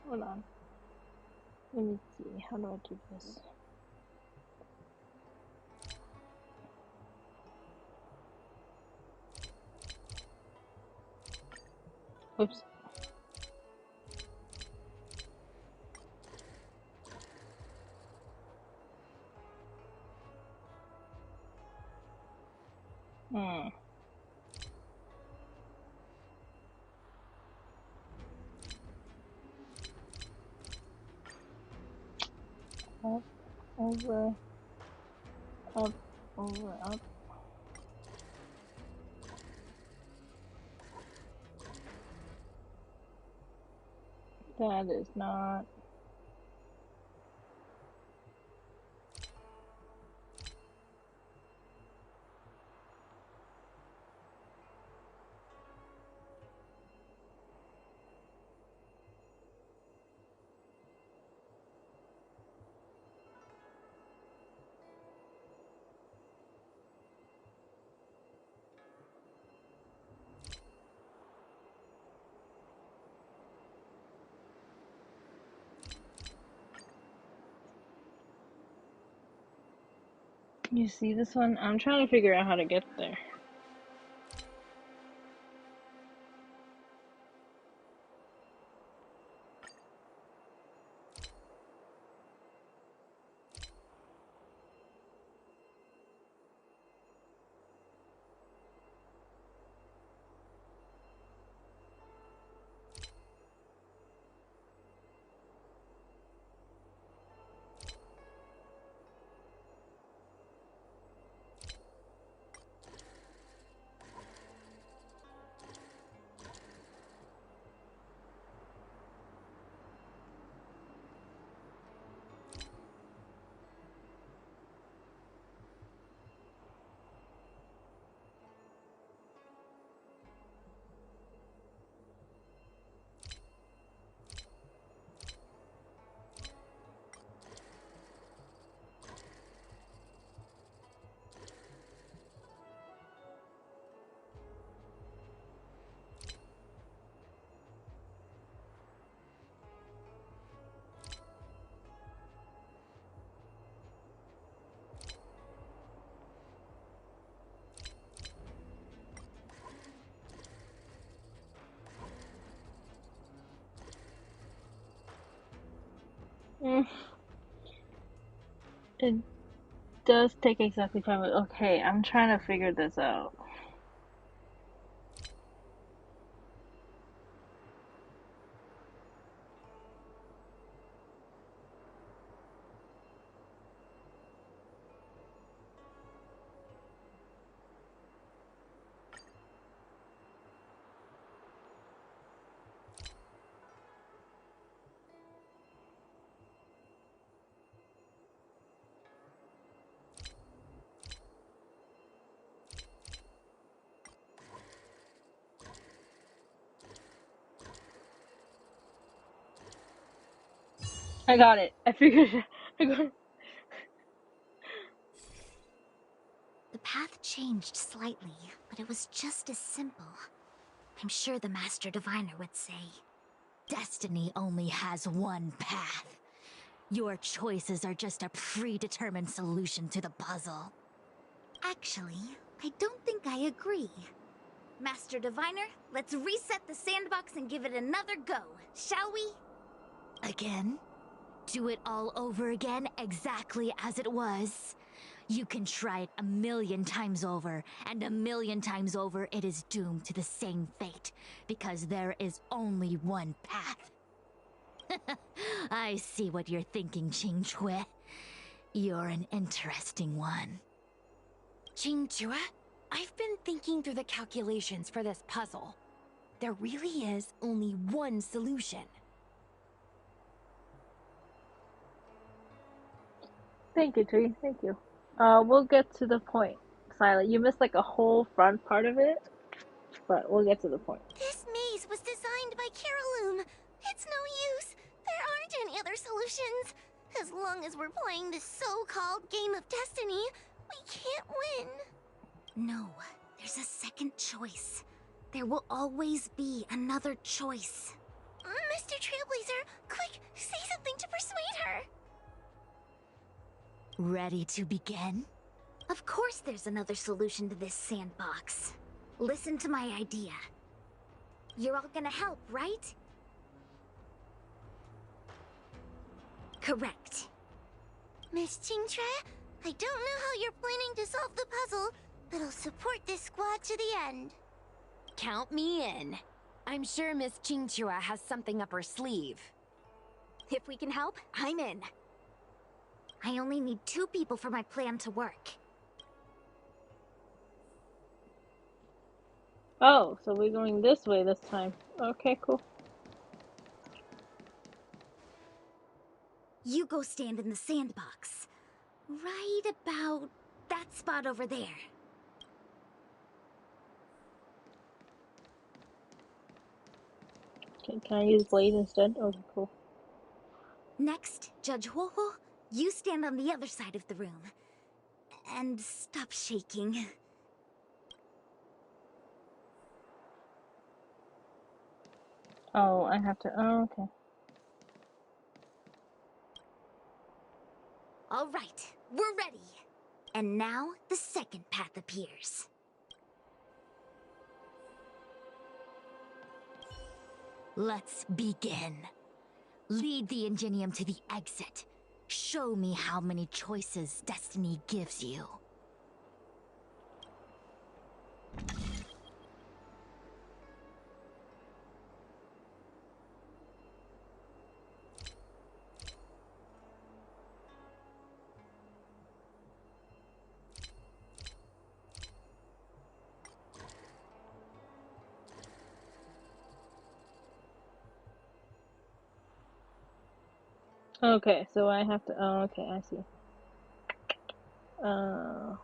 Hold on. Let me see. How do I do this? Oops. Hmm. Up, over, up, over, up. That is not. You see this one? I'm trying to figure out how to get there. Mm. It does take exactly 5 minutes. Okay, I'm trying to figure this out. I got it. I figured it. I got it. The path changed slightly, but it was just as simple. I'm sure the Master Diviner would say, destiny only has one path. Your choices are just a predetermined solution to the puzzle. Actually, I don't think I agree. Master Diviner, let's reset the sandbox and give it another go, shall we? Again? Do it all over again, exactly as it was? You can try it 1,000,000 times over, and 1,000,000 times over it is doomed to the same fate, because there is only one path. I see what you're thinking, Qingque. You're an interesting one. Qingque, I've been thinking through the calculations for this puzzle. There really is only one solution. Thank you, Tree. Thank you. We'll get to the point. Silent, you missed like a whole front part of it, but we'll get to the point. This maze was designed by Caraloom. It's no use. There aren't any other solutions. As long as we're playing this so-called game of destiny, we can't win. No, there's a second choice. There will always be another choice. Mr. Trailblazer, quick, say something to persuade her. Ready to begin? Of course there's another solution to this sandbox. Listen to my idea. You're all gonna help, right? Correct. Miss Qingque, I don't know how you're planning to solve the puzzle, but I'll support this squad to the end. Count me in. I'm sure Miss Qingque has something up her sleeve. If we can help, I'm in. I only need 2 people for my plan to work. Oh, so we're going this way this time. Okay, cool. You go stand in the sandbox. Right about that spot over there. Can I use blade instead? Okay, cool. Next, Judge Huohuo, you stand on the other side of the room. And stop shaking. Oh, I have to. Oh, okay. All right, we're ready. And now the second path appears. Let's begin. Lead the Ingenium to the exit. Show me how many choices destiny gives you. Okay, so I have to. Oh, okay, I see. Uh.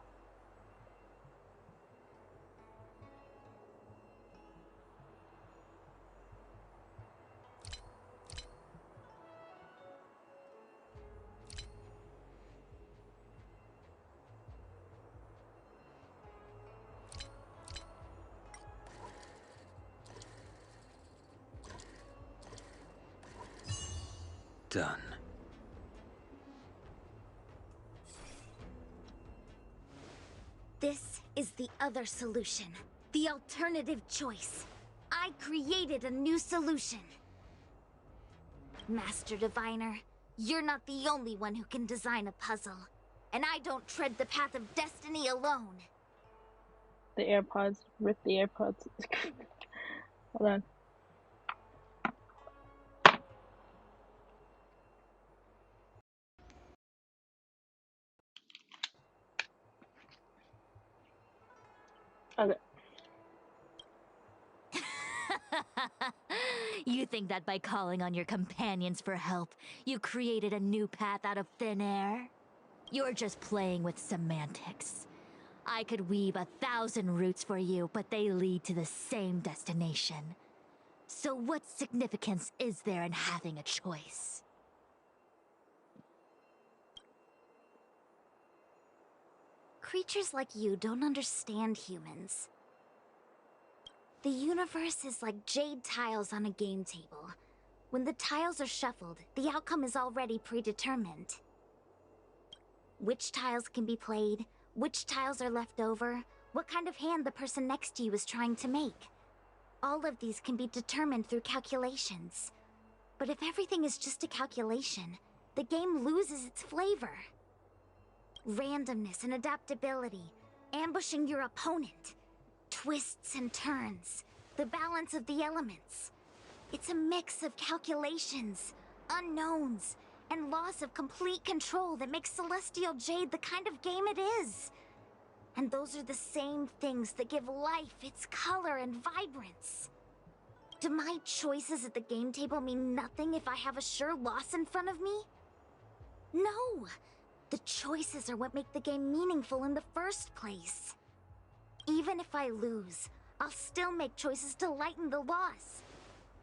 Done. This is the other solution. The alternative choice. I created a new solution. Master Diviner, you're not the only one who can design a puzzle. And I don't tread the path of destiny alone. The AirPods. Rip the AirPods. Hold on. Okay. You think that by calling on your companions for help, you created a new path out of thin air? You're just playing with semantics. I could weave 1,000 routes for you, but they lead to the same destination. So what significance is there in having a choice? creatures like you don't understand humans. The universe is like jade tiles on a game table. When the tiles are shuffled, the outcome is already predetermined. Which tiles can be played, which tiles are left over, what kind of hand the person next to you is trying to make. All of these can be determined through calculations. But if everything is just a calculation, the game loses its flavor. Randomness and adaptability, ambushing your opponent, twists and turns, the balance of the elements. It's a mix of calculations, unknowns, and loss of complete control that makes Celestial Jade the kind of game it is. And those are the same things that give life its color and vibrance. Do my choices at the game table mean nothing if I have a sure loss in front of me? No! The choices are what make the game meaningful in the first place. Even if I lose, I'll still make choices to lighten the loss.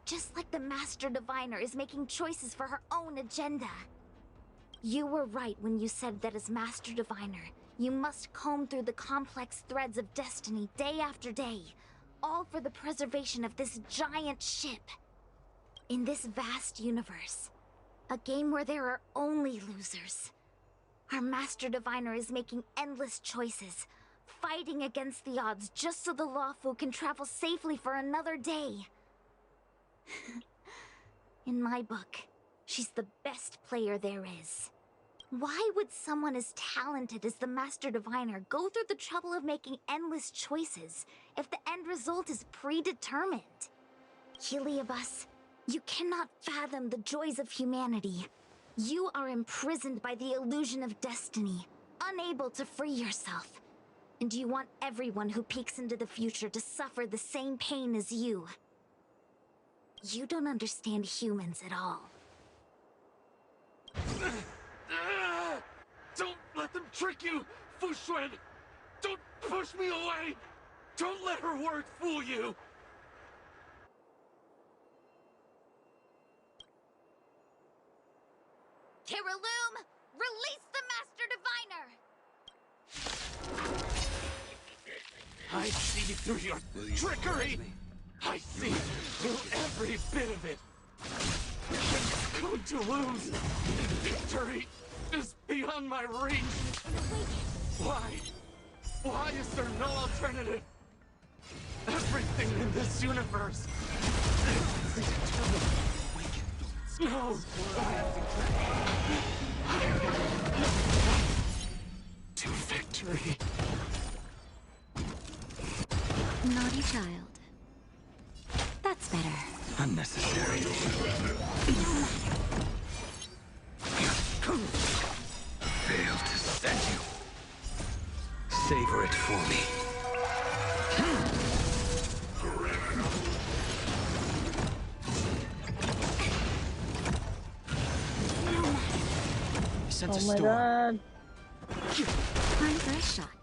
Just like the Master Diviner is making choices for her own agenda. You were right when you said that as Master Diviner, you must comb through the complex threads of destiny day after day, all for the preservation of this giant ship. In this vast universe, a game where there are only losers, our Master Diviner is making endless choices, fighting against the odds just so the Lawfu can travel safely for another day. In my book, she's the best player there is. Why would someone as talented as the Master Diviner go through the trouble of making endless choices if the end result is predetermined? Heliobus, you cannot fathom the joys of humanity. You are imprisoned by the illusion of destiny, unable to free yourself. And you want everyone who peeks into the future to suffer the same pain as you. You don't understand humans at all. Don't let them trick you, Fu Xuan! Don't push me away! Don't let her words fool you! Kiriloom, release the Master Diviner! I see through your trickery! I see through every bit of it! I'm going to lose! Victory is beyond my reach! Why? Why is there no alternative? Everything in this universe is determined. No! To victory. Naughty child. That's better. Unnecessary. Failed to send you. Savor it for me. Oh my god. Time for a shot.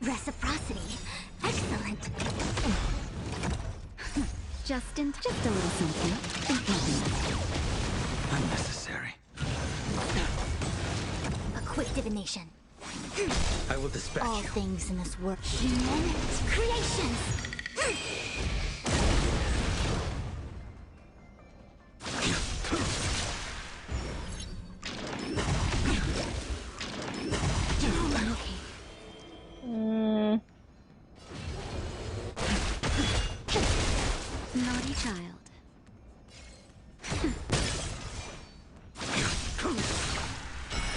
Reciprocity. Excellent. Just a little something. Unnecessary. A quick divination. I will dispatch All you. things in this world. Human creations. Naughty child.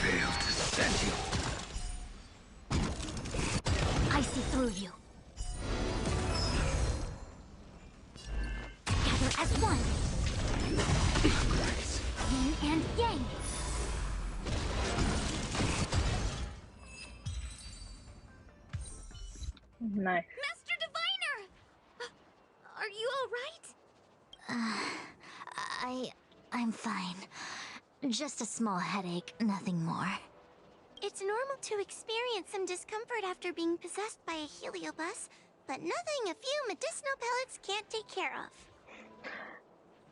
Failed to send you. I see through you. Together as one. Yin and yang. Nice. Master Diviner! Are you alright? I'm fine. Just a small headache, nothing more. It's normal to experience some discomfort after being possessed by a heliobus, but nothing a few medicinal pellets can't take care of.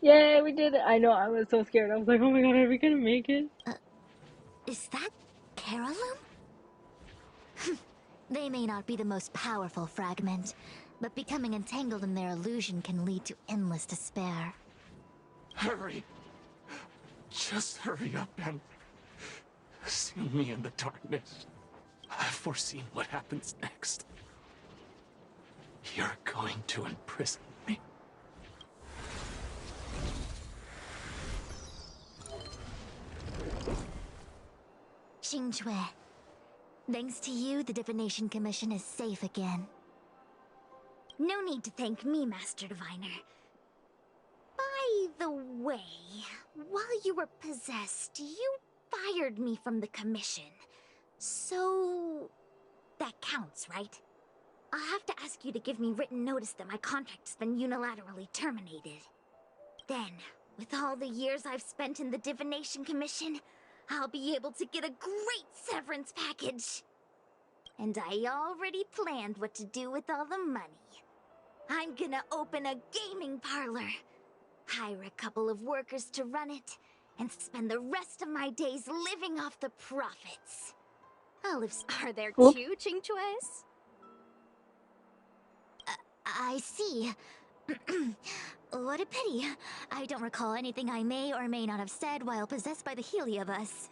Yay, we did it! I know, I was so scared. I was like, oh my god, are we gonna make it? Is that Carolum? They may not be the most powerful fragment, but becoming entangled in their illusion can lead to endless despair. Hurry! Just hurry up and see me in the darkness. I've foreseen what happens next. You're going to imprison me. Xingque, thanks to you, the Divination Commission is safe again. No need to thank me, Master Diviner. By the way, while you were possessed, you fired me from the commission. So... that counts, right? I'll have to ask you to give me written notice that my contract's been unilaterally terminated. Then, with all the years I've spent in the Divination Commission, I'll be able to get a great severance package. And I already planned what to do with all the money. I'm gonna open a gaming parlor, hire a couple of workers to run it, and spend the rest of my days living off the profits. Olives are there Oop. too, Xingques? I see. What a pity. I don't recall anything I may or may not have said while possessed by the Heliobus.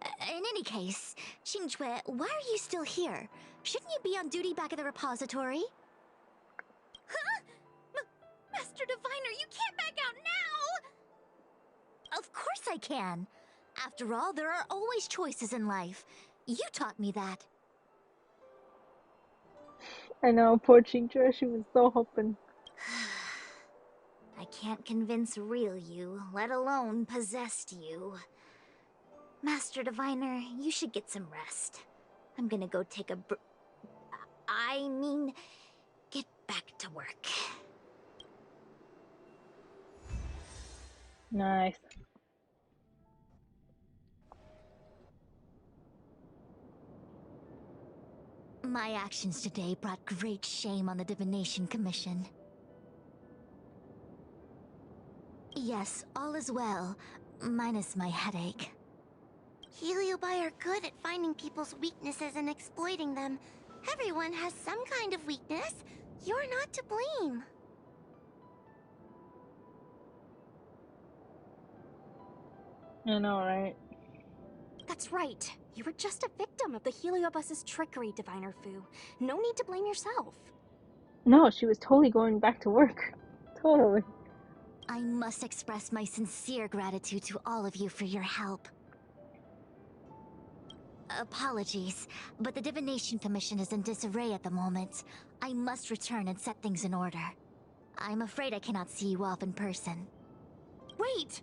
In any case, Xingque, why are you still here? Shouldn't you be on duty back at the repository? Huh? Master Diviner, you can't back out now! Of course I can. After all, there are always choices in life. You taught me that. I know, poor Xingque, she was so hoping. I can't convince real you, let alone possessed you. Master Diviner, you should get some rest. I'm gonna go take a I mean, get back to work. Nice. My actions today brought great shame on the Divination Commission. Yes, all is well, minus my headache. Heliobi are good at finding people's weaknesses and exploiting them. Everyone has some kind of weakness. You're not to blame. I know, right? That's right. You were just a victim of the Heliobus's trickery, Diviner Fu. No need to blame yourself. No, she was totally going back to work. Totally. I must express my sincere gratitude to all of you for your help. Apologies, but the Divination Commission is in disarray at the moment. I must return and set things in order. I'm afraid I cannot see you off in person. Wait!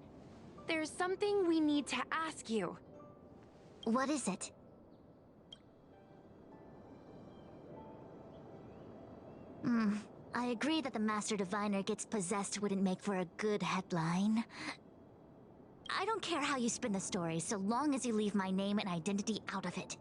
There's something we need to ask you. What is it? I agree that the Master Diviner gets possessed wouldn't make for a good headline. I don't care how you spin the story, so long as you leave my name and identity out of it.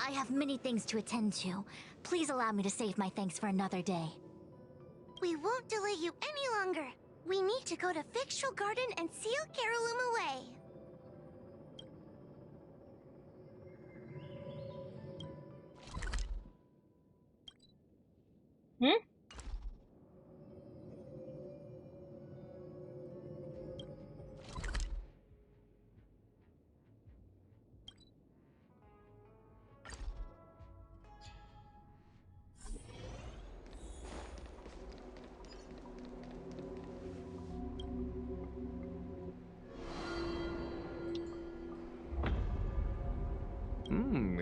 I have many things to attend to. Please allow me to save my thanks for another day. We won't delay you any longer. We need to go to Fixtral Garden and seal Carolum away.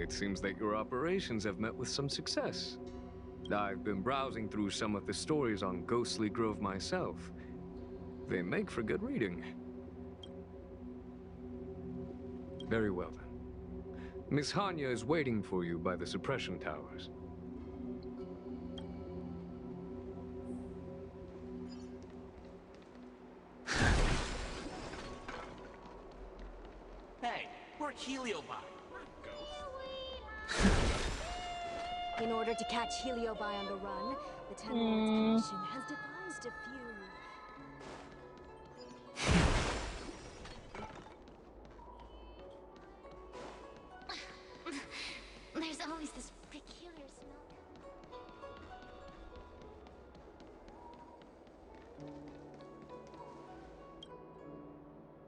It seems that your operations have met with some success. I've been browsing through some of the stories on Ghostly Grove myself. They make for good reading. Very well then. Miss Hanya is waiting for you by the suppression towers. Hey, we're Heliobi. In order to catch Heliobi on the run, the Ten Lords Commission has devised a few... There's always this peculiar smell.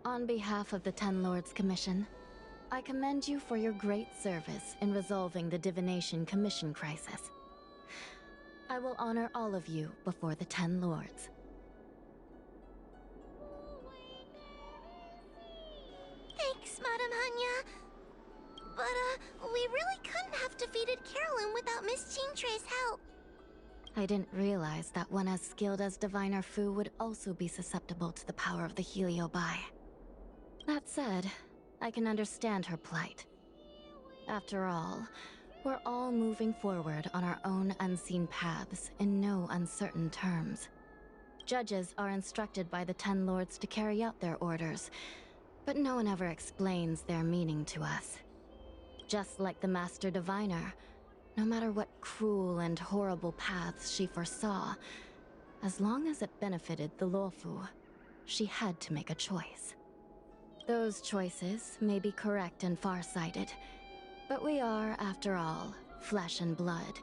On behalf of the Ten Lords Commission, I commend you for your great service in resolving the Divination Commission crisis. I will honor all of you before the Ten Lords. Thanks, Madam Hanya. But, we really couldn't have defeated Carolyn without Miss Chingtre's help. I didn't realize that one as skilled as Diviner Fu would also be susceptible to the power of the Heliobi. That said, I can understand her plight. After all, we're all moving forward on our own unseen paths in no uncertain terms. Judges are instructed by the Ten Lords to carry out their orders, but no one ever explains their meaning to us. Just like the Master Diviner, no matter what cruel and horrible paths she foresaw, as long as it benefited the Luofu, she had to make a choice. Those choices may be correct and far-sighted, but we are, after all, flesh and blood,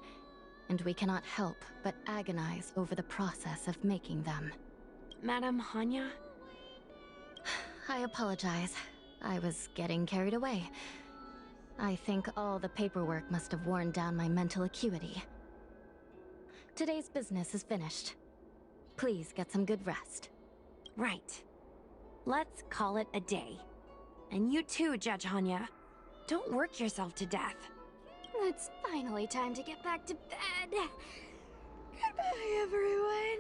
and we cannot help but agonize over the process of making them. Madam Hanya? I apologize. I was getting carried away. I think all the paperwork must have worn down my mental acuity. Today's business is finished. Please get some good rest. Right. Let's call it a day. And you too, Judge Hanya. Don't work yourself to death. It's finally time to get back to bed. Goodbye, everyone.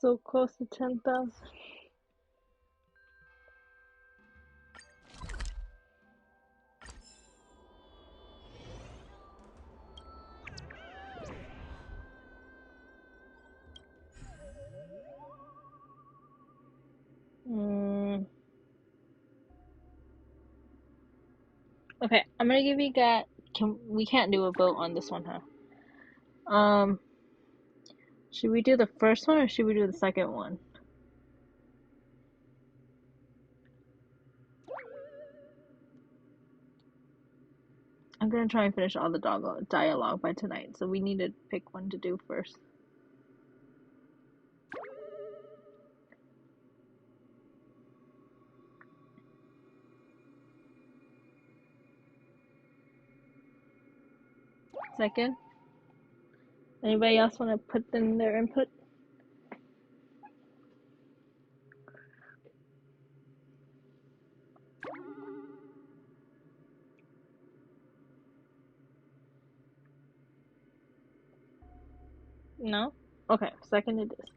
So close to 10,000. Okay, I'm gonna give you guys. We can't do a vote on this one, huh? Should we do the first one or should we do the second one? I'm gonna try and finish all the dialogue by tonight, so we need to pick one to do first. Second? Anybody else want to put in their input? No? Okay, second it is.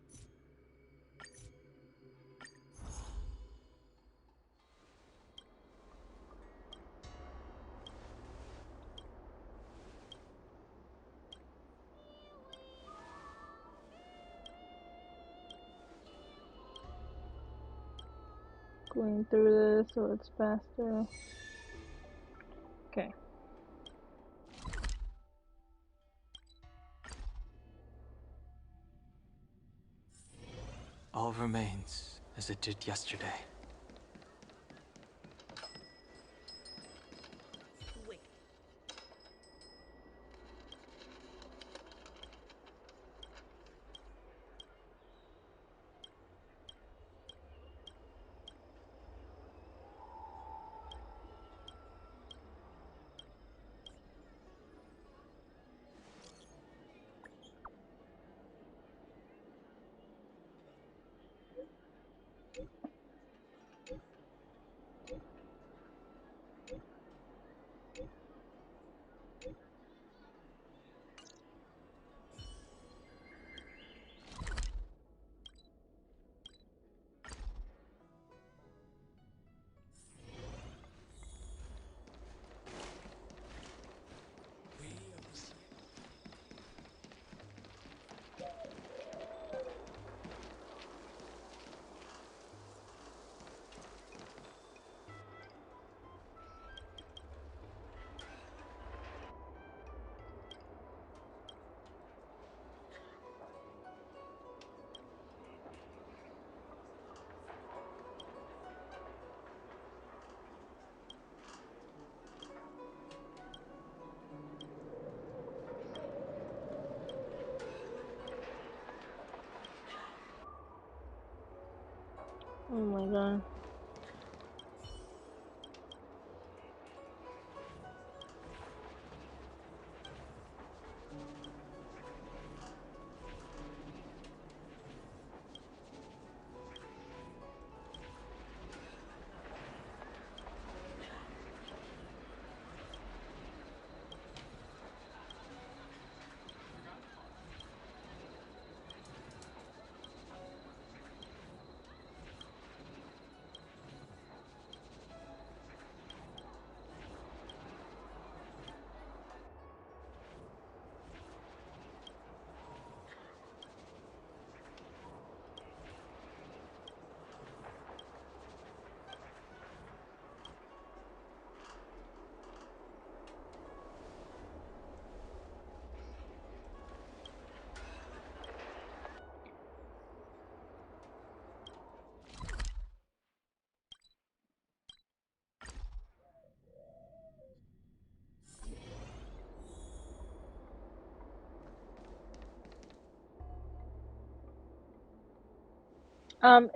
Going through this so it's faster. Okay. All remains as it did yesterday. Wait. Oh my god.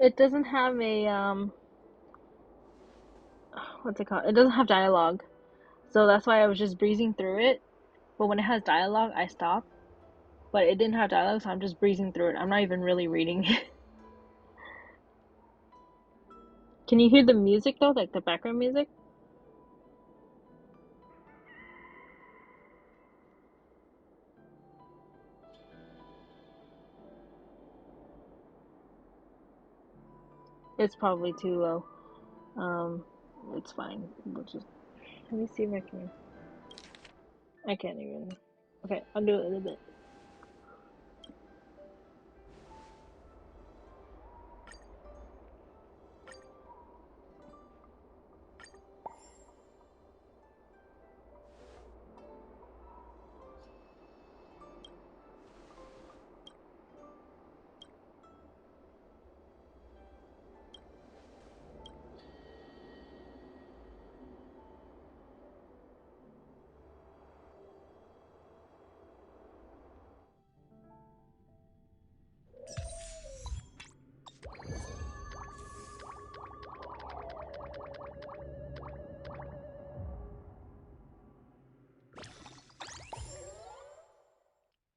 It doesn't have a what's it called? It doesn't have dialogue. So that's why I was just breezing through it. But when it has dialogue, I stop. But it didn't have dialogue, so I'm just breezing through it. I'm not even really reading it. Can you hear the music though? Like the background music? It's probably too low. It's fine. We'll just let me see if I can. I can't even. Okay, I'll do it in a bit.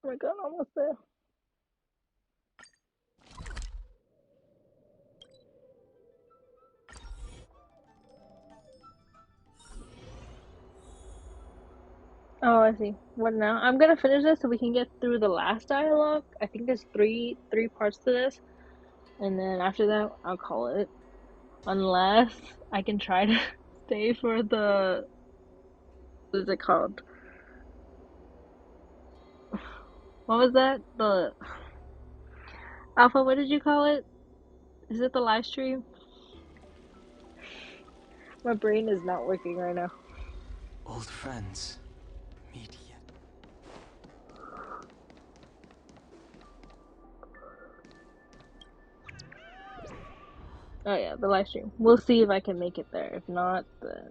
Oh my god, almost there. Oh, I see. What now? I'm gonna finish this so we can get through the last dialogue. I think there's three parts to this, and then after that, I'll call it. Unless I can try to stay for the what is it called? What was that? The Alpha, what did you call it? Is it the live stream? My brain is not working right now. Old friends. Meet yet. Oh yeah, the live stream. We'll see if I can make it there. If not, then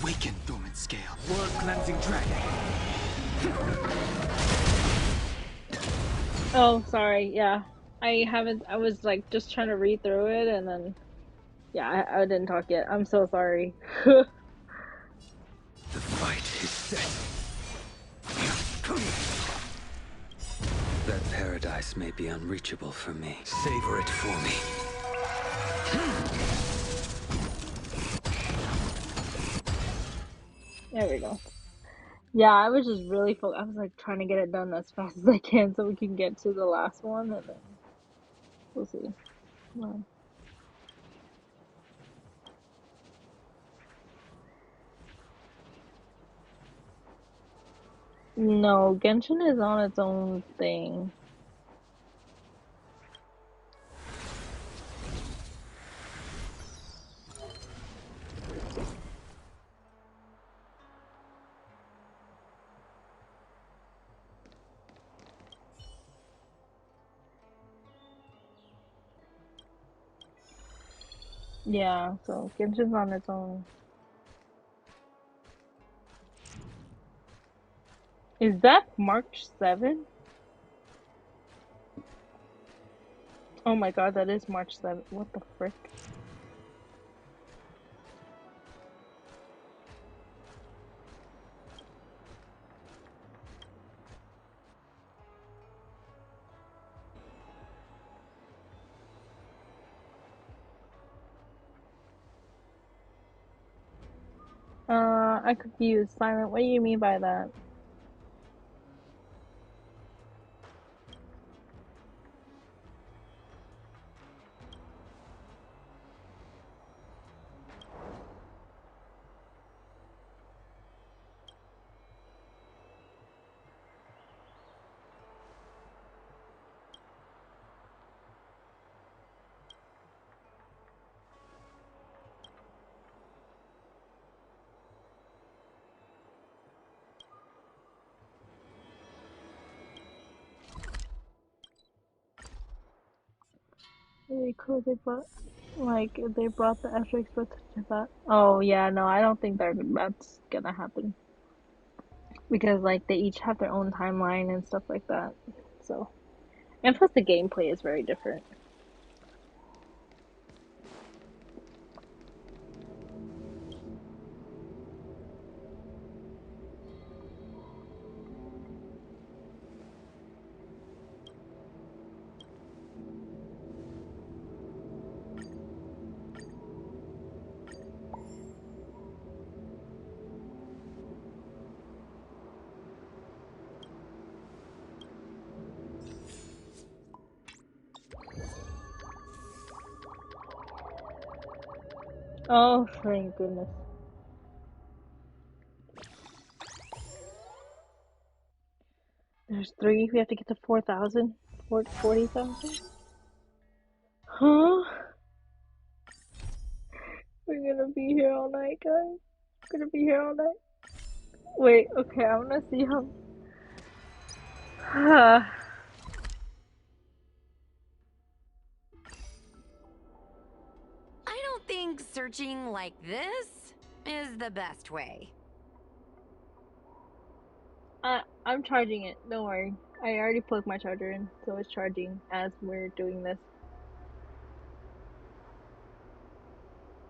Awaken, Dormant Scale. World-cleansing dragon. Oh, sorry. Yeah, I haven't. I was like just trying to read through it, and then yeah, I didn't talk yet. I'm so sorry. The fight is set. That paradise may be unreachable for me. Savor it for me. There we go. Yeah, I was just really focused. I was like trying to get it done as fast as I can so we can get to the last one, and then we'll see. Well, no, Genshin is on its own thing. Yeah, so Genshin's on its own. Is that March 7th? Oh my god, that is March 7th. What the frick? I'm confused. Silent, what do you mean by that? Really cool. They brought, like, they brought the Asterix book to that. Oh yeah, no, I don't think that's gonna happen because like they each have their own timeline and stuff like that. So, and plus the gameplay is very different. Oh, thank goodness. There's three. We have to get to 4,000, 40,000. Huh? We're gonna be here all night, guys. We're gonna be here all night. Wait, okay, I wanna see how. I don't think searching like this is the best way. I'm charging it. Don't worry. I already plugged my charger in, so it's charging as we're doing this.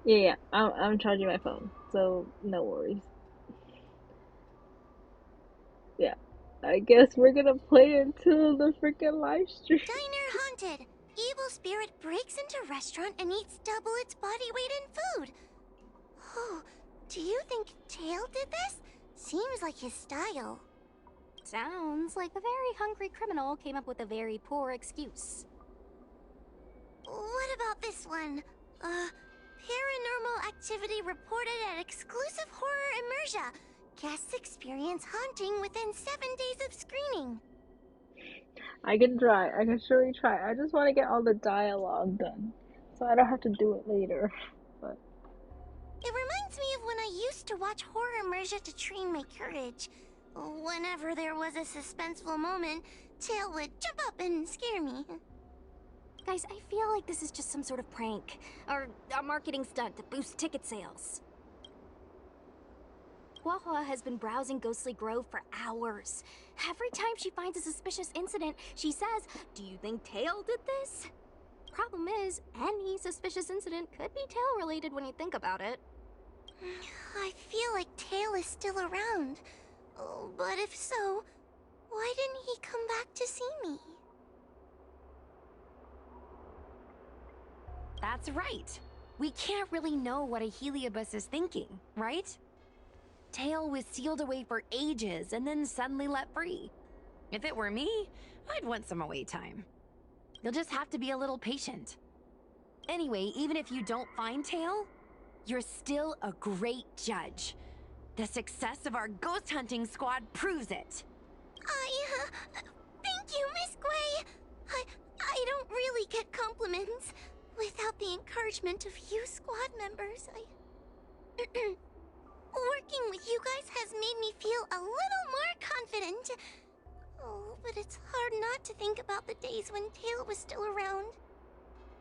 Yeah, I'm charging my phone, so no worries. Yeah, I guess we're gonna play until the freaking live stream. Diner haunted. Evil spirit breaks into restaurant and eats double its body weight in food. Oh, do you think Tail did this? Seems like his style. Sounds like a very hungry criminal came up with a very poor excuse. What about this one? Paranormal activity reported at exclusive horror immersia. Guests experience haunting within 7 days of screening. I can try. I can surely try. I just want to get all the dialogue done, so I don't have to do it later. But it reminds me of when I used to watch horror immersia to train my courage. Whenever there was a suspenseful moment, Tail would jump up and scare me. Guys, I feel like this is just some sort of prank, or a marketing stunt to boost ticket sales. Huahua has been browsing Ghostly Grove for hours. Every time she finds a suspicious incident, she says, "Do you think Tail did this?" Problem is, any suspicious incident could be Tail related when you think about it. I feel like Tail is still around. Oh, but if so, why didn't he come back to see me? That's right. We can't really know what a Heliobus is thinking, right? Tail was sealed away for ages and then suddenly let free. If it were me, I'd want some away time. You'll just have to be a little patient. Anyway, even if you don't find Tail, you're still a great judge. The success of our ghost hunting squad proves it. Thank you, Miss Gui. I don't really get compliments. Without the encouragement of you squad members, working with you guys has made me feel a little more confident. Oh, but it's hard not to think about the days when Tail was still around.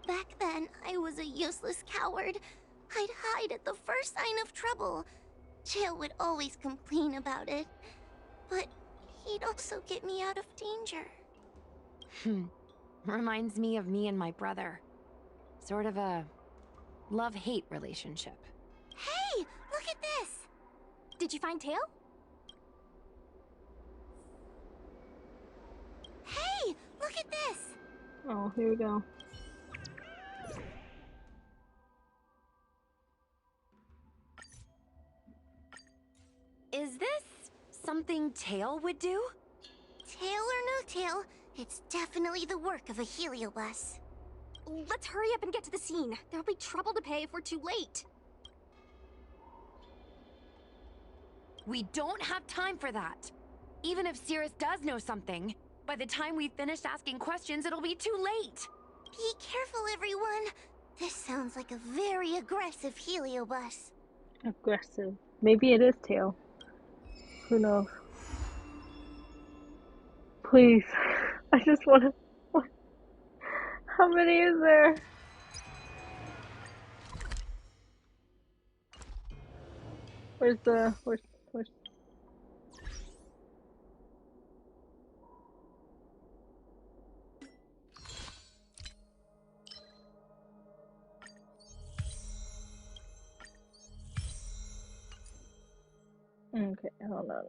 Back then, I was a useless coward. I'd hide at the first sign of trouble. Tail would always complain about it, but he'd also get me out of danger. Reminds me of me and my brother. Sort of a love-hate relationship. Hey, look at this! Did you find Tail? Hey, look at this! Oh, here we go. Is this something Tail would do? Tail or no tail, it's definitely the work of a Heliobus. Let's hurry up and get to the scene. There'll be trouble to pay if we're too late. We don't have time for that. Even if Cirrus does know something, by the time we've finished asking questions, it'll be too late. Be careful, everyone. This sounds like a very aggressive Heliobus. Aggressive. Maybe it is Tail. Who knows? Please. I just wanna... How many is there? Where's... Okay, hold on.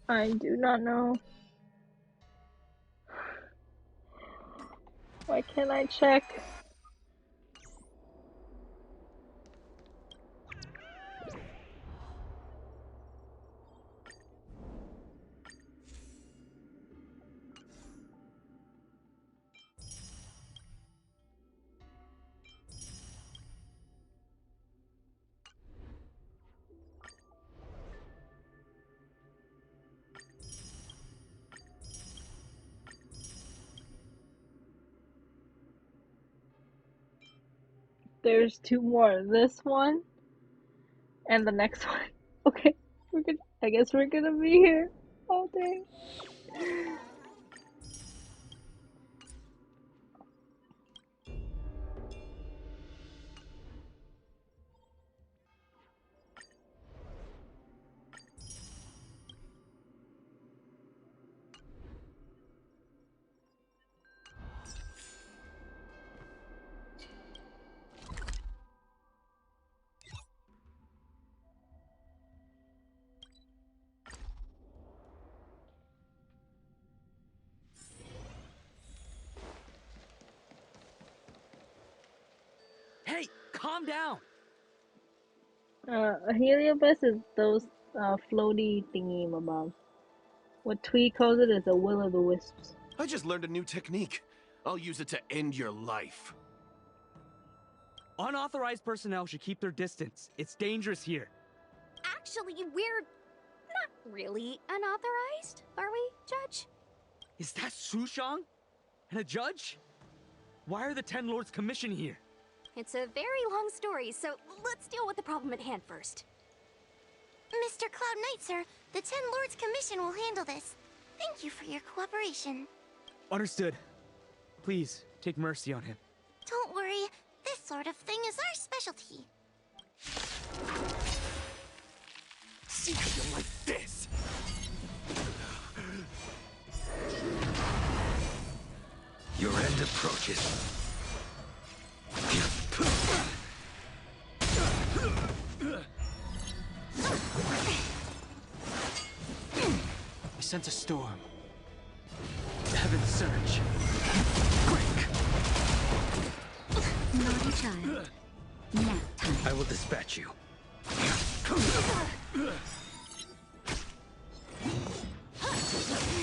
I do not know. Why can't I check? There's two more. This one and the next one. Okay, I guess we're gonna be here all day. Hey, calm down! A heliobus is those floaty thingy above. What Tweet calls it is a will-o'-the-wisps. I just learned a new technique. I'll use it to end your life. Unauthorized personnel should keep their distance. It's dangerous here. Actually, we're not really unauthorized, are we, Judge? Is that Sushang? And a judge? Why are the Ten Lords Commission here? It's a very long story, so let's deal with the problem at hand first. Mr. Cloud Knight, sir, the Ten Lords Commission will handle this. Thank you for your cooperation. Understood. Please, take mercy on him. Don't worry, this sort of thing is our specialty. See how you like this? Your end approaches. I sense a storm. Heaven's surge. Break! Naughty child. Nap time. I will dispatch you.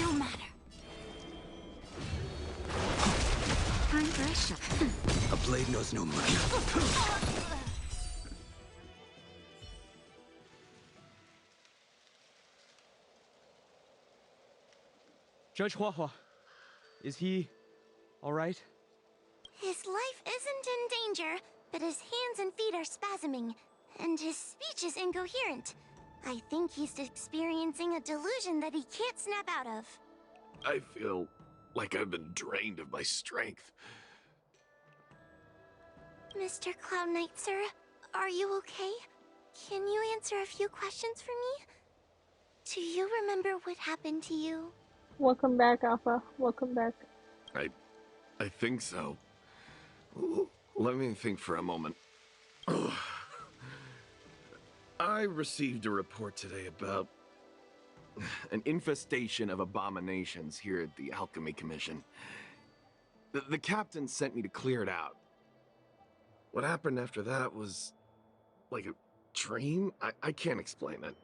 No matter. Time for a shot. A blade knows no mercy. Judge Huahua, is he all right? His life isn't in danger, but his hands and feet are spasming, and his speech is incoherent. I think he's experiencing a delusion that he can't snap out of. I feel like I've been drained of my strength. Mr. Cloud Knight, sir, are you okay? Can you answer a few questions for me? Do you remember what happened to you? Welcome back, Alpha. Welcome back. I think so. Let me think for a moment. I received a report today about an infestation of abominations here at the Alchemy Commission. The captain sent me to clear it out. What happened after that was like a dream? I can't explain it.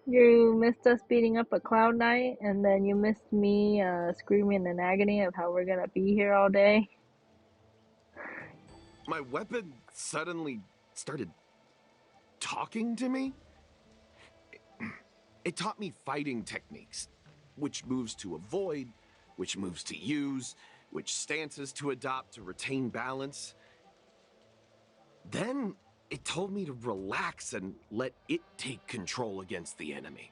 You missed us beating up a Cloud Knight, and then you missed me screaming in agony of how we're gonna be here all day. My weapon suddenly started talking to me. It taught me fighting techniques, which moves to avoid, which moves to use, which stances to adopt to retain balance. Then it told me to relax and let it take control against the enemy.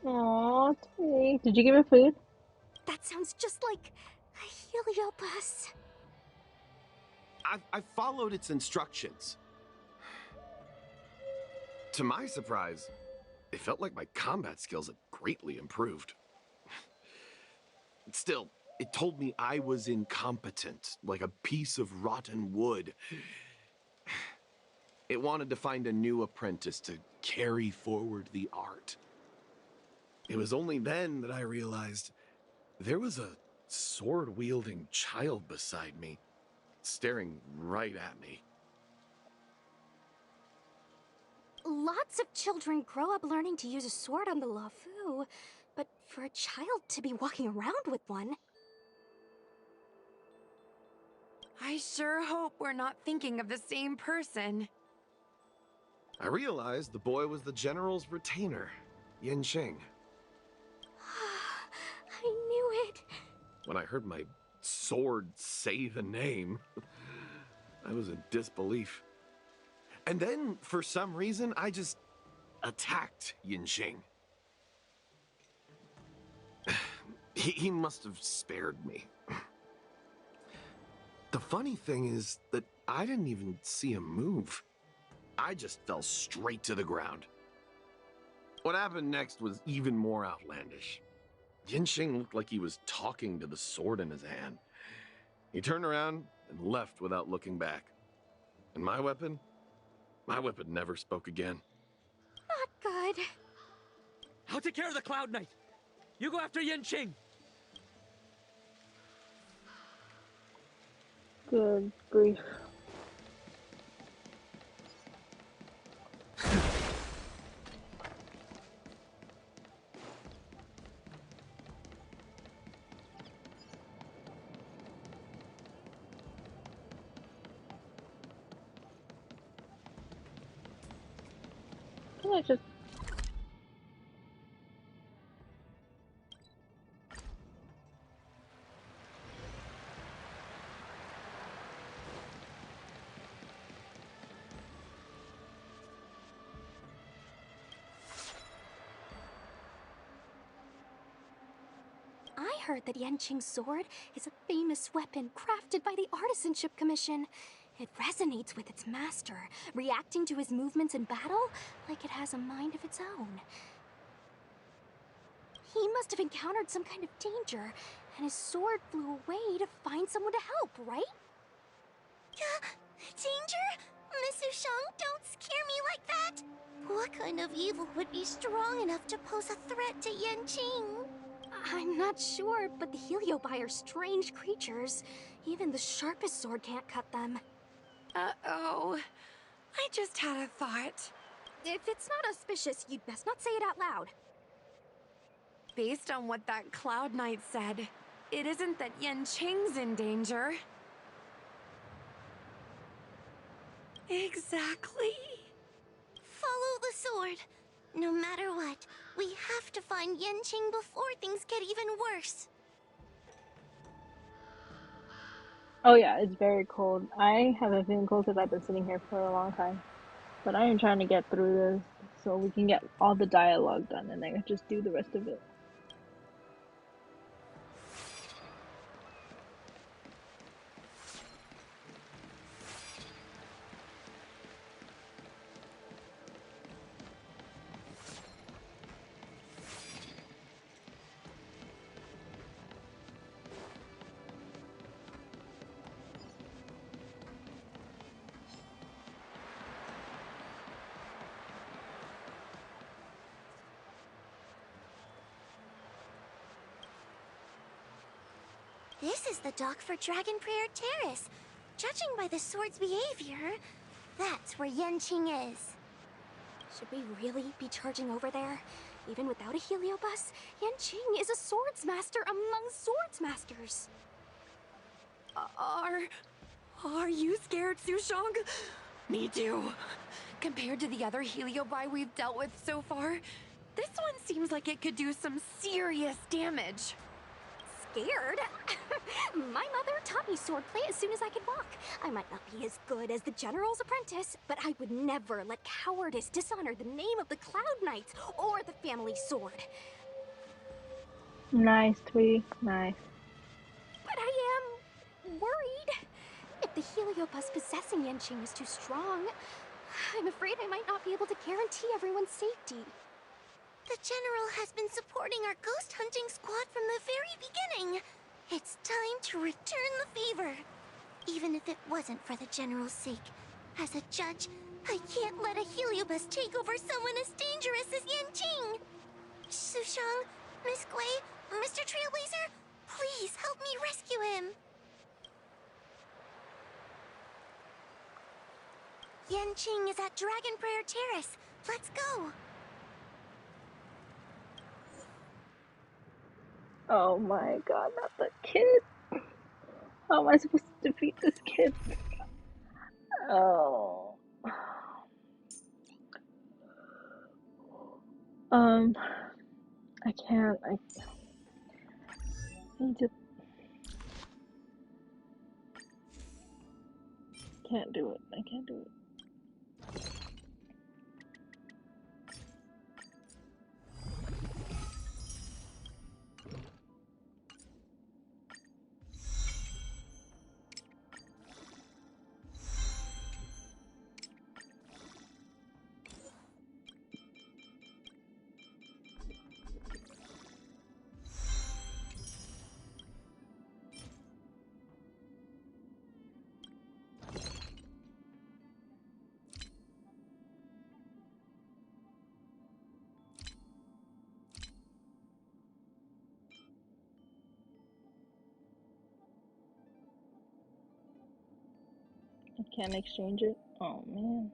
Aww, sweet. Did you give it food? That sounds just like a Heliopus. I followed its instructions. To my surprise, it felt like my combat skills had greatly improved. Still, it told me I was incompetent, like a piece of rotten wood. It wanted to find a new apprentice to carry forward the art. It was only then that I realized there was a sword-wielding child beside me, staring right at me. Lots of children grow up learning to use a sword on the Luofu, but for a child to be walking around with one... I sure hope we're not thinking of the same person. I realized the boy was the general's retainer, Yanqing. I knew it. When I heard my sword say the name, I was in disbelief. And then, for some reason, I just attacked Yanqing. He must have spared me. The funny thing is that I didn't even see him move. I just fell straight to the ground. What happened next was even more outlandish. Yanqing looked like he was talking to the sword in his hand. He turned around and left without looking back. And my weapon never spoke again. Not good. I'll take care of the Cloud Knight. You go after Yanqing. Good grief. I just heard that Yanqing's sword is a famous weapon crafted by the Artisanship Commission. It resonates with its master, reacting to his movements in battle like it has a mind of its own. He must have encountered some kind of danger, and his sword flew away to find someone to help, right? Danger? Miss Sushang, don't scare me like that! What kind of evil would be strong enough to pose a threat to Yanqing? I'm not sure, but the Heliobi are strange creatures. Even the sharpest sword can't cut them. Uh-oh. I just had a thought. If it's not auspicious, you'd best not say it out loud. Based on what that Cloud Knight said, it isn't that Yanqing's in danger. Exactly. Follow the sword. No matter what, we have to find Yanqing before things get even worse. Oh yeah, it's very cold. I haven't been cold because I've been sitting here for a long time. But I am trying to get through this so we can get all the dialogue done and then just do the rest of it. This is the dock for Dragon Prayer Terrace. Judging by the sword's behavior, that's where Yanqing is. Should we really be charging over there? Even without a heliobus, Yanqing is a swords master among swords masters. Are you scared, Sushang? Me too. Compared to the other Heliobi we've dealt with so far, this one seems like it could do some serious damage. Scared? My mother taught me swordplay as soon as I could walk. I might not be as good as the General's apprentice, but I would never let cowardice dishonor the name of the Cloud Knights or the family sword. Nice, Twee. Nice. But I am worried. If the heliobus possessing Yanqing is too strong, I'm afraid I might not be able to guarantee everyone's safety. The General has been supporting our ghost hunting squad from the very beginning. It's time to return the favor. Even if it wasn't for the General's sake. As a judge, I can't let a heliobus take over someone as dangerous as Yanqing. Sushang, Miss Gui, Mr. Trailblazer, please help me rescue him. Yanqing is at Dragon Prayer Terrace. Let's go. Oh my god, not the kid! How am I supposed to defeat this kid? Oh. I can't. I need to. Can't do it. I can't do it. I can't exchange it? Oh man.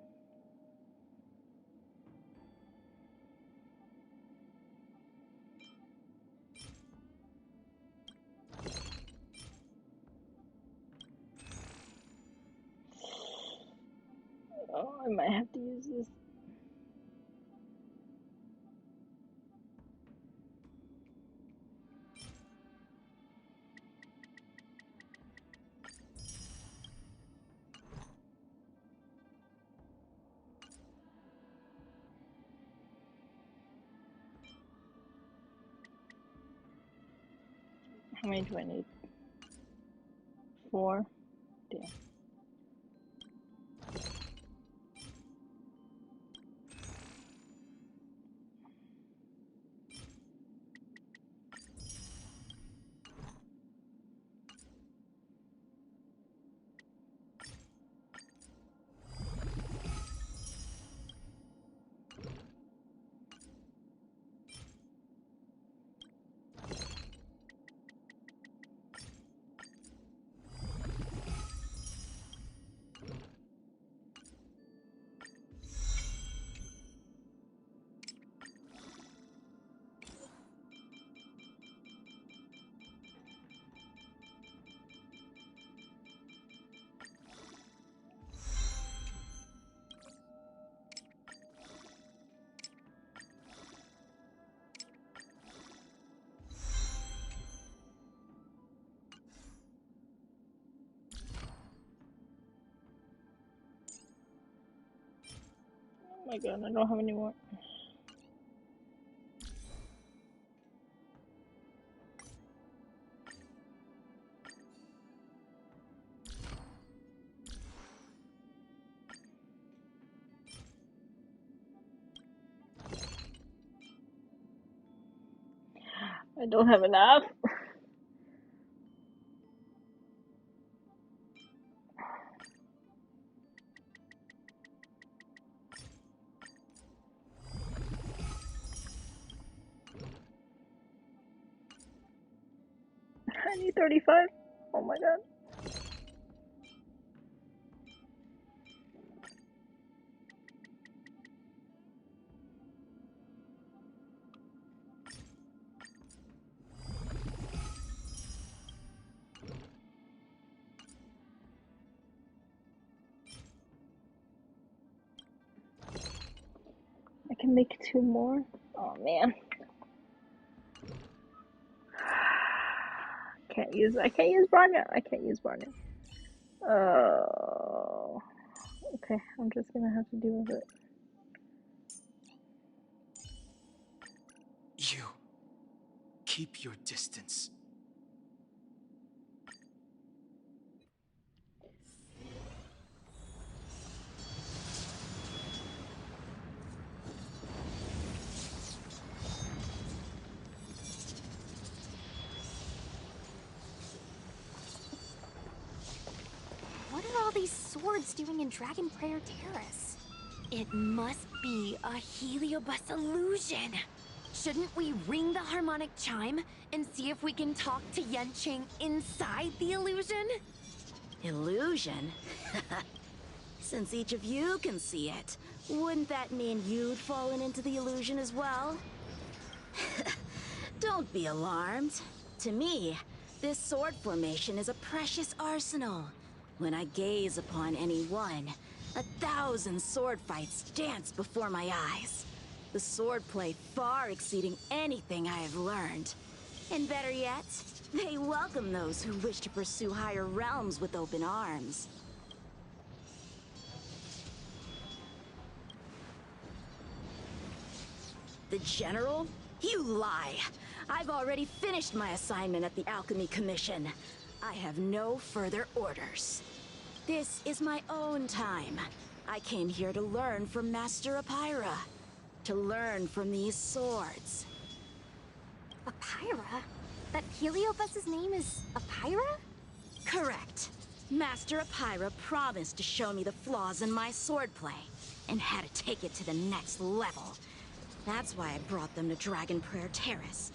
Oh, I might have to use this. How many do I need? 4? Damn. Oh my god, I don't have any more. I don't have enough. I need 35. Oh my god. I can make 2 more. Oh man. I can't use Bronya. I can't use Bronya. Oh. Okay, I'm just gonna have to deal with it. You. Keep your distance. What are all these swords doing in Dragon Prayer Terrace? It must be a Heliobus illusion. Shouldn't we ring the harmonic chime and see if we can talk to Yanqing inside the illusion? Illusion? Since each of you can see it, wouldn't that mean you'd fallen into the illusion as well? Don't be alarmed. To me, this sword formation is a precious arsenal. When I gaze upon any one, 1,000 sword fights dance before my eyes. The swordplay far exceeding anything I have learned. And better yet, they welcome those who wish to pursue higher realms with open arms. The General? You lie! I've already finished my assignment at the Alchemy Commission. I have no further orders. This is my own time. I came here to learn from Master Apira. To learn from these swords. Apira? That Heliobus's name is Apira? Correct. Master Apira promised to show me the flaws in my swordplay, and had to take it to the next level. That's why I brought them to Dragon Prayer Terrace,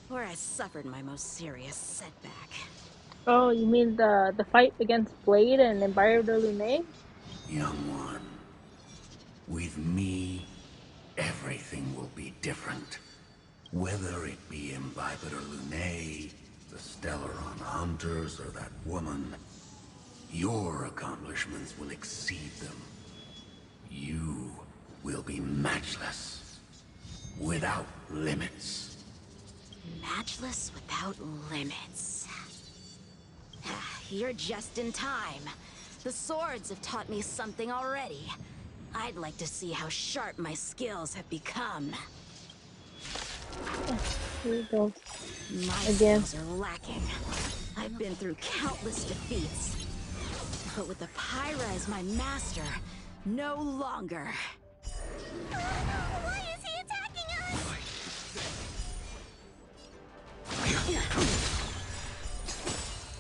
where I suffered my most serious setback. Oh, you mean the fight against Blade and Empire de Lune? Young one, with me, everything will be different. Whether it be Imbibitor Lune, the Stellaron Hunters, or that woman, your accomplishments will exceed them. You will be matchless, without limits. Matchless without limits. You're just in time. The swords have taught me something already. I'd like to see how sharp my skills have become. Here we go. My Again. skills are lacking. I've been through countless defeats. But with the Pyra as my master, no longer. Why is he attacking us?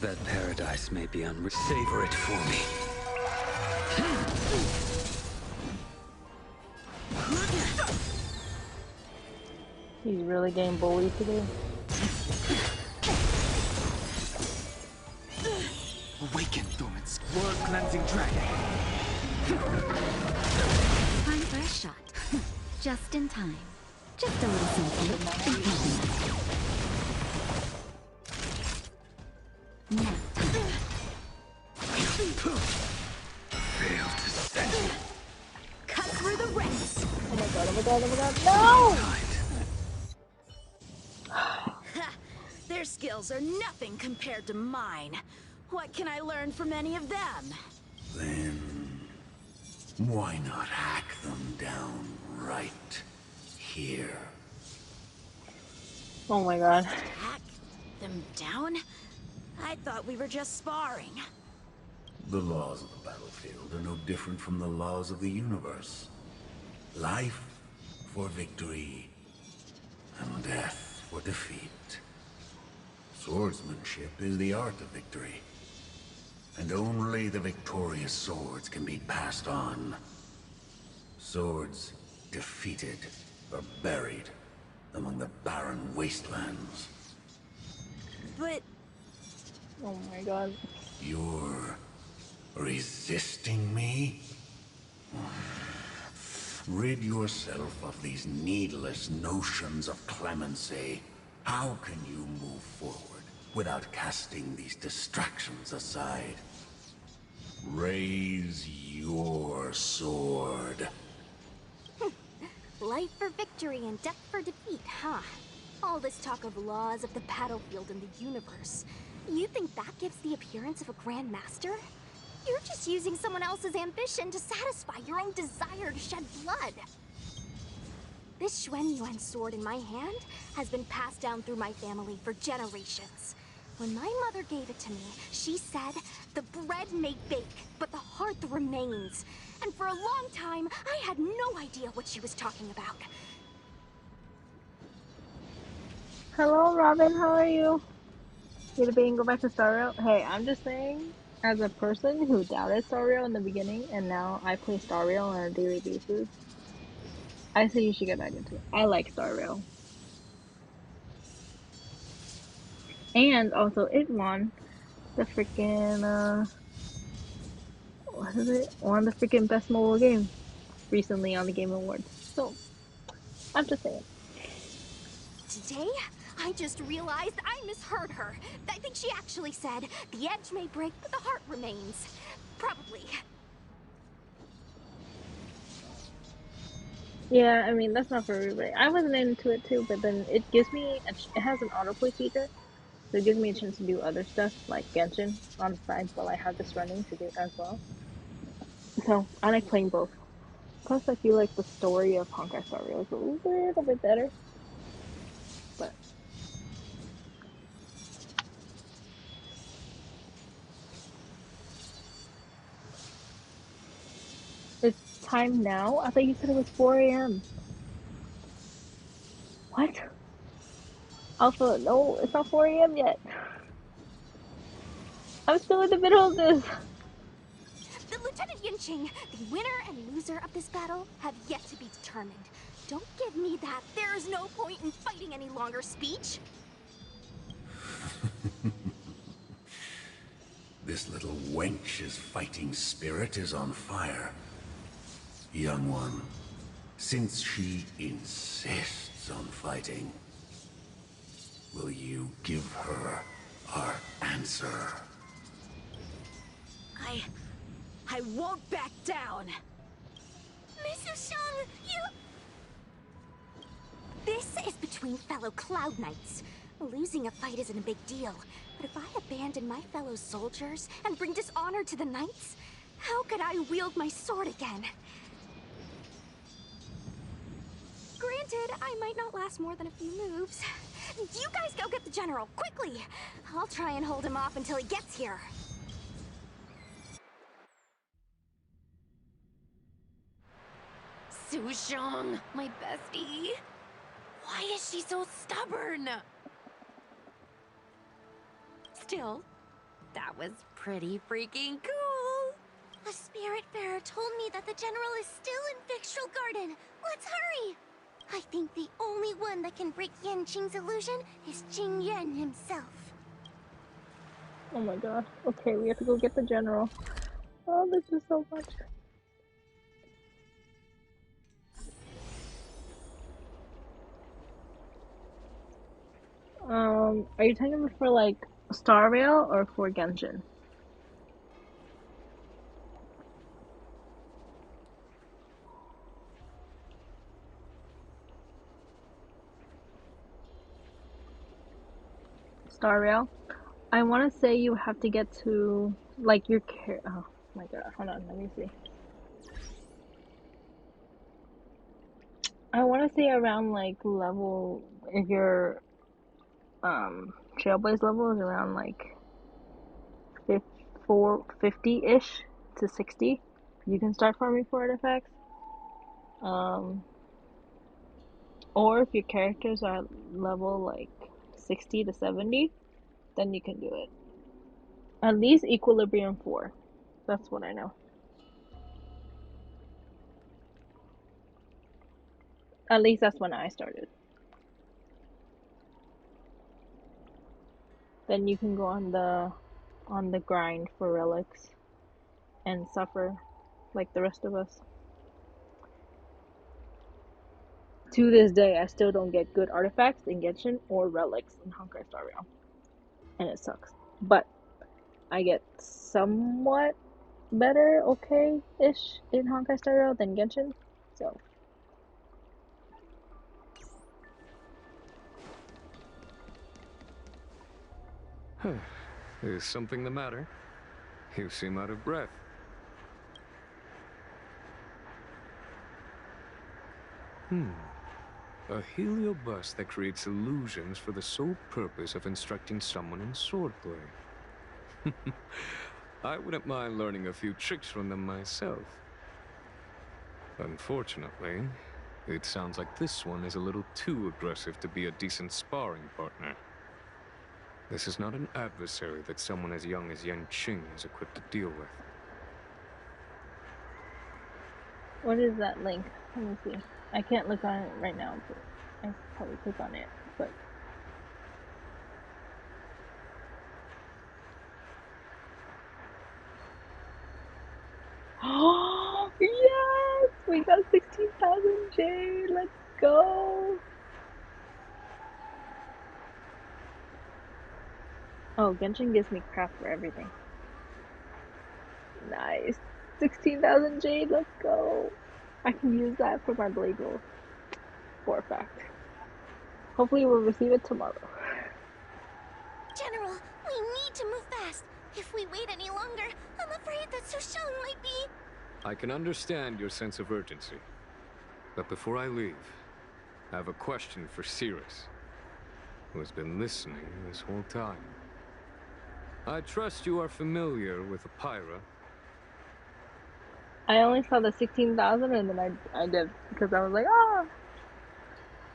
That paradise may be savor it for me. He's really getting bullied today. Awaken, dormant world cleansing dragon. Time for a shot. Just in time. Just a little something. Now time. Fail to sense. Cut through the ranks. Oh my god, oh my god, oh my god, no! Their skills are nothing compared to mine. What can I learn from any of them? Then why not hack them down right here? Oh my god. Hack them down? I thought we were just sparring. The laws of the battlefield are no different from the laws of the universe. Life for victory, and death for defeat. Swordsmanship is the art of victory, and only the victorious swords can be passed on. Swords defeated are buried among the barren wastelands. But... Oh my god. You're resisting me? Rid yourself of these needless notions of clemency. How can you move forward without casting these distractions aside? Raise your sword. Life for victory and death for defeat, huh? All this talk of laws of the battlefield and the universe. You think that gives the appearance of a Grand Master? You're just using someone else's ambition to satisfy your own desire to shed blood. This Xuanyuan sword in my hand has been passed down through my family for generations. When my mother gave it to me, she said, the bread may bake, but the heart remains. And for a long time, I had no idea what she was talking about. Hello, Robin, how are you? You debating go back to Star Rail? Hey, I'm just saying, as a person who doubted Star Rail in the beginning, and now I play Star Rail on a daily basis, I say you should get back into it. I like Star Rail. And also, it won the freaking, what is it? Won the freaking best mobile game recently on the Game Awards. So, I'm just saying. Today, I just realized I misheard her. I think she actually said, the edge may break, but the heart remains. Probably. Yeah, I mean, that's not for everybody. I wasn't into it too, but then it gives me, it has an autoplay feature, so it gives me a chance to do other stuff, like Genshin, on the side while I have this running to do as well. So, I like playing both. Plus, I feel like the story of Honkai Star Rail is a little bit better. But it's time now? I thought you said it was 4 AM. What? Alpha, no, it's not 4 AM yet. I'm still in the middle of this. The Lieutenant Yinqing, the winner and loser of this battle, have yet to be determined. Don't give me that there is no point in fighting any longer speech. This little wench's fighting spirit is on fire. Young one, since she insists on fighting, will you give her our answer? I won't back down! Miss Sushang, you... This is between fellow Cloud Knights. Losing a fight isn't a big deal, but if I abandon my fellow soldiers and bring dishonor to the Knights, how could I wield my sword again? Granted, I might not last more than a few moves, You guys go get the general, quickly! I'll try and hold him off until he gets here. Sushong, my bestie. Why is she so stubborn? Still, that was pretty freaking cool. A spirit bearer told me that the general is still in Victral Garden. Let's hurry! I think the only one that can break Yanqing's illusion is Jing Yuan himself. Oh my god. Okay, we have to go get the general. Oh, this is so much. Are you talking about for like Star Rail or for Genshin? Star Rail? I want to say you have to get to like your oh my god, hold on, let me see. I want to say around like level, if your Trailblaze level is around like 50-ish to 60, you can start farming for artifacts. Or if your characters are level like 60 to 70, then you can do it. At least Equilibrium 4. That's what I know. At least that's when I started. Then you can go on the grind for relics and suffer like the rest of us. To this day, I still don't get good artifacts in Genshin or relics in Honkai Star Rail. And it sucks. But I get somewhat better, okay-ish in Honkai Star Rail than Genshin. So. Is something the matter? You seem out of breath. A heliobus that creates illusions for the sole purpose of instructing someone in swordplay. I wouldn't mind learning a few tricks from them myself. Unfortunately, it sounds like this one is a little too aggressive to be a decent sparring partner. This is not an adversary that someone as young as Yanqing is equipped to deal with. What is that link? Let me see. I can't look on it right now, but I could probably click on it. But oh yes, we got 16,000 jade. Let's go. Oh, Genshin gives me crap for everything. Nice. 16,000 jade, let's go. I can use that for my blade roll. For a fact. Hopefully we'll receive it tomorrow. General, we need to move fast. If we wait any longer, I'm afraid that Sushang might be... I can understand your sense of urgency. But before I leave, I have a question for Cirrus, who has been listening this whole time. I trust you are familiar with Apira. I only saw the 16,000 and then I did, because I was like, ah!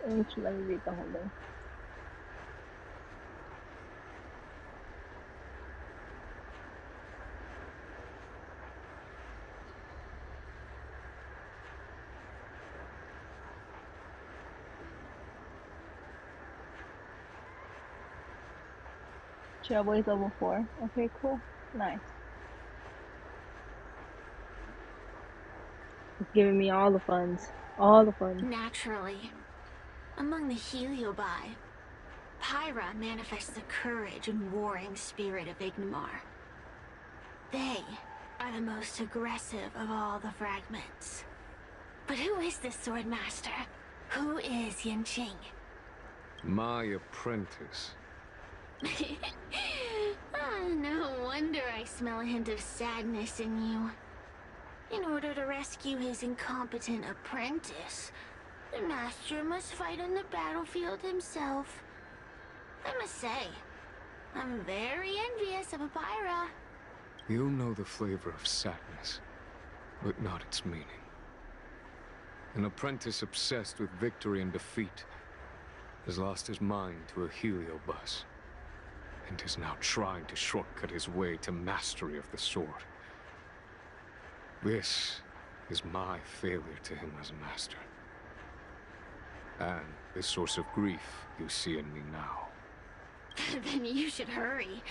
And let me read the whole thing. Trailblaze level 4. Okay, cool. Nice. It's giving me all the funds. All the funds. Naturally. Among the Heliobi, Pyra manifests the courage and warring spirit of Ignimar. They are the most aggressive of all the fragments. But who is this sword master? Who is Yanqing? My apprentice. Oh, no wonder I smell a hint of sadness in you. In order to rescue his incompetent apprentice, the master must fight on the battlefield himself. I must say, I'm very envious of Apira. You know the flavor of sadness, but not its meaning. An apprentice obsessed with victory and defeat has lost his mind to a heliobus, and is now trying to shortcut his way to mastery of the sword. This is my failure to him as a master. And the source of grief you see in me now. Then you should hurry.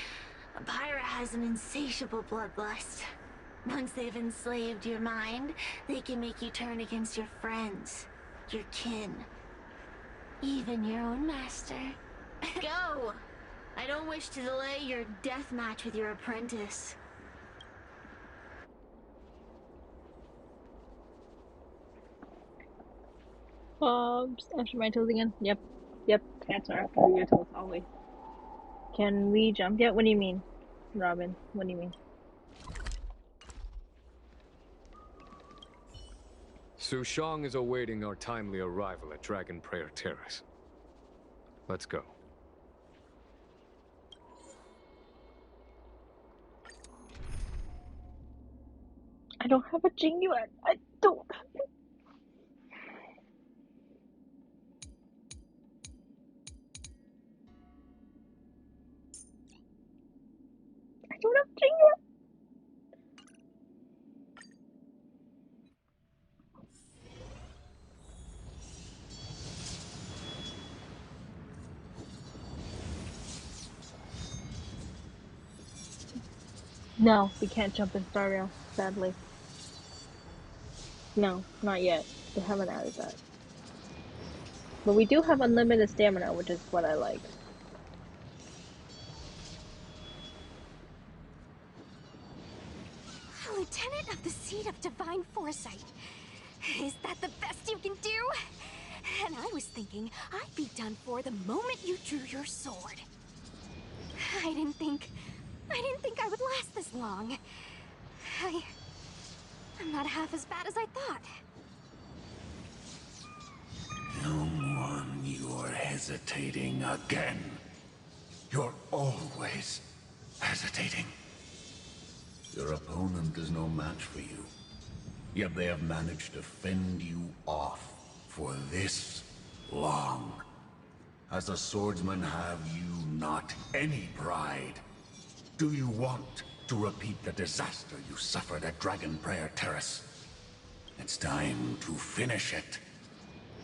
Apira has an insatiable bloodlust. Once they've enslaved your mind, they can make you turn against your friends, your kin, even your own master. Go! I don't wish to delay your death match with your apprentice. After my toes again? Yep. Yep, cats are after your toes, always. Can we jump yet? What do you mean, Robin? What do you mean? Sushang is awaiting our timely arrival at Dragon Prayer Terrace. Let's go. I don't have a Jingyuan. I don't. I don't have Jingyuan. No, we can't jump in Star Rail, sadly. No, not yet. They haven't added that. But we do have unlimited stamina, which is what I like. Lieutenant of the Seat of Divine Foresight. Is that the best you can do? And I was thinking I'd be done for the moment you drew your sword. I didn't think I would last this long. I'm not half as bad as I thought. Young one, you're hesitating again. You're always hesitating. Your opponent is no match for you. Yet they have managed to fend you off for this long. As a swordsman, have you not any pride? Do you want to repeat the disaster you suffered at Dragon Prayer Terrace? It's time to finish it.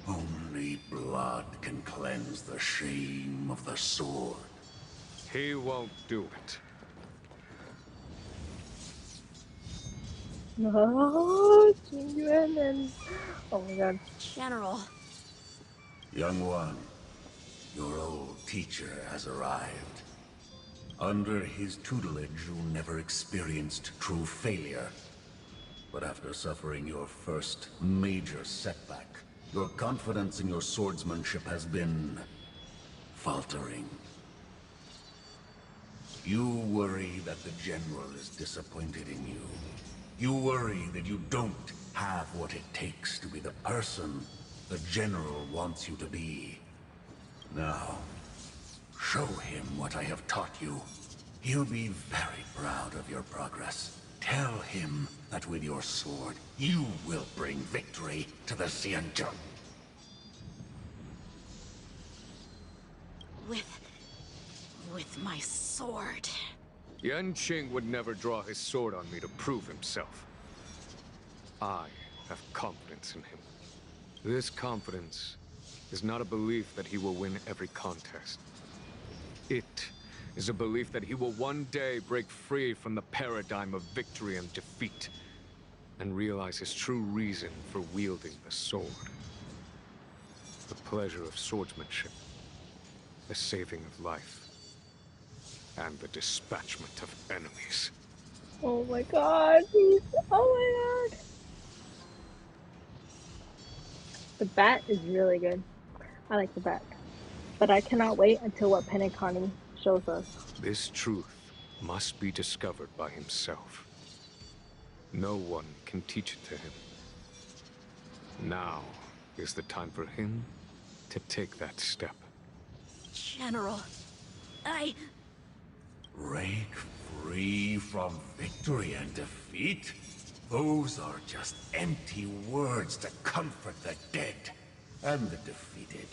Only blood can cleanse the shame of the sword. He won't do it. No, Jingyuan and... Oh my god. General. Young one, your old teacher has arrived. Under his tutelage, you never experienced true failure. But after suffering your first major setback, your confidence in your swordsmanship has been faltering. You worry that the General is disappointed in you. You worry that you don't have what it takes to be the person the General wants you to be. Now, show him what I have taught you. He'll be very proud of your progress. Tell him that with your sword, you will bring victory to the Xianzhou. With my sword. Yanqing would never draw his sword on me to prove himself. I have confidence in him. This confidence is not a belief that he will win every contest. It is a belief that he will one day break free from the paradigm of victory and defeat, and realize his true reason for wielding the sword. The pleasure of swordsmanship, the saving of life, and the dispatchment of enemies. Oh my god, he's... Oh my god. The bat is really good. I like the bat. But I cannot wait until what Penacony shows us. This truth must be discovered by himself. No one can teach it to him. Now is the time for him to take that step. General. Break free from victory and defeat? Those are just empty words to comfort the dead and the defeated.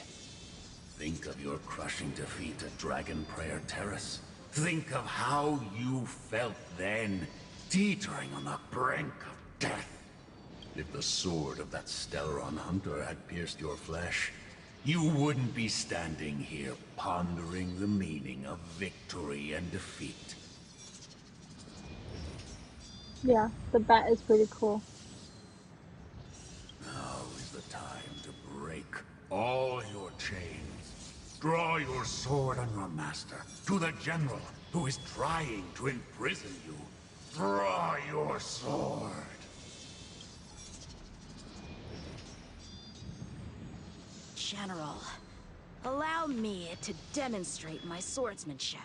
Think of your crushing defeat at Dragon Prayer Terrace. Think of how you felt then, teetering on the brink of death. If the sword of that Stellaron hunter had pierced your flesh, you wouldn't be standing here pondering the meaning of victory and defeat. Yeah, the bat is pretty cool. Now is the time to break all your chains. Draw your sword on your master, to the general who is trying to imprison you. Draw your sword. General, allow me to demonstrate my swordsmanship.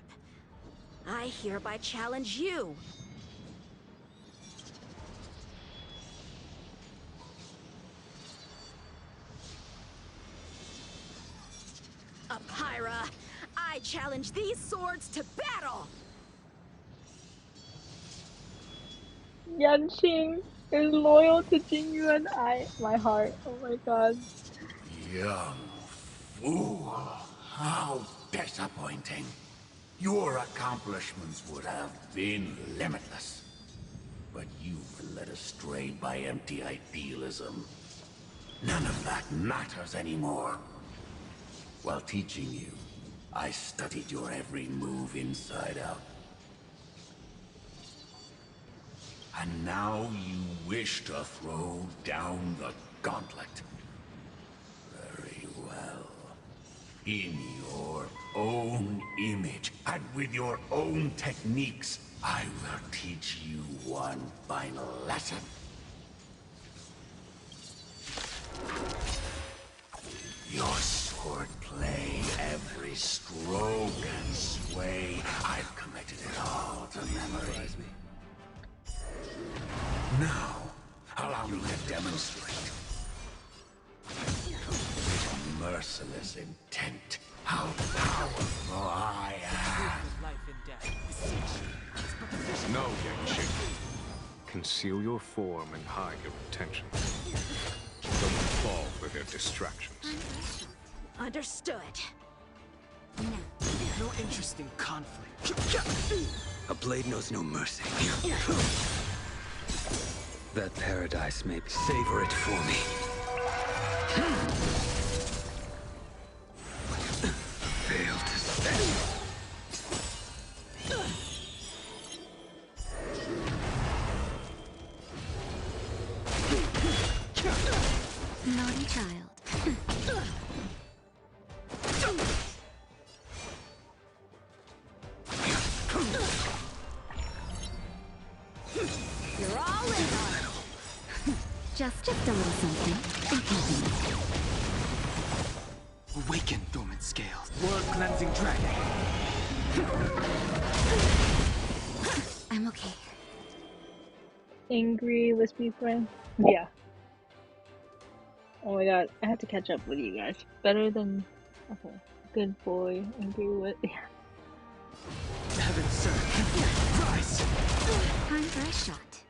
I hereby challenge you. Apyra, I challenge these swords to battle! Yanqing is loyal to Jingyuan. My heart. Oh my god. Young fool. How disappointing. Your accomplishments would have been limitless. But you've been led astray by empty idealism. None of that matters anymore. While teaching you, I studied your every move inside out. And now you wish to throw down the gauntlet. Very well. In your own image, and with your own techniques, I will teach you one final lesson. Your swordplay, every stroke and sway, I've committed it all to memory. Now, allow me to demonstrate. With merciless intent, how powerful I am. No, Yanqing. Conceal your form and hide your intentions. Don't fall for their distractions. Understood. No interest in conflict. A blade knows no mercy. That paradise may savor it for me. Fail to stand. Naughty child. You're all in on it. Just a little something. Awaken, dormant scales. World-cleansing dragon. I'm okay. Angry wispy friend. Yeah. Oh my god, I have to catch up with you guys. Better than okay. Good boy, angry with yeah. Heaven, sir. Rise. Time for a shot.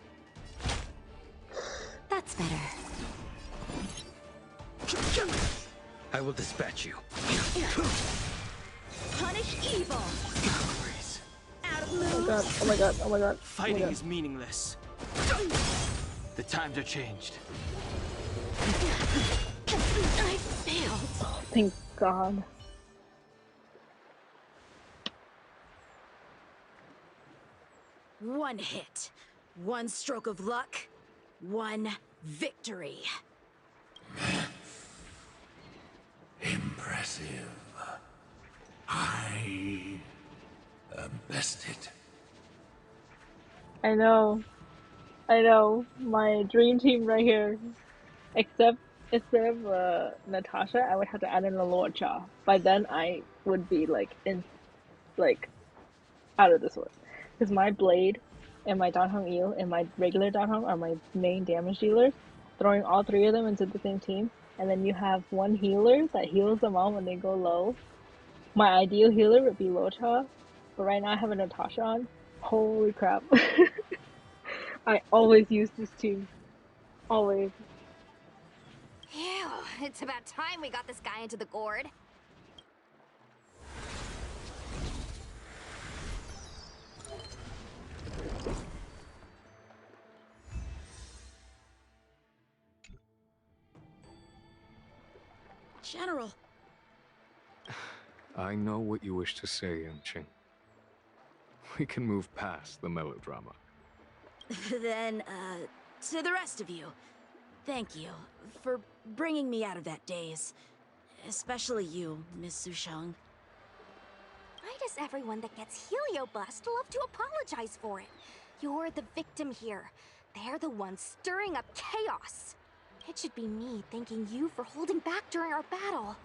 That's better. I will dispatch you. Punish evil. Out of moves. Oh my god, oh my god, oh my god. Fighting oh my god. is meaningless. The times are changed. I failed. Thank god. One hit, one stroke of luck, one victory. Impressive. I am bested. I know. My dream team right here. Except instead of Natasha, I would have to add in a Lorcha. By then I would be like out of this world. Because my blade and my Danhong Eel and my regular Danhong are my main damage dealers. Throwing all three of them into the same team, and then you have one healer that heals them all when they go low. My ideal healer would be Lota, but right now I have a Natasha on. Holy crap. I always use this team. Always. Phew, it's about time we got this guy into the gourd. General. I know what you wish to say, Yanqing. We can move past the melodrama. Then, to the rest of you, thank you for bringing me out of that daze. Especially you, Miss Sushang. Why does everyone that gets heliobust love to apologize for it? You're the victim here. They're the ones stirring up chaos. It should be me thanking you for holding back during our battle.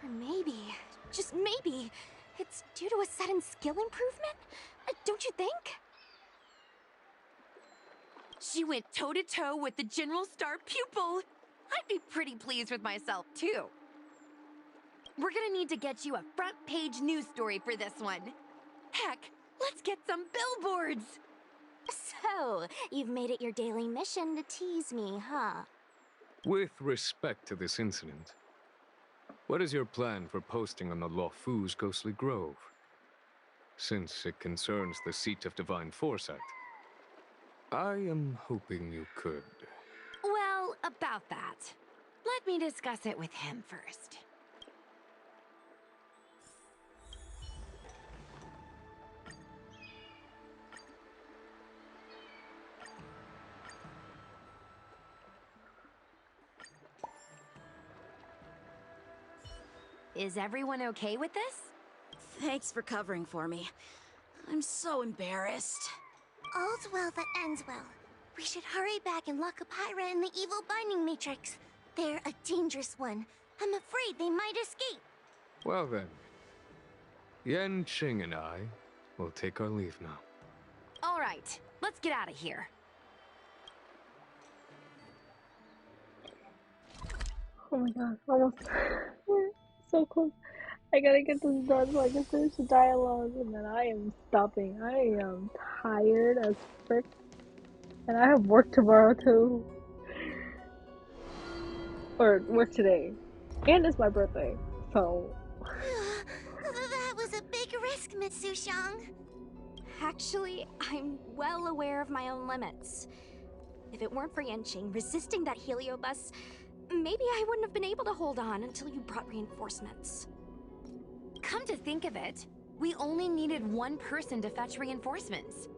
Or maybe, just maybe, it's due to a sudden skill improvement? Don't you think? She went toe-to-toe with the General Star pupil. I'd be pretty pleased with myself, too. We're gonna need to get you a front-page news story for this one. Heck, let's get some billboards! So, you've made it your daily mission to tease me, huh? With respect to this incident, what is your plan for posting on the Luofu's Ghostly Grove? Since it concerns the seat of divine foresight, I am hoping you could. Well, about that. Let me discuss it with him first. Is everyone okay with this? Thanks for covering for me. I'm so embarrassed. All's well that ends well. We should hurry back and lock up Hyra in the evil binding matrix. They're a dangerous one. I'm afraid they might escape. Well then, Yanqing and I will take our leave now. All right, let's get out of here. Oh my god, almost. So close. I gotta get this done so I can finish the dialogue, and then I am stopping. I am tired as frick. And I have work tomorrow too. Or work today. And it's my birthday, so... That was a big risk, Miss Sushang. Actually, I'm well aware of my own limits. If it weren't for Yanqing resisting that heliobus, maybe I wouldn't have been able to hold on until you brought reinforcements. Come to think of it, we only needed one person to fetch reinforcements.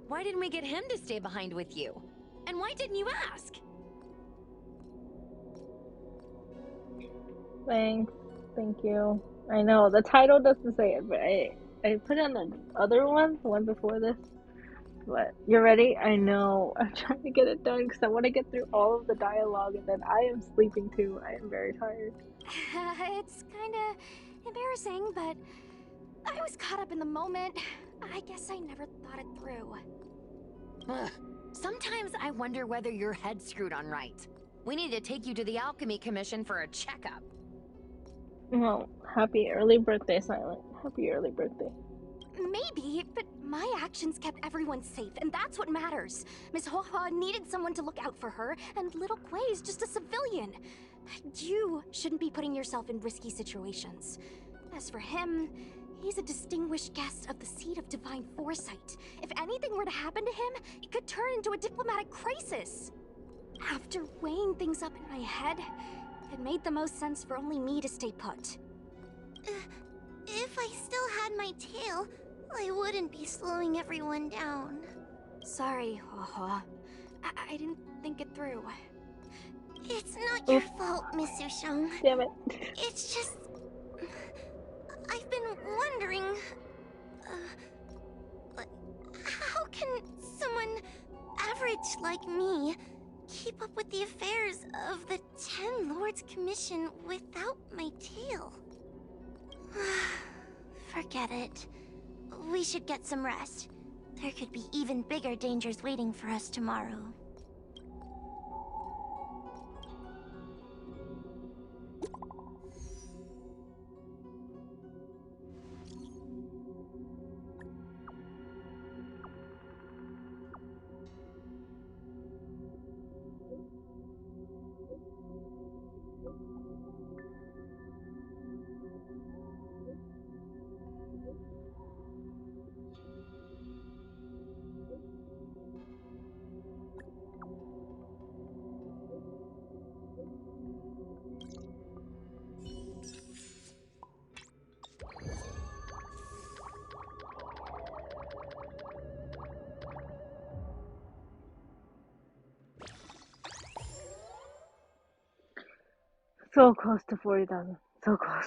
Why didn't we get him to stay behind with you? And why didn't you ask? Thanks. Thank you. I know, the title doesn't say it, but I put on the other one, the one before this. But you're ready? I know. I'm trying to get it done because I want to get through all of the dialogue, and then I am sleeping too. I am very tired. It's kinda embarrassing, but I was caught up in the moment. I guess I never thought it through. Ugh. Sometimes I wonder whether your head's screwed on right. We need to take you to the Alchemy Commission for a checkup. Well, happy early birthday, Silent. Happy early birthday. Maybe, but my actions kept everyone safe, and that's what matters. Miss Huohuo needed someone to look out for her, and little Kuei is just a civilian. You shouldn't be putting yourself in risky situations. As for him, he's a distinguished guest of the Seat of Divine Foresight. If anything were to happen to him, it could turn into a diplomatic crisis. After weighing things up in my head, it made the most sense for only me to stay put. If I still had my tail, I wouldn't be slowing everyone down. Sorry, Huohuo. I didn't think it through. It's not your fault, Miss Sushang. Damn it. It's just... I've been wondering... how can someone average like me keep up with the affairs of the Ten Lords Commission without my tail? Forget it. We should get some rest. There could be even bigger dangers waiting for us tomorrow. So close to 40,000. So close.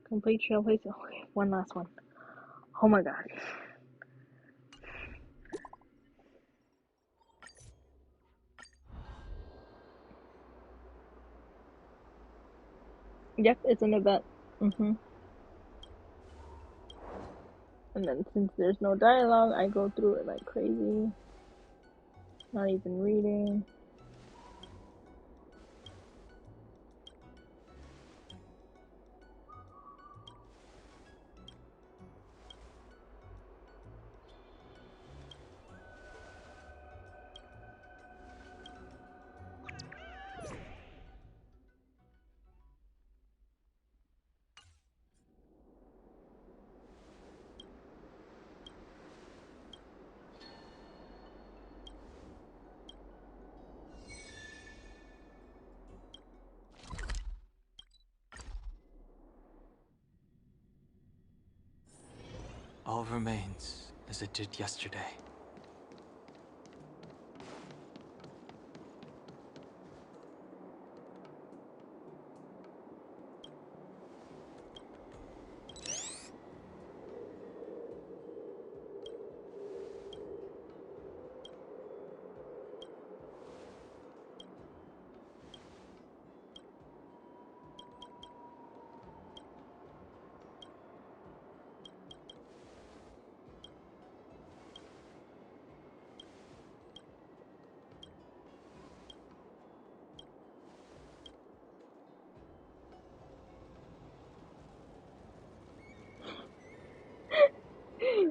Complete trailblazer. Okay, one last one. Oh my god. Yep, it's an event. And then since there's no dialogue, I go through it like crazy. Not even reading. All remains as it did yesterday.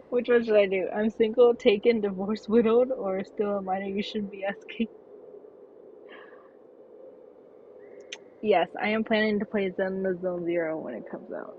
Which one should I do? I'm single, taken, divorced, widowed, or still a minor? You shouldn't be asking. Yes, I am planning to play Zelda Zone Zero when it comes out.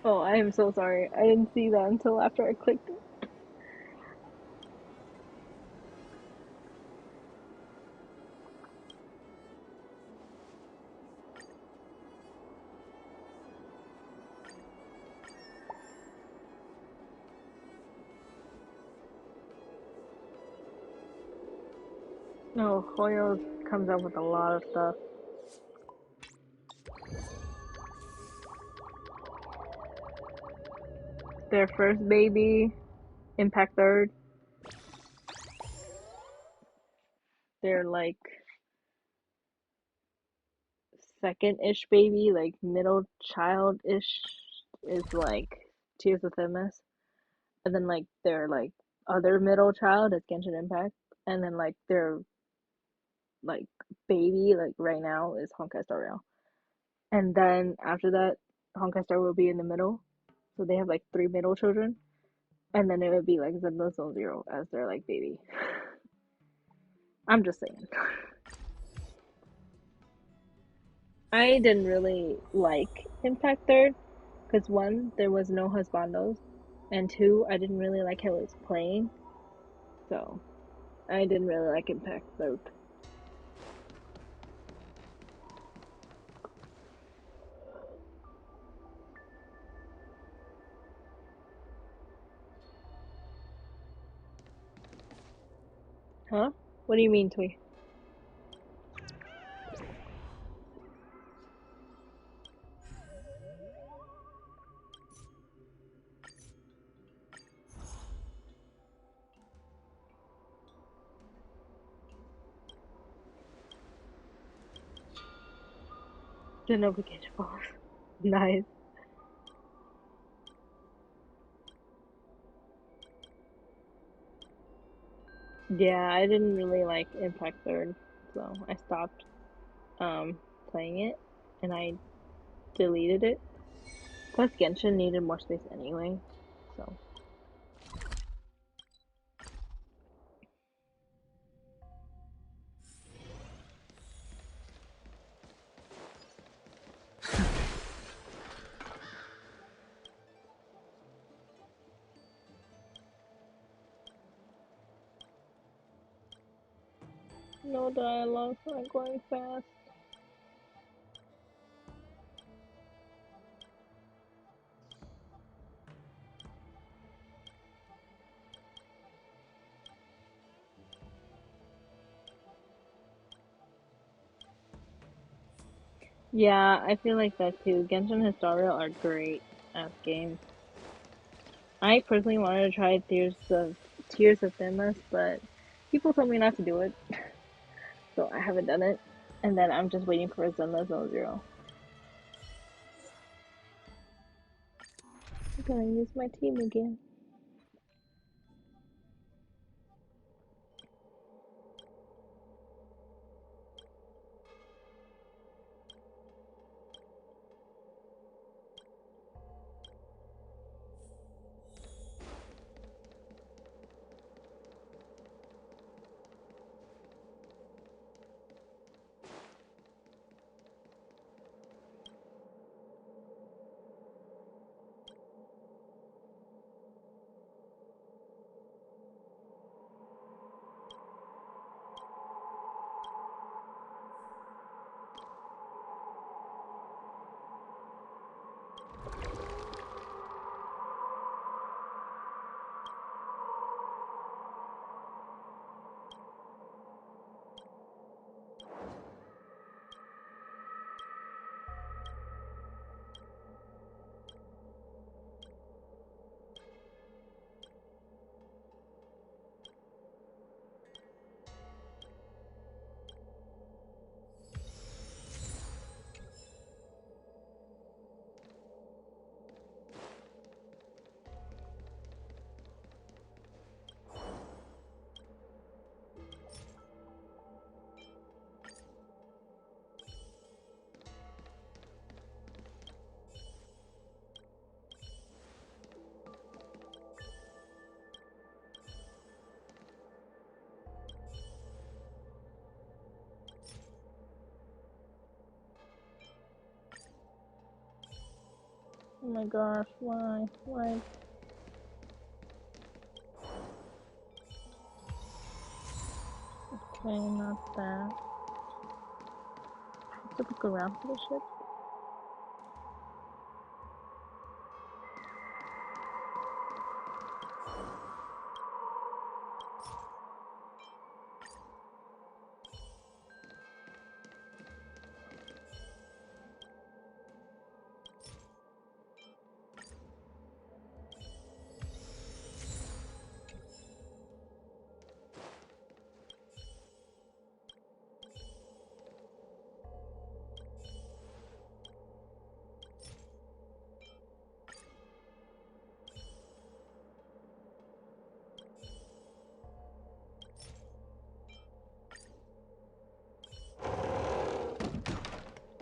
Oh, I am so sorry. I didn't see that until after I clicked it. No, Hoyo comes up with a lot of stuff. Their first baby, Impact Third. Their like second-ish baby, like middle child-ish, is like Tears of Themis. And then like their like other middle child is Genshin Impact. And then like their like baby, like right now, is Honkai Star Rail. And then after that, Honkai Star will be in the middle. So they have like 3 middle children. And then it would be like Zelda Zone Zero as their like baby. I'm just saying. I didn't really like Impact Third because 1, there was no husbandos, and 2, I didn't really like how it was playing. So I didn't really like Impact Third. Huh? What do you mean, Twee? The notification falls. Nice. Yeah, I didn't really like Impact Third, so I stopped playing it and I deleted it. Plus Genshin needed more space anyway, so. No dialogue, I'm going fast. Yeah, I feel like that too. Genshin Historia are great as games. I personally wanted to try Tears of Themis, but people told me not to do it, so I haven't done it. And then I'm just waiting for Zenless Zone Zero. I'm gonna use my team again. Oh my gosh, why? Why? Okay, not that. I have to look around for the ship.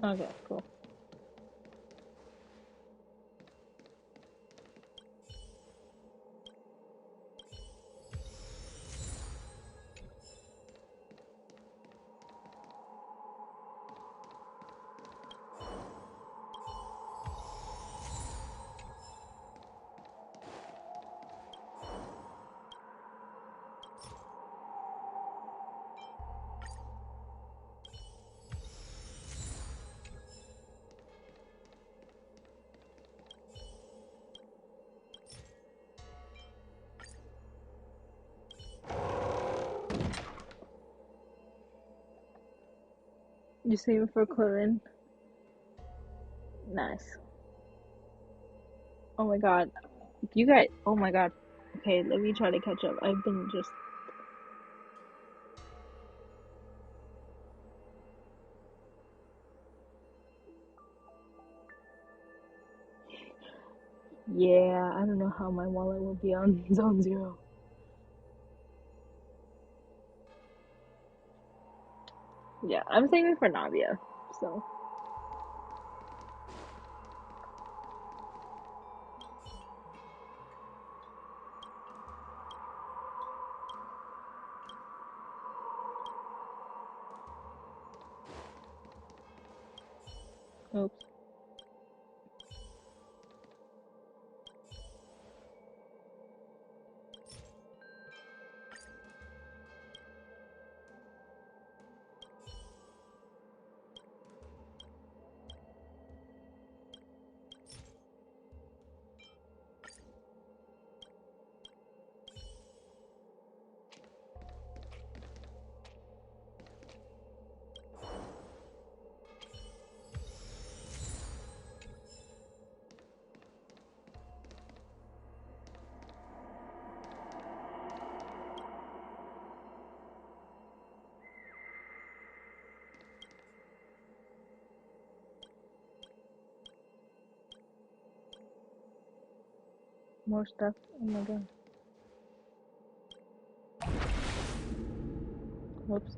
Okay, cool. You saving for Corinne? Nice. Oh my god. You guys, oh my god. Okay, let me try to catch up. I've been just Yeah, I don't know how my wallet will be on Zone Zero. Yeah, I'm saving for Navia, so. Oops. More stuff. Oh my god. Whoops.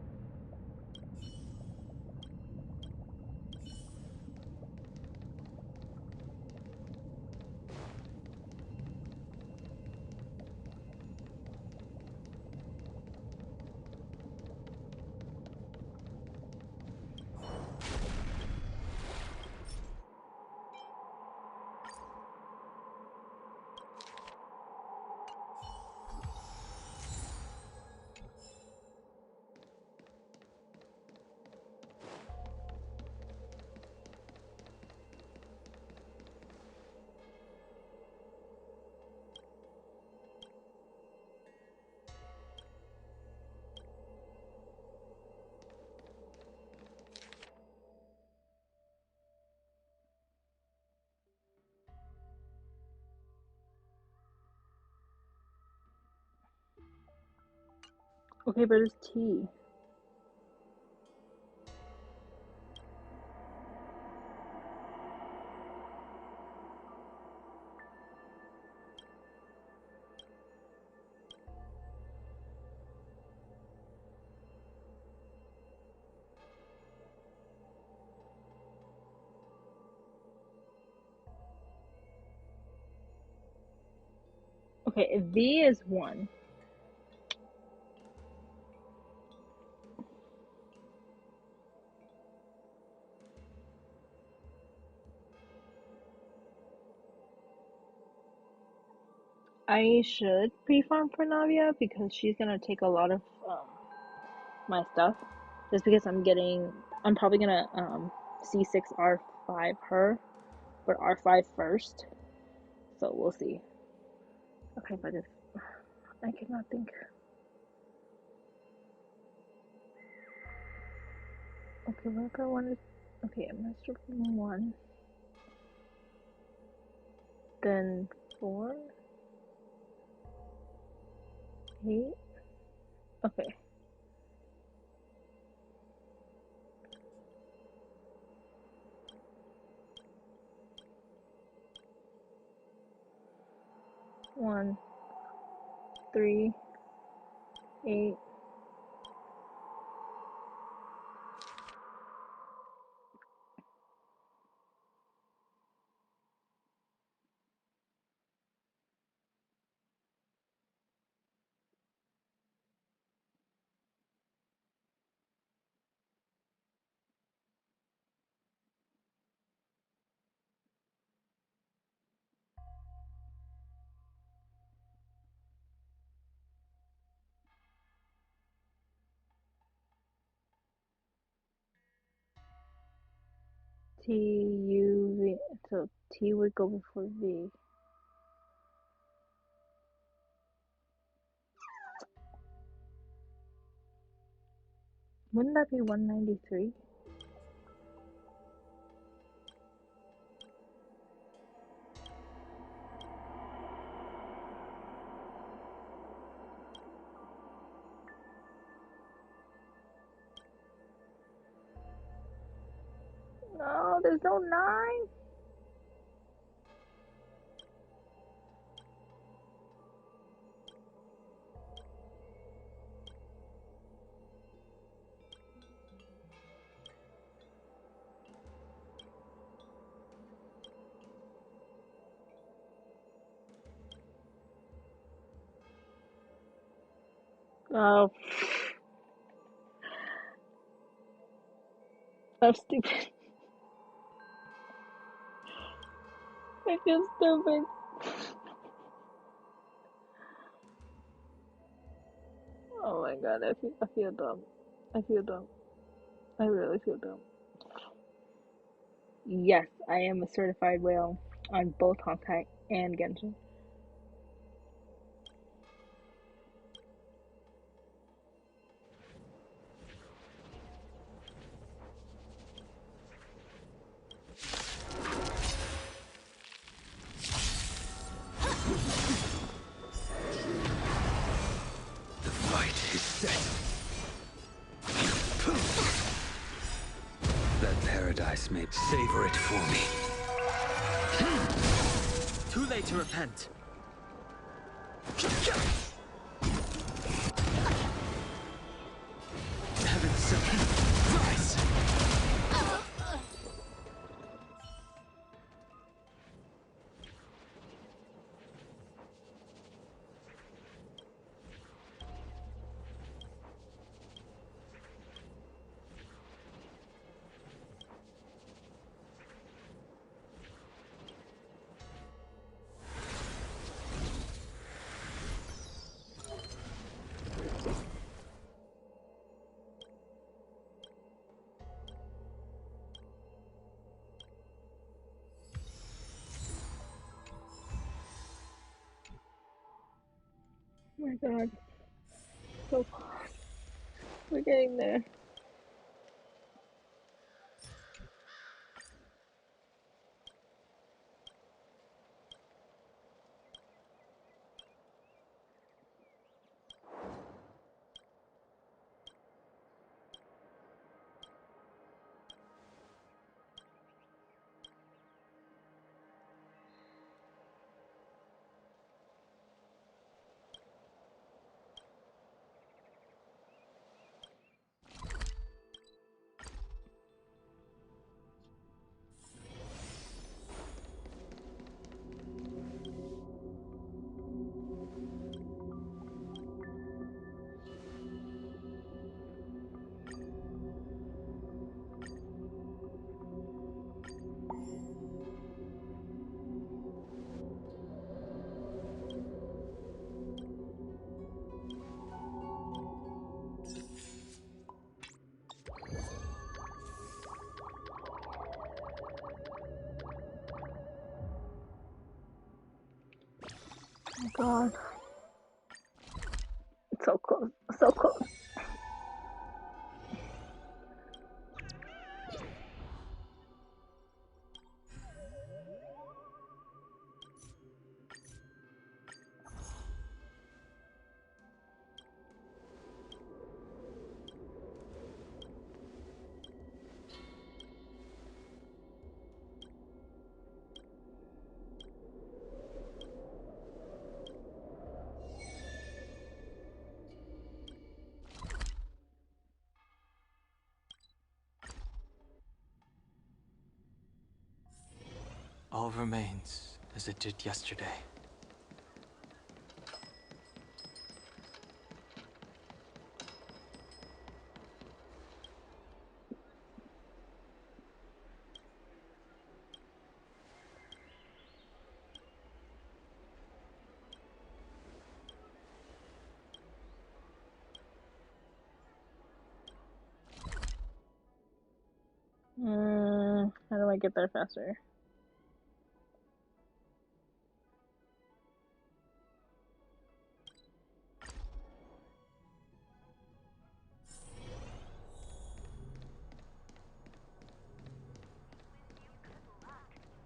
Okay, but it's tea. Okay, V is 1. I should pre-farm for Navia because she's gonna take a lot of my stuff. Just because I'm probably gonna C6 R5 her, but R5 first. So we'll see. Okay, but if I cannot think. Okay, what if I wanted? Okay, Master from 1, then 4, 8. Okay. One, 3, 8. T, U, V. So T would go before V. Wouldn't that be 193? No, there's no 9. Oh, I'm stupid. I feel stupid. Oh my god, I feel dumb. I feel dumb. I really feel dumb. Yes, I am a certified whale on both Honkai and Genshin. The fight is set. That paradise may savor it for me. Too late to repent. Heaven sent. Rise! Oh my god, so close. We're getting there. Oh god. It's so close. So close. All remains as it did yesterday. How do I get there faster?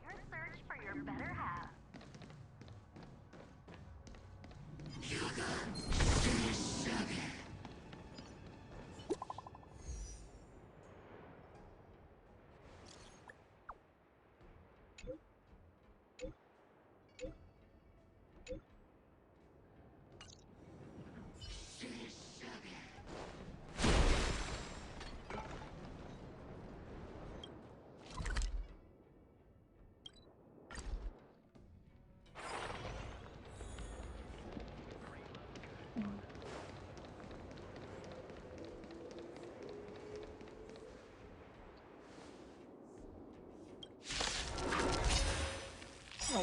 Your search for your better half.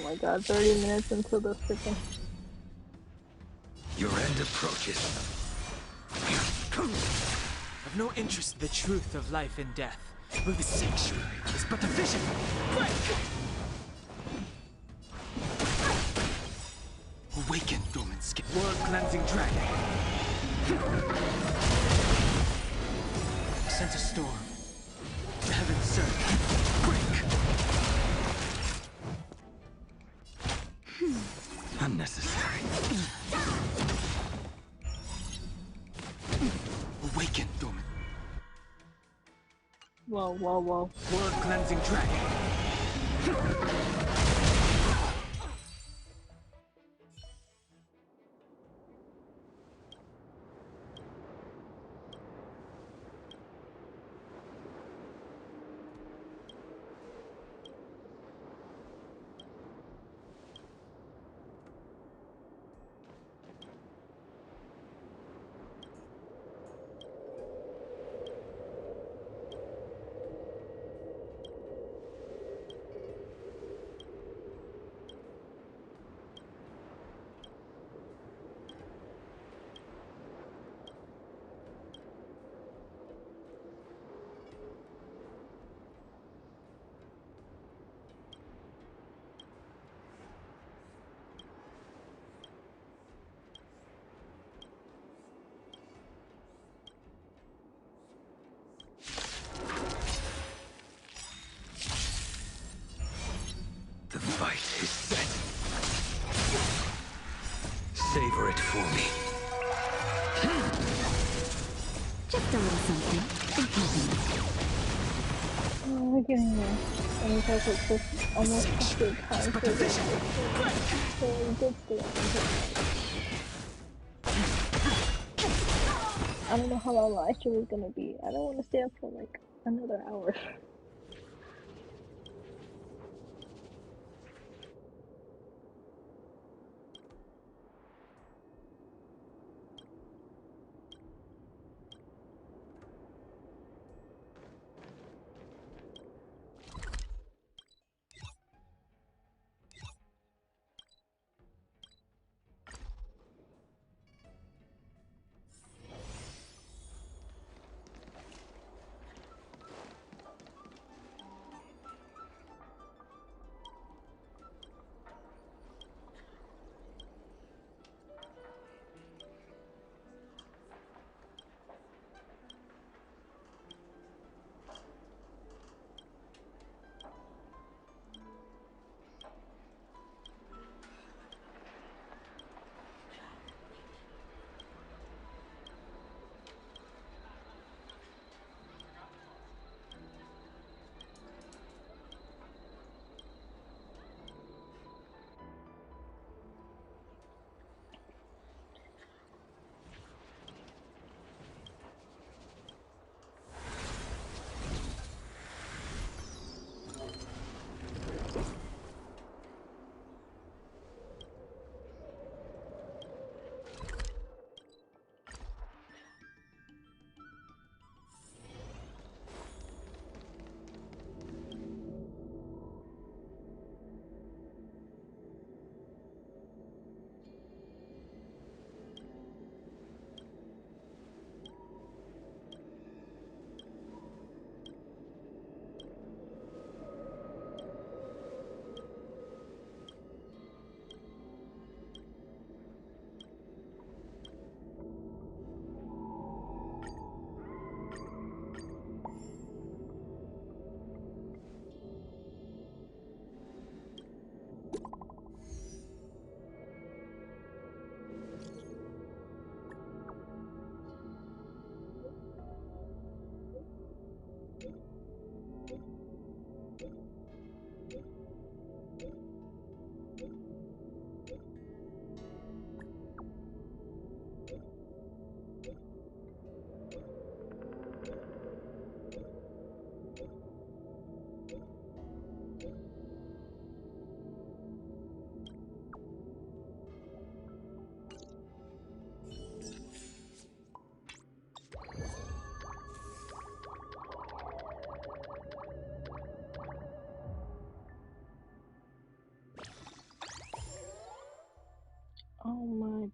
my god, 30 minutes until the freaking. Your end approaches. I've no interest in the truth of life and death. But the sanctuary is but a vision. Break! Awaken, dormant skin. World-cleansing dragon. Sent a storm. The heavens surge. Break! Unnecessary. Awaken, dormant. Whoa, whoa, whoa. World-cleansing dragon. The fight is set. Savor it for me. Just a little something. Think nothing. Oh, we're getting there. And you guys it's just almost a good time for this. So we did stay up until I don't know how long the stream is gonna be. I don't want to stay up for like another hour.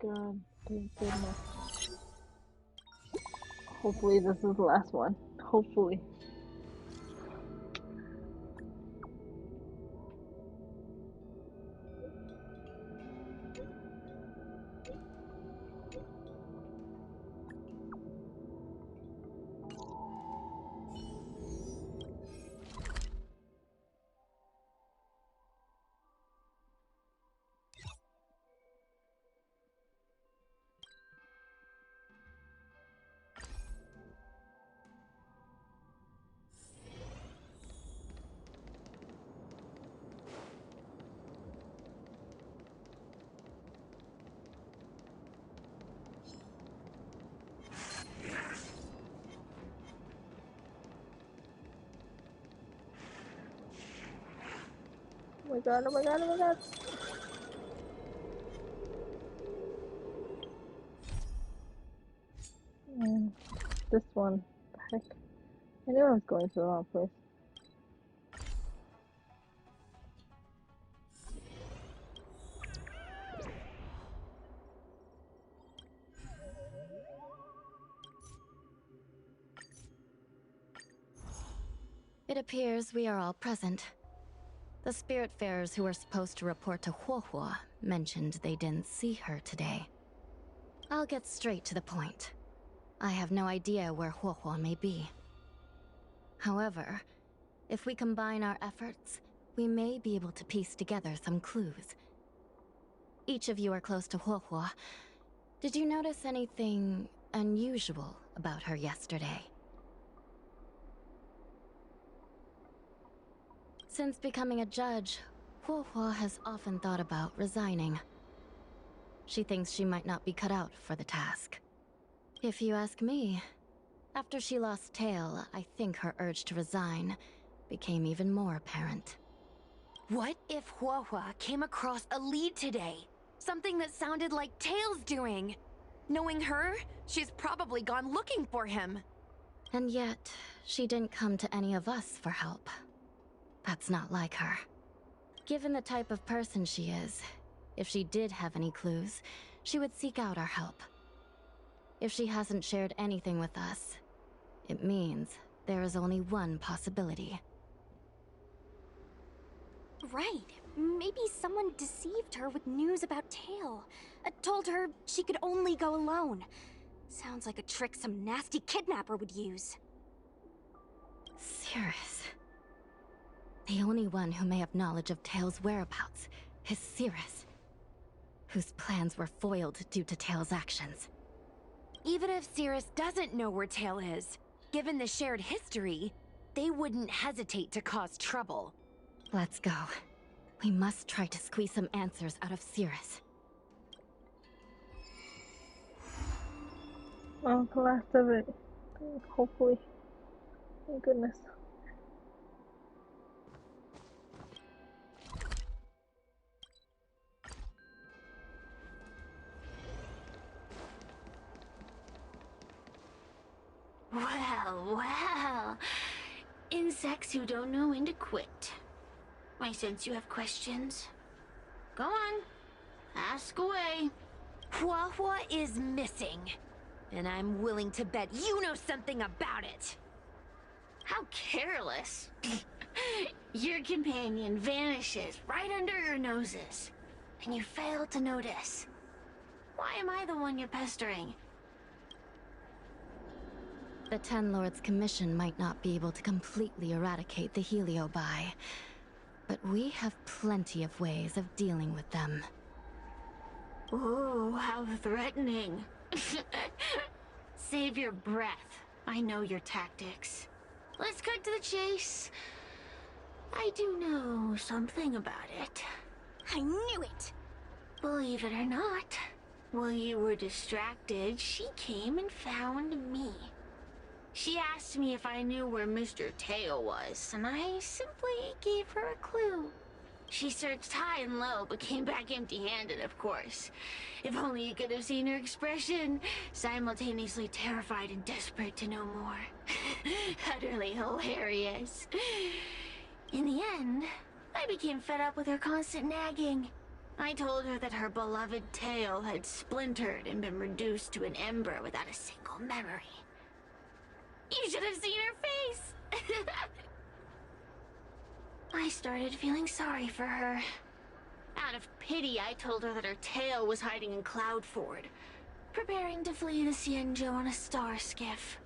god. Thank goodness. Hopefully this is the last one. Hopefully. Oh my god, oh my god, oh my god. This one. The heck? I knew I was going to the wrong place. It appears we are all present. The Spiritfarers who were supposed to report to Huohuo mentioned they didn't see her today. I'll get straight to the point. I have no idea where Huohuo may be. However, if we combine our efforts, we may be able to piece together some clues. Each of you are close to Huohuo. Did you notice anything unusual about her yesterday? Since becoming a judge, Huohuo has often thought about resigning. She thinks she might not be cut out for the task. If you ask me, after she lost Tail, I think her urge to resign became even more apparent. What if Huohuo came across a lead today? Something that sounded like Tail's doing? Knowing her, she's probably gone looking for him. And yet, she didn't come to any of us for help. That's not like her. Given the type of person she is, if she did have any clues, she would seek out our help. If she hasn't shared anything with us, it means there is only one possibility. Right. Maybe someone deceived her with news about Tail. Told her she could only go alone. Sounds like a trick some nasty kidnapper would use. Cirrus. The only one who may have knowledge of Tail's whereabouts is Cirrus, whose plans were foiled due to Tail's actions. Even if Cirrus doesn't know where Tail is, given the shared history, they wouldn't hesitate to cause trouble. Let's go. We must try to squeeze some answers out of Cirrus. Oh, the last of it. Hopefully. Thank goodness. Well, well. Insects who don't know when to quit. I sense you have questions. Go on. Ask away. Huohuo is missing. And I'm willing to bet you know something about it. How careless. Your companion vanishes right under your noses. And you fail to notice. Why am I the one you're pestering? The Ten Lords Commission might not be able to completely eradicate the Heliobi, but we have plenty of ways of dealing with them. Ooh, how threatening. Save your breath. I know your tactics. Let's cut to the chase. I do know something about it. I knew it! Believe it or not, while you were distracted, she came and found me. She asked me if I knew where Mr. Tail was, and I simply gave her a clue. She searched high and low, but came back empty-handed, of course. If only you could have seen her expression, simultaneously terrified and desperate to know more. Utterly hilarious. In the end, I became fed up with her constant nagging. I told her that her beloved tail had splintered and been reduced to an ember without a single memory. You should have seen her face! I started feeling sorry for her. Out of pity, I told her that her tail was hiding in Cloudford, preparing to flee the Xianzhou on a star skiff.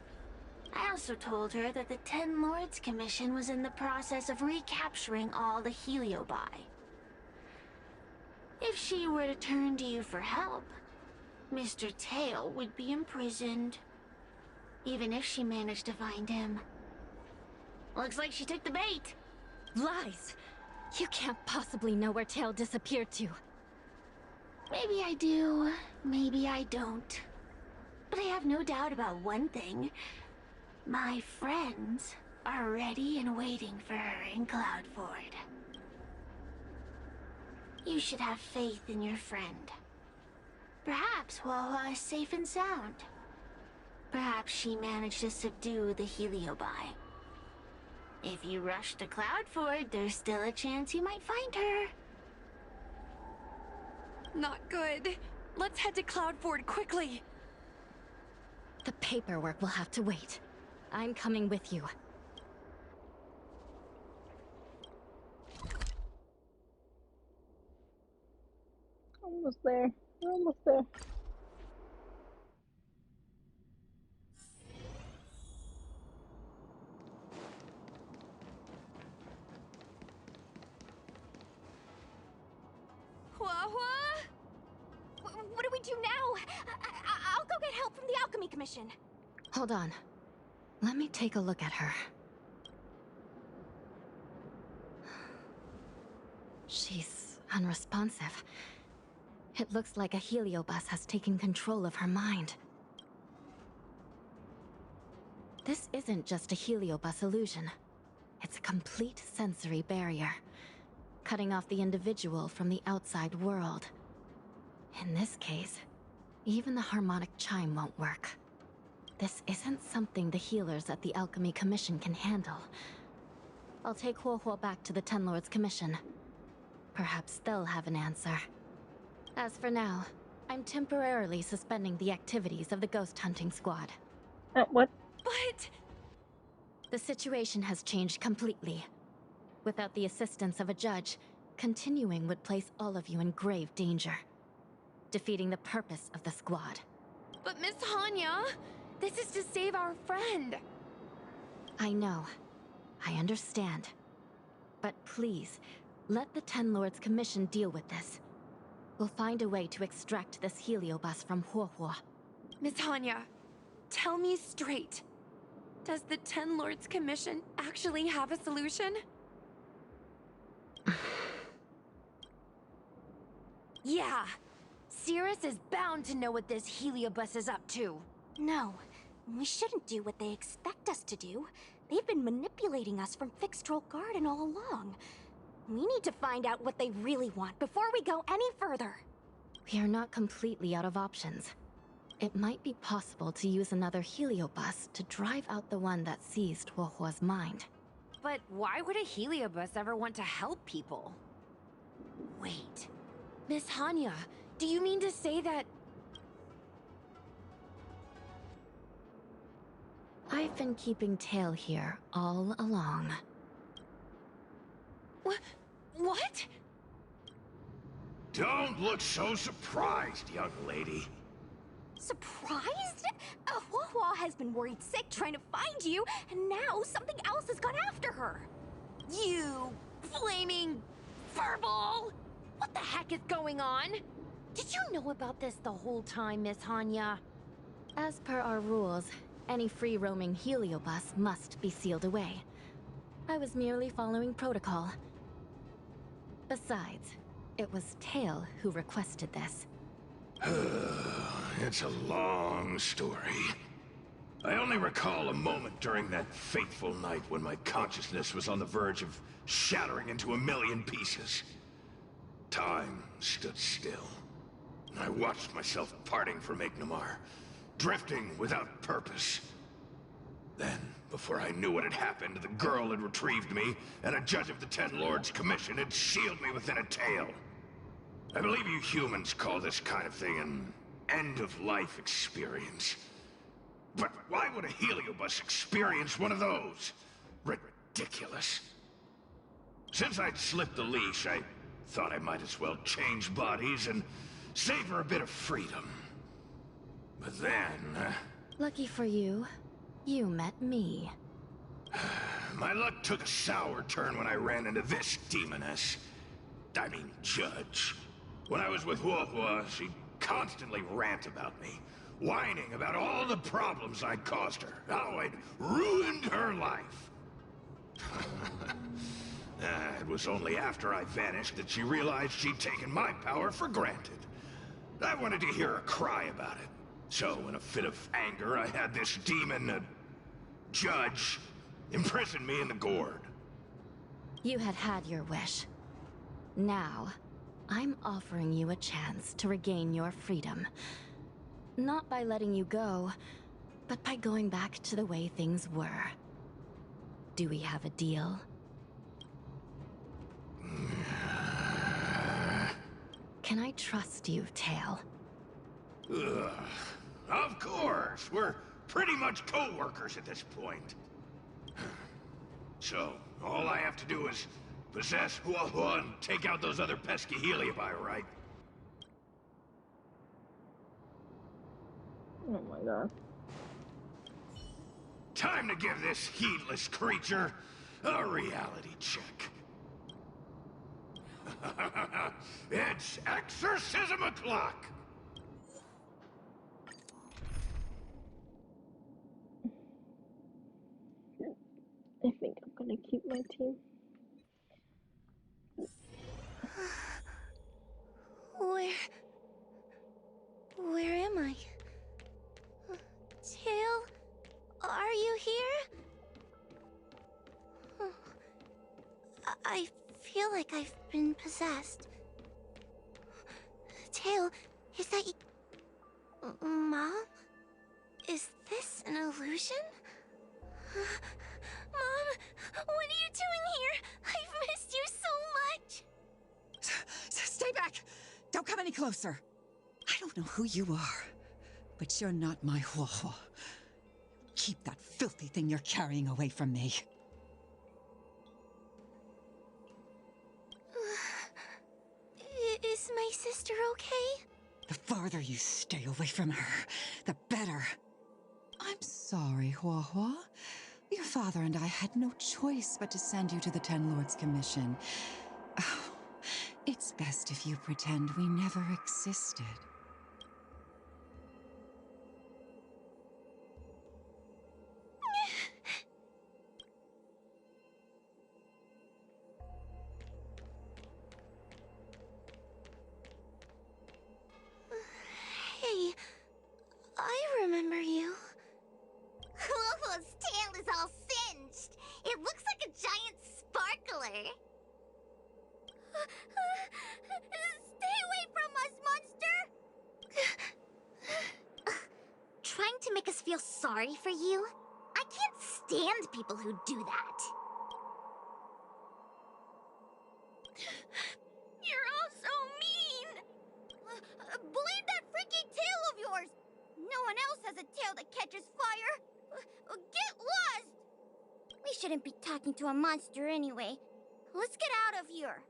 I also told her that the Ten Lords Commission was in the process of recapturing all the Heliobi. If she were to turn to you for help, Mr. Tail would be imprisoned. Even if she managed to find him. Looks like she took the bait. Lies! You can't possibly know where Tail disappeared to. Maybe I do, maybe I don't. But I have no doubt about one thing. My friends are ready and waiting for her in Cloudford. You should have faith in your friend. Perhaps Huahua is safe and sound. Perhaps she managed to subdue the Heliobi. If you rush to Cloudford, there's still a chance you might find her. Not good. Let's head to Cloudford quickly. The paperwork will have to wait. I'm coming with you. Almost there. We're almost there. Huahua? What do we do now? I'll go get help from the Alchemy Commission. Hold on. Let me take a look at her. She's unresponsive. It looks like a heliobus has taken control of her mind. This isn't just a heliobus illusion. It's a complete sensory barrier, cutting off the individual from the outside world. In this case, even the harmonic chime won't work. This isn't something the healers at the Alchemy Commission can handle. I'll take Huohuo back to the Ten Lords Commission. Perhaps they'll have an answer. As for now, I'm temporarily suspending the activities of the ghost hunting squad. What? But... The situation has changed completely. Without the assistance of a judge, continuing would place all of you in grave danger, defeating the purpose of the squad. But Miss Hanya, this is to save our friend. I know. I understand. But please, let the Ten Lords Commission deal with this. We'll find a way to extract this heliobus from Huohuo. Miss Hanya, tell me straight. Does the Ten Lords Commission actually have a solution? Yeah. Cirrus is bound to know what this heliobus is up to. No, we shouldn't do what they expect us to do. They've been manipulating us from Fixed Troll Garden all along. We need to find out what they really want before we go any further. We are not completely out of options. It might be possible to use another heliobus to drive out the one that seized Huohuo's mind. But why would a heliobus ever want to help people? Wait. Miss Hanya, do you mean to say that... I've been keeping Tail here all along. What? Don't look so surprised, young lady. Surprised? Huohuo has been worried sick trying to find you, and now something else has gone after her. You flaming furball! What the heck is going on? Did you know about this the whole time, Miss Hanya? As per our rules, any free-roaming heliobus must be sealed away. I was merely following protocol. Besides, it was Tail who requested this. It's a long story. I only recall a moment during that fateful night when my consciousness was on the verge of shattering into a million pieces. Time stood still. I watched myself parting from Ignomar, drifting without purpose. Then, before I knew what had happened, the girl had retrieved me, and a judge of the Ten Lords Commission had sealed me within a tail. I believe you humans call this kind of thing an end-of-life experience. But why would a Heliobus experience one of those? Ridiculous. Since I'd slipped the leash, I thought I might as well change bodies and savor a bit of freedom. But then... Lucky for you, you met me. my luck took a sour turn when I ran into this demoness. I mean, Judge. When I was with Huohua, she'd constantly rant about me, whining about all the problems I'd caused her, how I'd ruined her life. It was only after I vanished that she realized she'd taken my power for granted. I wanted to hear her cry about it. So, in a fit of anger, I had this demon, Judge, imprison me in the gourd. You had had your wish. Now, I'm offering you a chance to regain your freedom. Not by letting you go, but by going back to the way things were. Do we have a deal? Can I trust you, Tail? Ugh. Of course! We're pretty much co-workers at this point. So, all I have to do is possess Huohua and take out those other pesky Heliobi, right? Oh my god. Time to give this heedless creature a reality check. It's exorcism o'clock! I think I'm gonna keep my team. Where am I? Tail, are you here? I feel like I've been possessed. Tail, is that you? Mom? Is this an illusion? Mom, what are you doing here? I've missed you so much. Stay back! Don't come any closer. I don't know who you are, but you're not my Huohua. Keep that filthy thing you're carrying away from me. Is my sister okay? The farther you stay away from her, the better. I'm sorry, Huohua. Your father and I had no choice but to send you to the Ten Lords Commission. Oh, it's best if you pretend we never existed. Hey, I remember you. Huohua's tail is all singed. It looks like a giant sparkler. Stay away from us, monster! Trying to make us feel sorry for you? I can't stand people who do that. You're all so mean! Blame that freaking tail of yours! No one else has a tail that catches fire! Get lost! We shouldn't be talking to a monster anyway. Let's get out of here.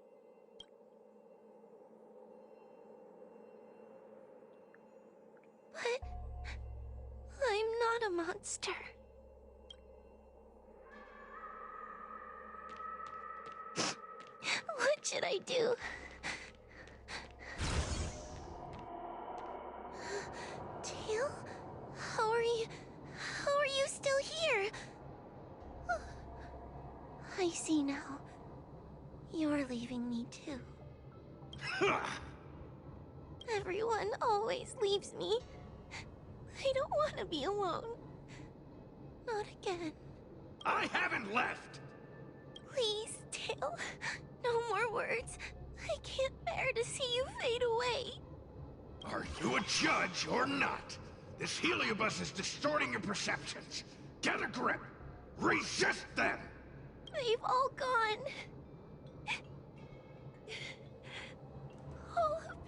But I'm not a monster. What should I do? Tail? How are you still here? I see now. You're leaving me too. Everyone always leaves me. I don't want to be alone. Not again. I haven't left! Please, Tail. No more words. I can't bear to see you fade away. Are you a judge or not? This Heliobus is distorting your perceptions. Get a grip. Resist them! They've all gone. All of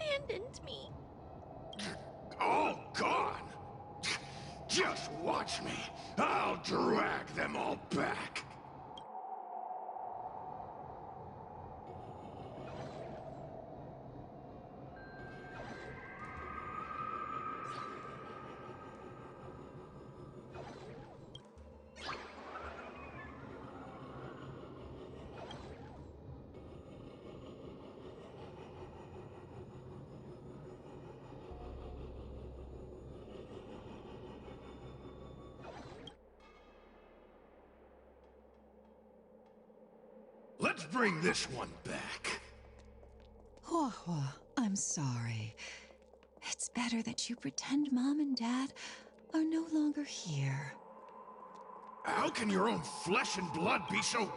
bring this one back. Hua Hua, I'm sorry. It's better that you pretend Mom and Dad are no longer here. How can your own flesh and blood be so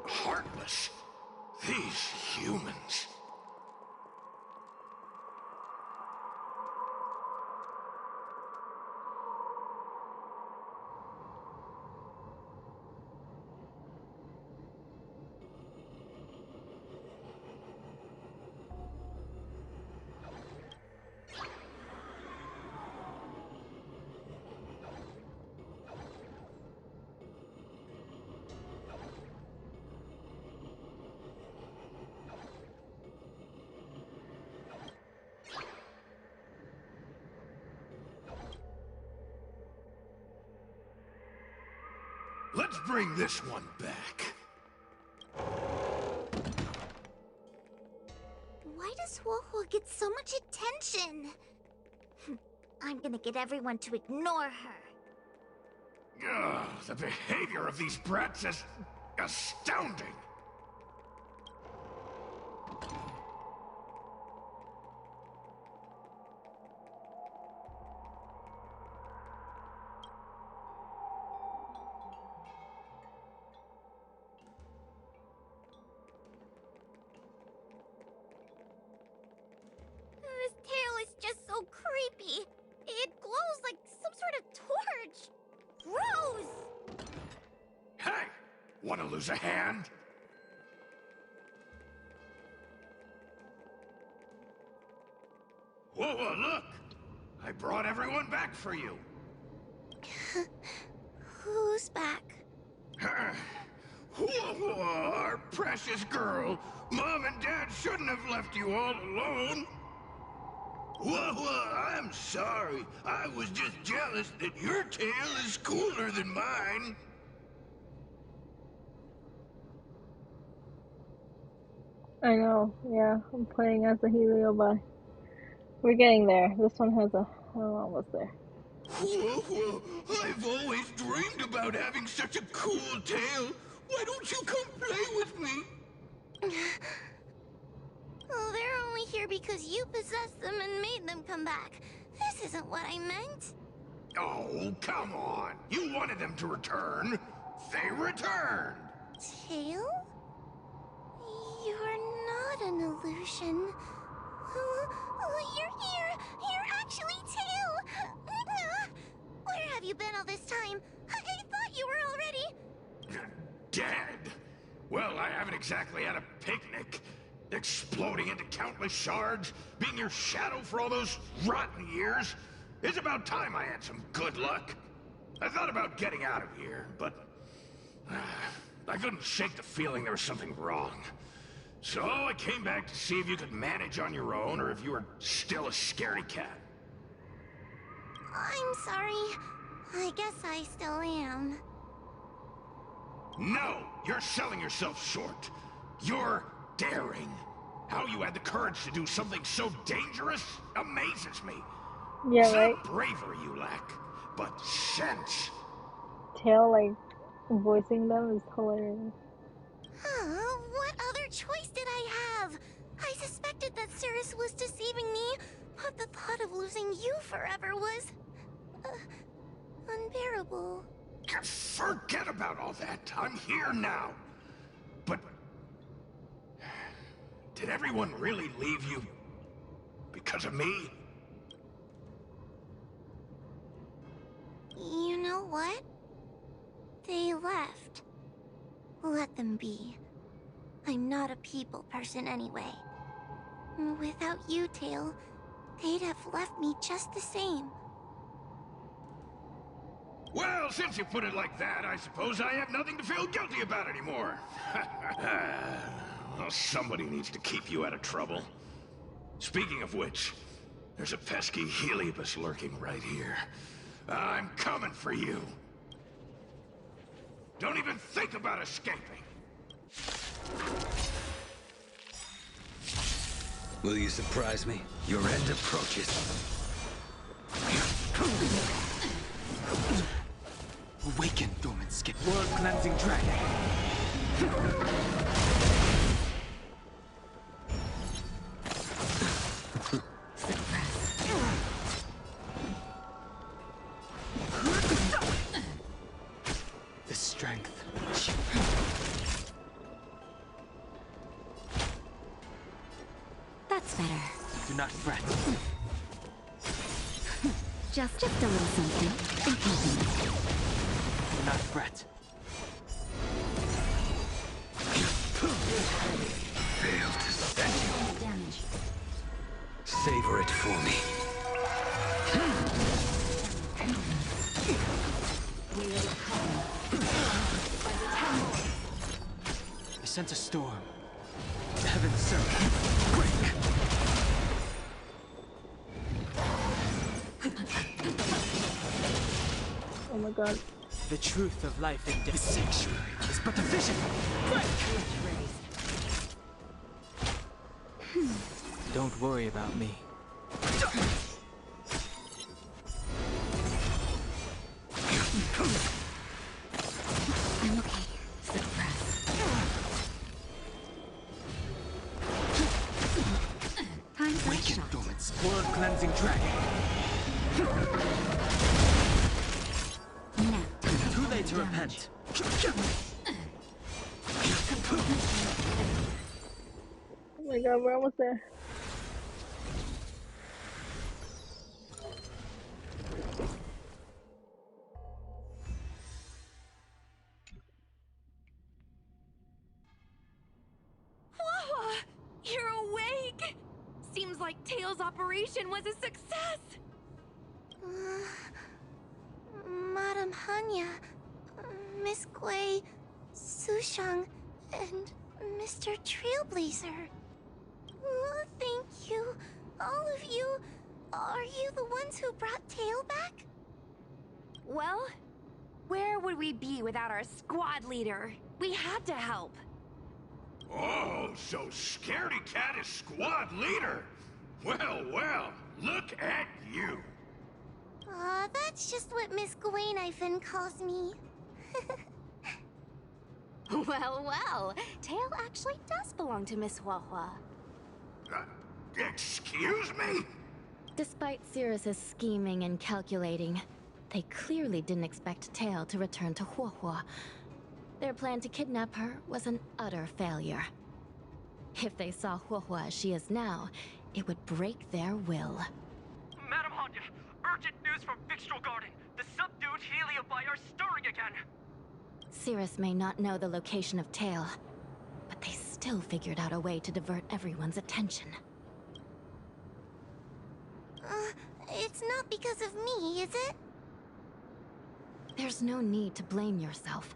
heartless? These humans. Let's bring this one back. Why does Huohuo get so much attention? I'm gonna get everyone to ignore her. Ugh, the behavior of these brats is astounding. This tail is just so creepy. It glows like some sort of torch. Gross! Hey! Wanna lose a hand? Whoa, look! I brought everyone back for you. Who's back? Whoa, our precious girl. Mom and Dad shouldn't have left you all alone. Whoa, I'm sorry. I was just jealous that your tail is cooler than mine. I know, yeah. I'm playing as a Heliobot. We're getting there. This one has a... Oh, almost there. Whoa, I've always dreamed about having such a cool tail. Why don't you come play with me? Oh, they're only here because you possessed them and made them come back. This isn't what I meant. Oh, come on. You wanted them to return. They returned. Tail? You're not an illusion. Oh, you're here. You're actually Tail. Where have you been all this time? I thought you were already... Dead? Well, I haven't exactly had a picnic. Exploding into countless shards, being your shadow for all those rotten years. It's about time I had some good luck. I thought about getting out of here, but... I couldn't shake the feeling there was something wrong. So I came back to see if you could manage on your own, or if you were still a scaredy cat. I'm sorry. I guess I still am. No! You're selling yourself short. You're daring. How you had the courage to do something so dangerous amazes me. Yeah, it's right? not bravery you lack, but sense. Tail, like, voicing them is hilarious. What other choice did I have? I suspected that Cirrus was deceiving me, but the thought of losing you forever was... unbearable. Forget about all that. I'm here now. But... did everyone really leave you because of me? You know what? They left. Let them be. I'm not a people person anyway. Without you, Tail, they'd have left me just the same. Well, since you put it like that, I suppose I have nothing to feel guilty about anymore. Well, somebody needs to keep you out of trouble. Speaking of which, there's a pesky Heliobus lurking right here. I'm coming for you. Don't even think about escaping. Will you surprise me? Your end approaches. Awaken, dormant skip. World cleansing dragon. better. Do not fret. Just a little something. In keeping. Do not fret. Fail to set you. Damage. Savor it for me. I sense a storm. The heavens surge. Break! Oh my god. The truth of life in death. The sanctuary is but a vision. Break! Don't worry about me. I'm okay. Still press. Time for a shot. Dormant's blood cleansing dragon. Now, Too late to repent. Oh my god, we're almost there. Wawa! You're awake! Seems like Tails' operation was a success! Madam Hanya, Miss Gui, Sushang, and Mr. Trailblazer. Thank you, all of you. Are you the ones who brought Tail back? Well, where would we be without our squad leader? We had to help. Oh, so Scaredy Cat is squad leader. Well, well, look at you. That's just what Miss Gwainifin calls me. Well, well. Tail actually does belong to Miss Huahua. Excuse me? Despite Cirrus's scheming and calculating, they clearly didn't expect Tail to return to Huahua. Their plan to kidnap her was an utter failure. If they saw Huahua as she is now, it would break their will. Madam Hanya, urgent news from Victral Garden. The subdued Heliobi are stirring again. Cirrus may not know the location of Tail, but they still figured out a way to divert everyone's attention. It's not because of me, is it? There's no need to blame yourself.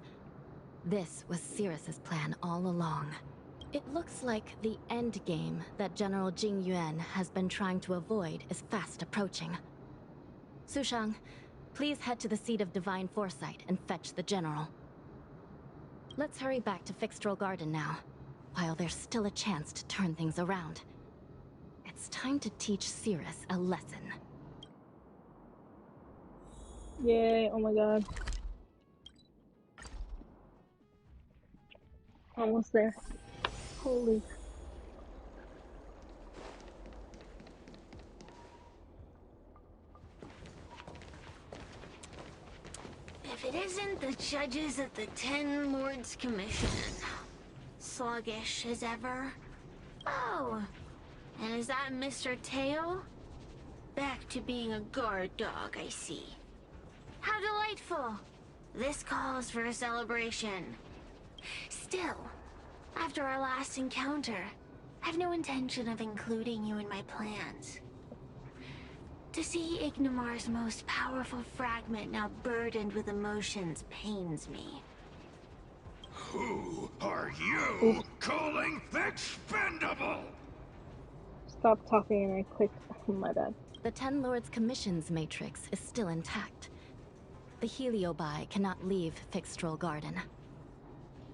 This was Cirrus's plan all along. It looks like the end game that General Jing Yuan has been trying to avoid is fast approaching. Sushang, please head to the seat of Divine Foresight and fetch the General. Let's hurry back to Fixtral Garden now, while there's still a chance to turn things around. It's time to teach Cirrus a lesson. Yay, oh my god. Almost there. Holy. If it isn't the judges at the Ten Lords Commission. Sluggish as ever. Oh, and is that Mr. Tail? Back to being a guard dog, I see. How delightful. This calls for a celebration. Still, after our last encounter, I've no intention of including you in my plans. To see Ignimar's most powerful fragment now burdened with emotions pains me. Who are you calling expendable? Stop talking and I clicked. My bad. The Ten Lords Commission's matrix is still intact. The Heliobi cannot leave Fixtral Garden.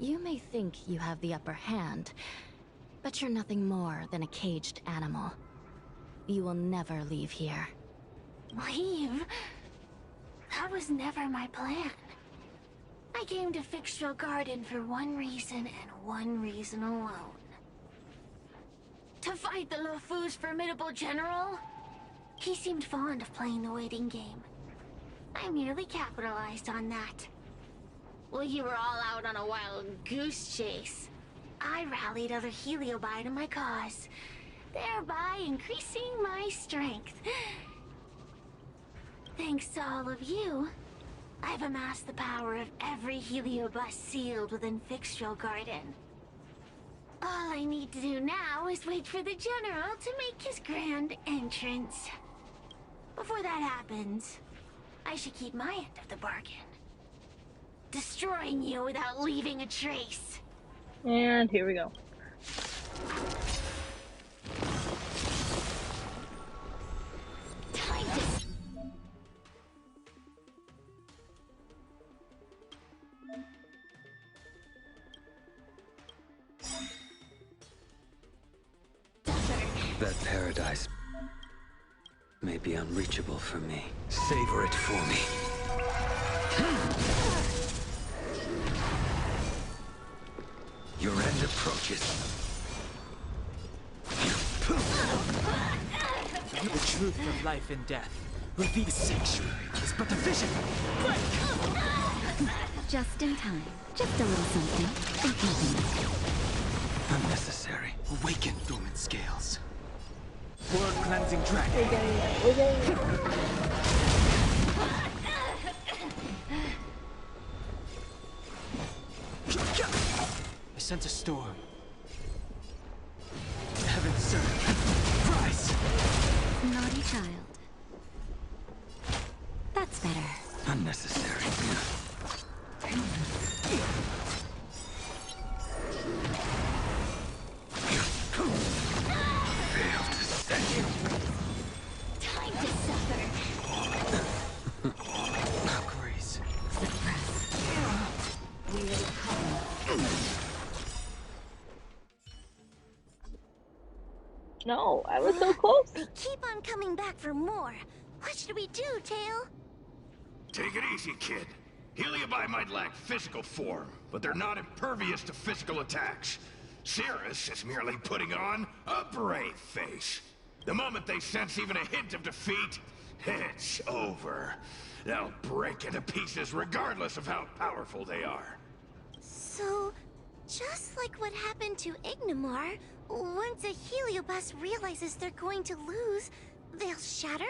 You may think you have the upper hand, but you're nothing more than a caged animal. You will never leave here. Leave? That was never my plan. I came to Fixtral Garden for one reason and one reason alone. To fight the Luofu's formidable general? He seemed fond of playing the waiting game. I merely capitalized on that. While you were all out on a wild goose chase, I rallied other Heliobi to my cause, thereby increasing my strength. Thanks to all of you, I've amassed the power of every Heliobus sealed within Fixtral Garden. All I need to do now is wait for the General to make his grand entrance. Before that happens, I should keep my end of the bargain. Destroying you without leaving a trace. And here we go. Time to... That paradise may be unreachable for me. Savor it for me. Your end approaches. The truth of life and death. Reveal the sanctuary is but a vision. Just in time. Just a little something. In keeping. Unnecessary. Awaken dormant scales. World cleansing dragon. We're getting it. We're getting it. I sense a storm. Heaven surge. Rise. Naughty child. That's better. Unnecessary. Failed to set you. Time to suffer. Grace. We will come. No, I was so close. They keep on coming back for more. What should we do, Tail? Take it easy, kid. Heliobi might lack physical form, but they're not impervious to physical attacks. Cirrus is merely putting on a brave face. The moment they sense even a hint of defeat, it's over. They'll break into pieces regardless of how powerful they are. So, just like what happened to Ignimar, once a Heliobus realizes they're going to lose, they'll shatter?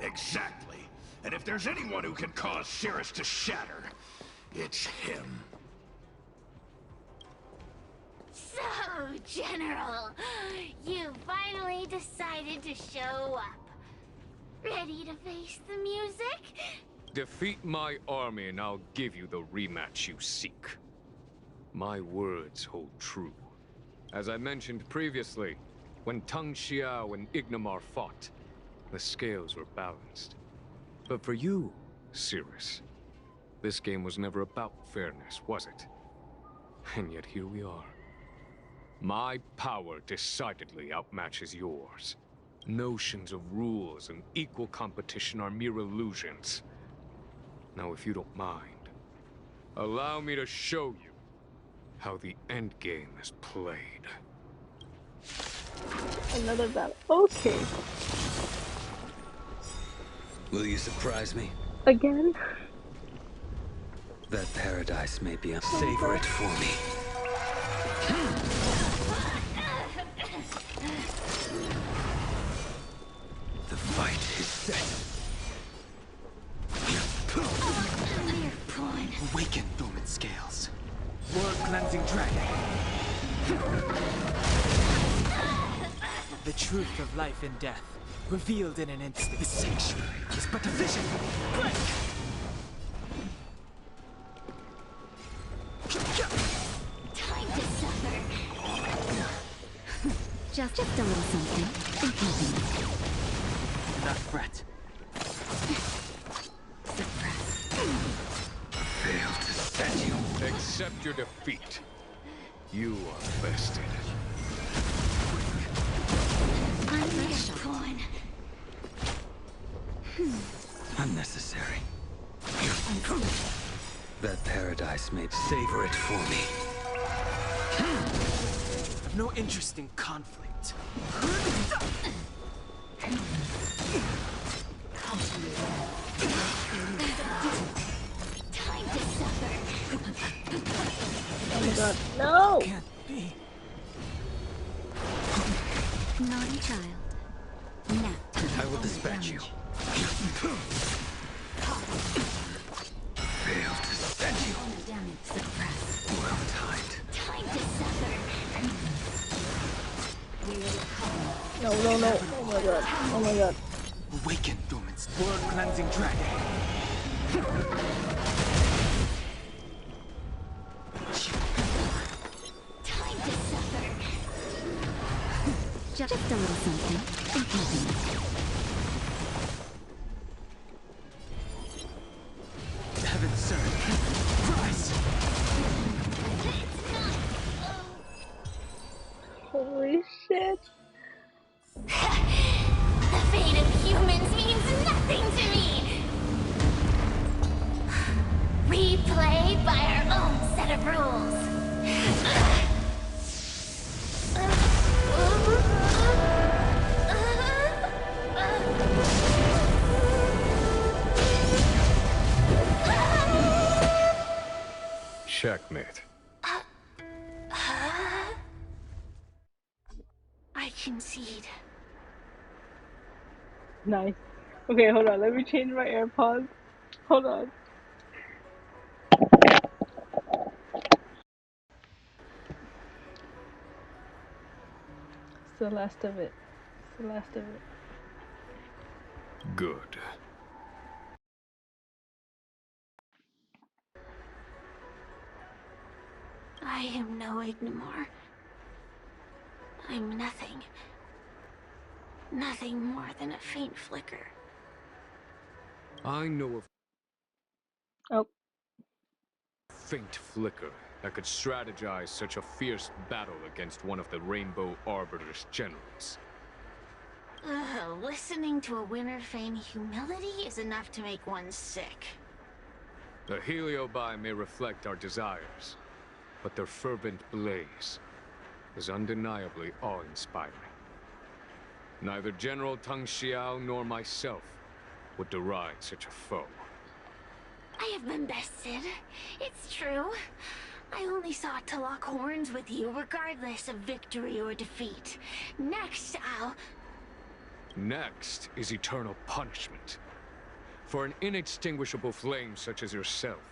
Exactly. And if there's anyone who can cause Cirrus to shatter, it's him. So, General, you finally decided to show up. Ready to face the music? Defeat my army and I'll give you the rematch you seek. My words hold true. As I mentioned previously, when Tang Xiao and Ignimar fought, the scales were balanced. But for you, Cirrus, this game was never about fairness, was it? And yet here we are. My power decidedly outmatches yours. Notions of rules and equal competition are mere illusions. Now, if you don't mind, allow me to show you how the endgame is played. Another battle. Okay. Will you surprise me? Again? That paradise may be savor it for me. The fight is set. Awaken dormant scales. World cleansing dragon. The truth of life and death, revealed in an instant. The sanctuary is but a vision. Time to suffer. Just a little something. In keeping. Not fret. Fail to set you. Accept your defeat. You are bested. Unnecessary. That paradise may savor it for me. I've no interest in conflict. Time to suffer. Oh my god, no! Can't be. Naughty child. Nap time. I will dispatch you. Failed to send you. Damage suppressed. Well timed. Time to suffer. No, no, no. Oh my god. Oh my god. Awaken, dormant. World cleansing dragon. Time to suffer. Just a little something. Think nothing. Heaven, sir. Rise! Holy shit. The fate of humans means nothing to me! We play by our own set of rules. Checkmate. I concede. Nice. Okay, hold on. Let me change my AirPods. Hold on. It's the last of it. It's the last of it. Good. I am no Ignimor. I'm nothing. Nothing more than a faint flicker. I know Oh. a faint flicker that could strategize such a fierce battle against one of the Rainbow Arbiter's generals. Listening to a winner feign humility is enough to make one sick. The Heliobi may reflect our desires, but their fervent blaze is undeniably awe-inspiring. Neither General Tang Xiao nor myself would deride such a foe. I have been bested. It's true. I only sought to lock horns with you regardless of victory or defeat. Next, Next is eternal punishment. For an inextinguishable flame such as yourself,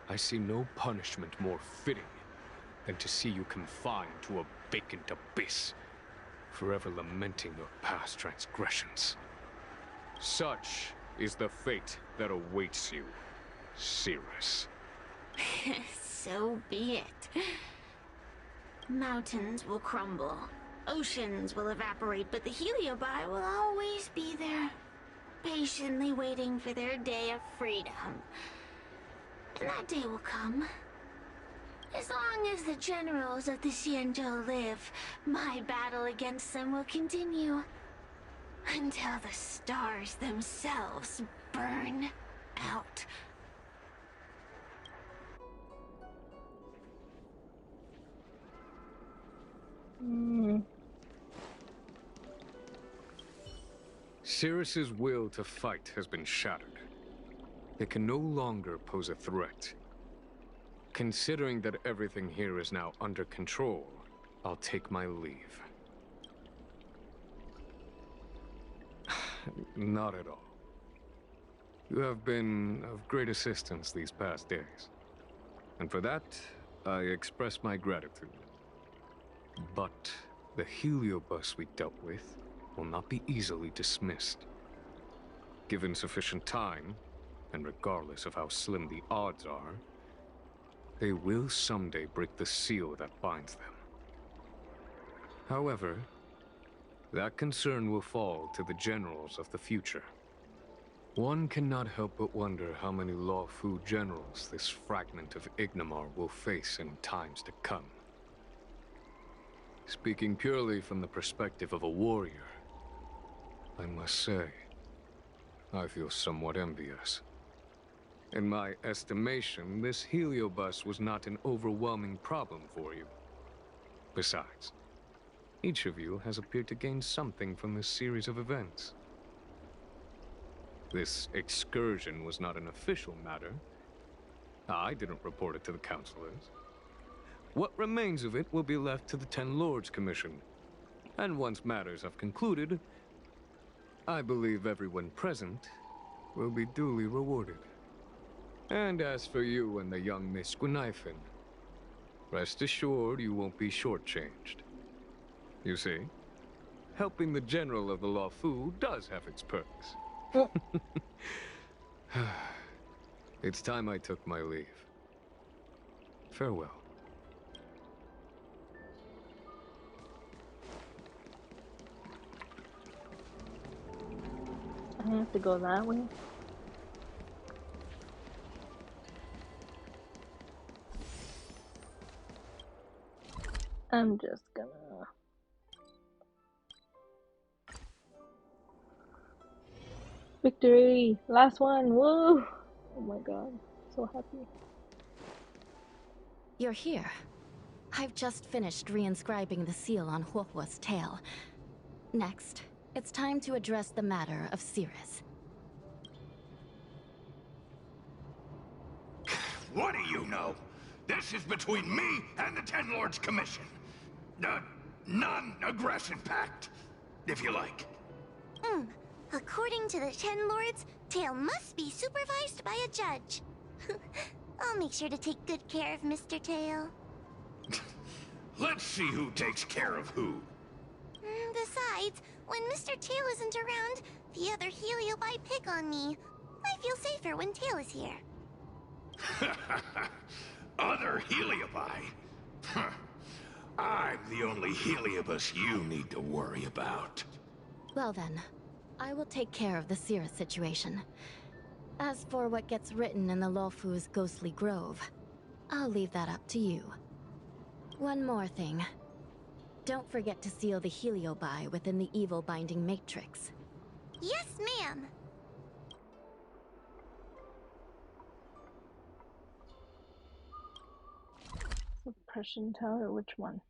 I see no punishment more fitting than to see you confined to a vacant abyss, forever lamenting your past transgressions. Such is the fate that awaits you, Cirrus. So be it. Mountains will crumble. Oceans will evaporate, but the Heliobi will always be there, patiently waiting for their day of freedom. And that day will come. As long as the generals of the Xianzhou live, my battle against them will continue. Until the stars themselves burn out. Cirrus's will to fight has been shattered. They can no longer pose a threat. Considering that everything here is now under control, I'll take my leave. Not at all. You have been of great assistance these past days. And for that, I express my gratitude. But the Heliobus we dealt with will not be easily dismissed. Given sufficient time, and regardless of how slim the odds are, they will someday break the seal that binds them. However, that concern will fall to the generals of the future. One cannot help but wonder how many Luofu generals this fragment of Ignimar will face in times to come. Speaking purely from the perspective of a warrior, I must say, I feel somewhat envious. In my estimation, this Heliobus was not an overwhelming problem for you. Besides, each of you has appeared to gain something from this series of events. This excursion was not an official matter. I didn't report it to the councilors. What remains of it will be left to the Ten Lords Commission. And once matters have concluded, I believe everyone present will be duly rewarded. And as for you and the young Miss Gwynaifin, rest assured you won't be shortchanged. You see, helping the general of the Lawfu does have its perks. It's time I took my leave. Farewell. I have to go that way. I'm just gonna... Victory! Last one! Woo! Oh my god, so happy. You're here. I've just finished reinscribing the seal on Huohuo's tail. Next, it's time to address the matter of Cirrus. What do you know? This is between me and the Ten Lords Commission. A non-aggression pact, if you like. According to the Ten Lords, Tail must be supervised by a judge. I'll make sure to take good care of Mr. Tail. Let's see who takes care of who. Besides, when Mr. Tail isn't around, the other Heliobi pick on me. I feel safer when Tail is here. Other Heliobi? Huh. I'm the only Heliobus you need to worry about. Well then, I will take care of the Cirrus situation. As for what gets written in the Lawfu's Ghostly Grove, I'll leave that up to you. One more thing. Don't forget to seal the Heliobi within the evil binding matrix. Yes, ma'am. Suppression tower, which one?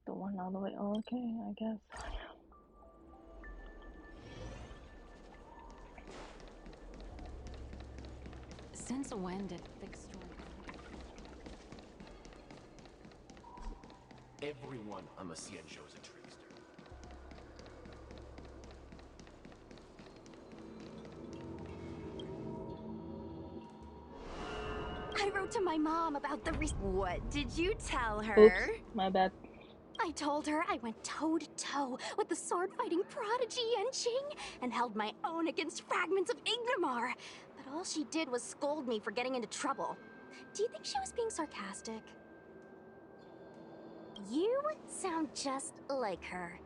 The one all the way, oh, okay, I guess. Since when did Fixed Everyone on the Xianzhou is a trickster. I wrote to my mom about the What did you tell her? Oops, my bad. I told her I went toe-to-toe with the sword-fighting prodigy Yanqing and held my own against fragments of Ingmar. But all she did was scold me for getting into trouble. Do you think she was being sarcastic? You sound just like her.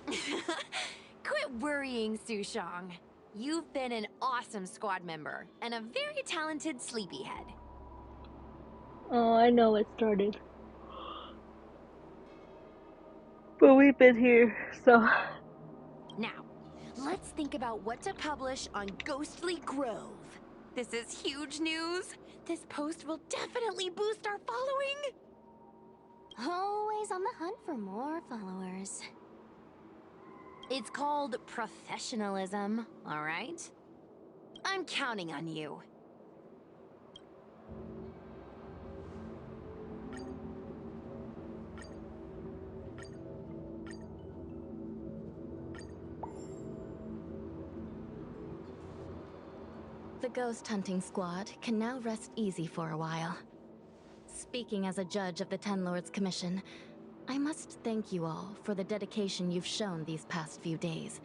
Quit worrying, Sushang. You've been an awesome squad member and a very talented sleepyhead. Oh, I know it started. But we've been here, so... Now, let's think about what to publish on Ghostly Grove. This is huge news. This post will definitely boost our following. Always on the hunt for more followers. It's called professionalism, all right? I'm counting on you. The ghost hunting squad can now rest easy for a while. Speaking as a judge of the Ten Lords Commission, I must thank you all for the dedication you've shown these past few days.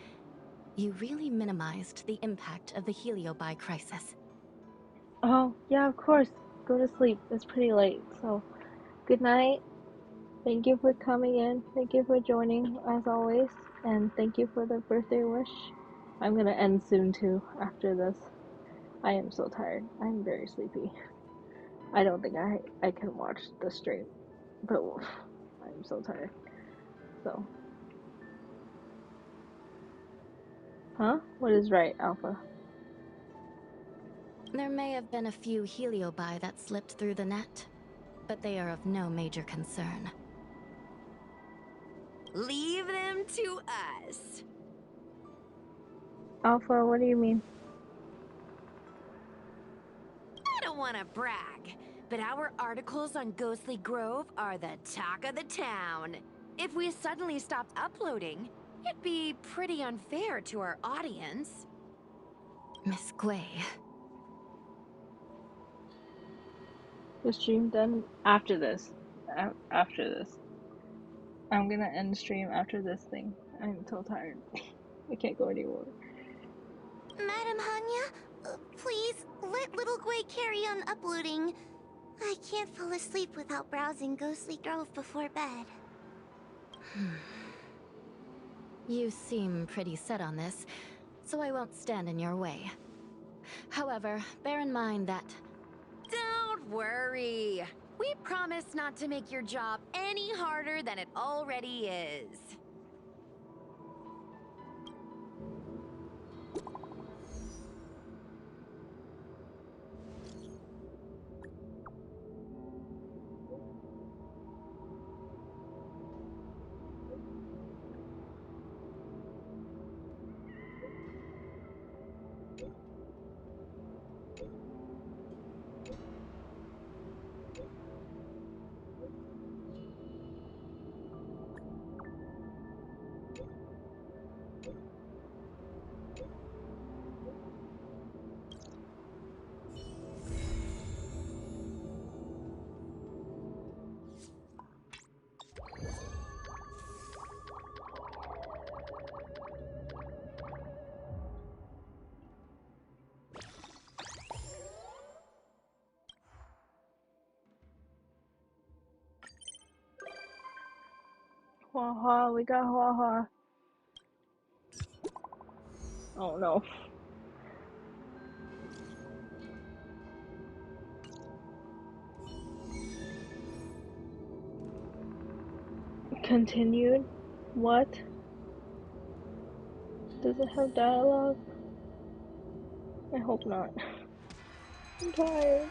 You really minimized the impact of the Heliobi crisis. Oh, yeah, of course. Go to sleep. It's pretty late, so good night. Thank you for coming in. Thank you for joining, as always. And thank you for the birthday wish. I'm gonna end soon, too, after this. I am so tired. I'm very sleepy. I don't think I can watch the stream, but I'm so tired. So. Huh? What is right, Alpha? There may have been a few Heliobi that slipped through the net, but they are of no major concern. Leave them to us. Alpha, what do you mean? I don't want to brag, but our articles on Ghostly Grove are the talk of the town. If we suddenly stopped uploading, it'd be pretty unfair to our audience. Miss Gwei. The stream done after this. After this. I'm gonna end the stream after this thing. I'm so tired. I can't go anymore. Madam Hanya, please let little Gwei carry on uploading. I can't fall asleep without browsing Ghostly Grove before bed. You seem pretty set on this, so I won't stand in your way. However, bear in mind that... Don't worry. We promise not to make your job any harder than it already is. Hua Hua, we got Hua Hua. Oh no. Continued? What? Does it have dialogue? I hope not. I'm tired.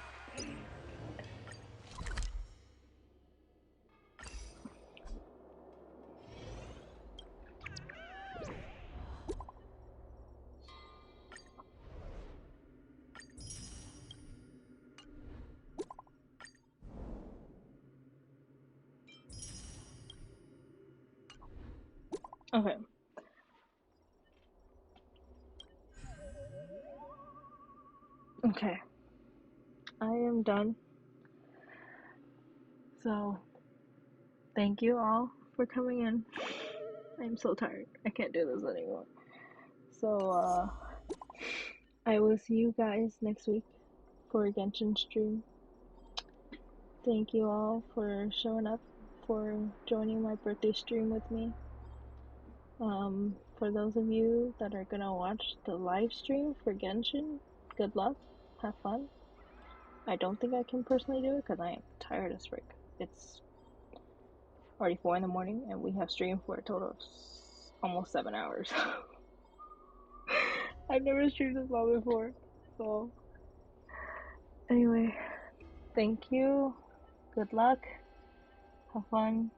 Okay. Okay. I am done. So, thank you all for coming in. I'm so tired. I can't do this anymore. So, I will see you guys next week for a Genshin stream. Thank you all for showing up, for joining my birthday stream with me. For those of you that are gonna watch the live stream for Genshin, good luck, have fun. I don't think I can personally do it because I am tired as frick. It's already 4 in the morning and we have streamed for a total of almost 7 hours. I've never streamed this long before, so anyway, thank you, good luck, have fun.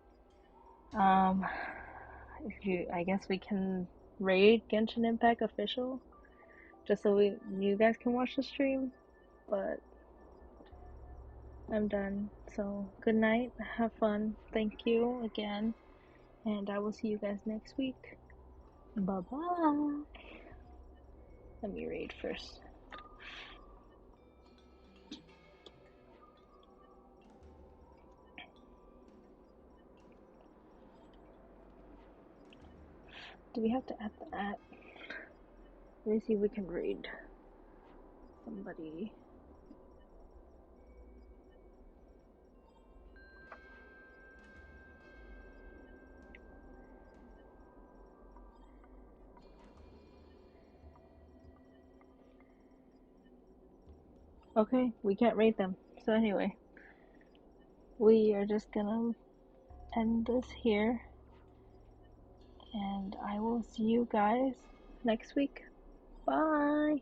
I guess we can raid Genshin Impact official, just so you guys can watch the stream, but I'm done. So good night, have fun, thank you again, and I will see you guys next week. Bye bye. Let me raid first. Do we have to add the at? Let me see if we can raid somebody. Okay, we can't raid them. So anyway, we are just gonna end this here, and I will see you guys next week. Bye!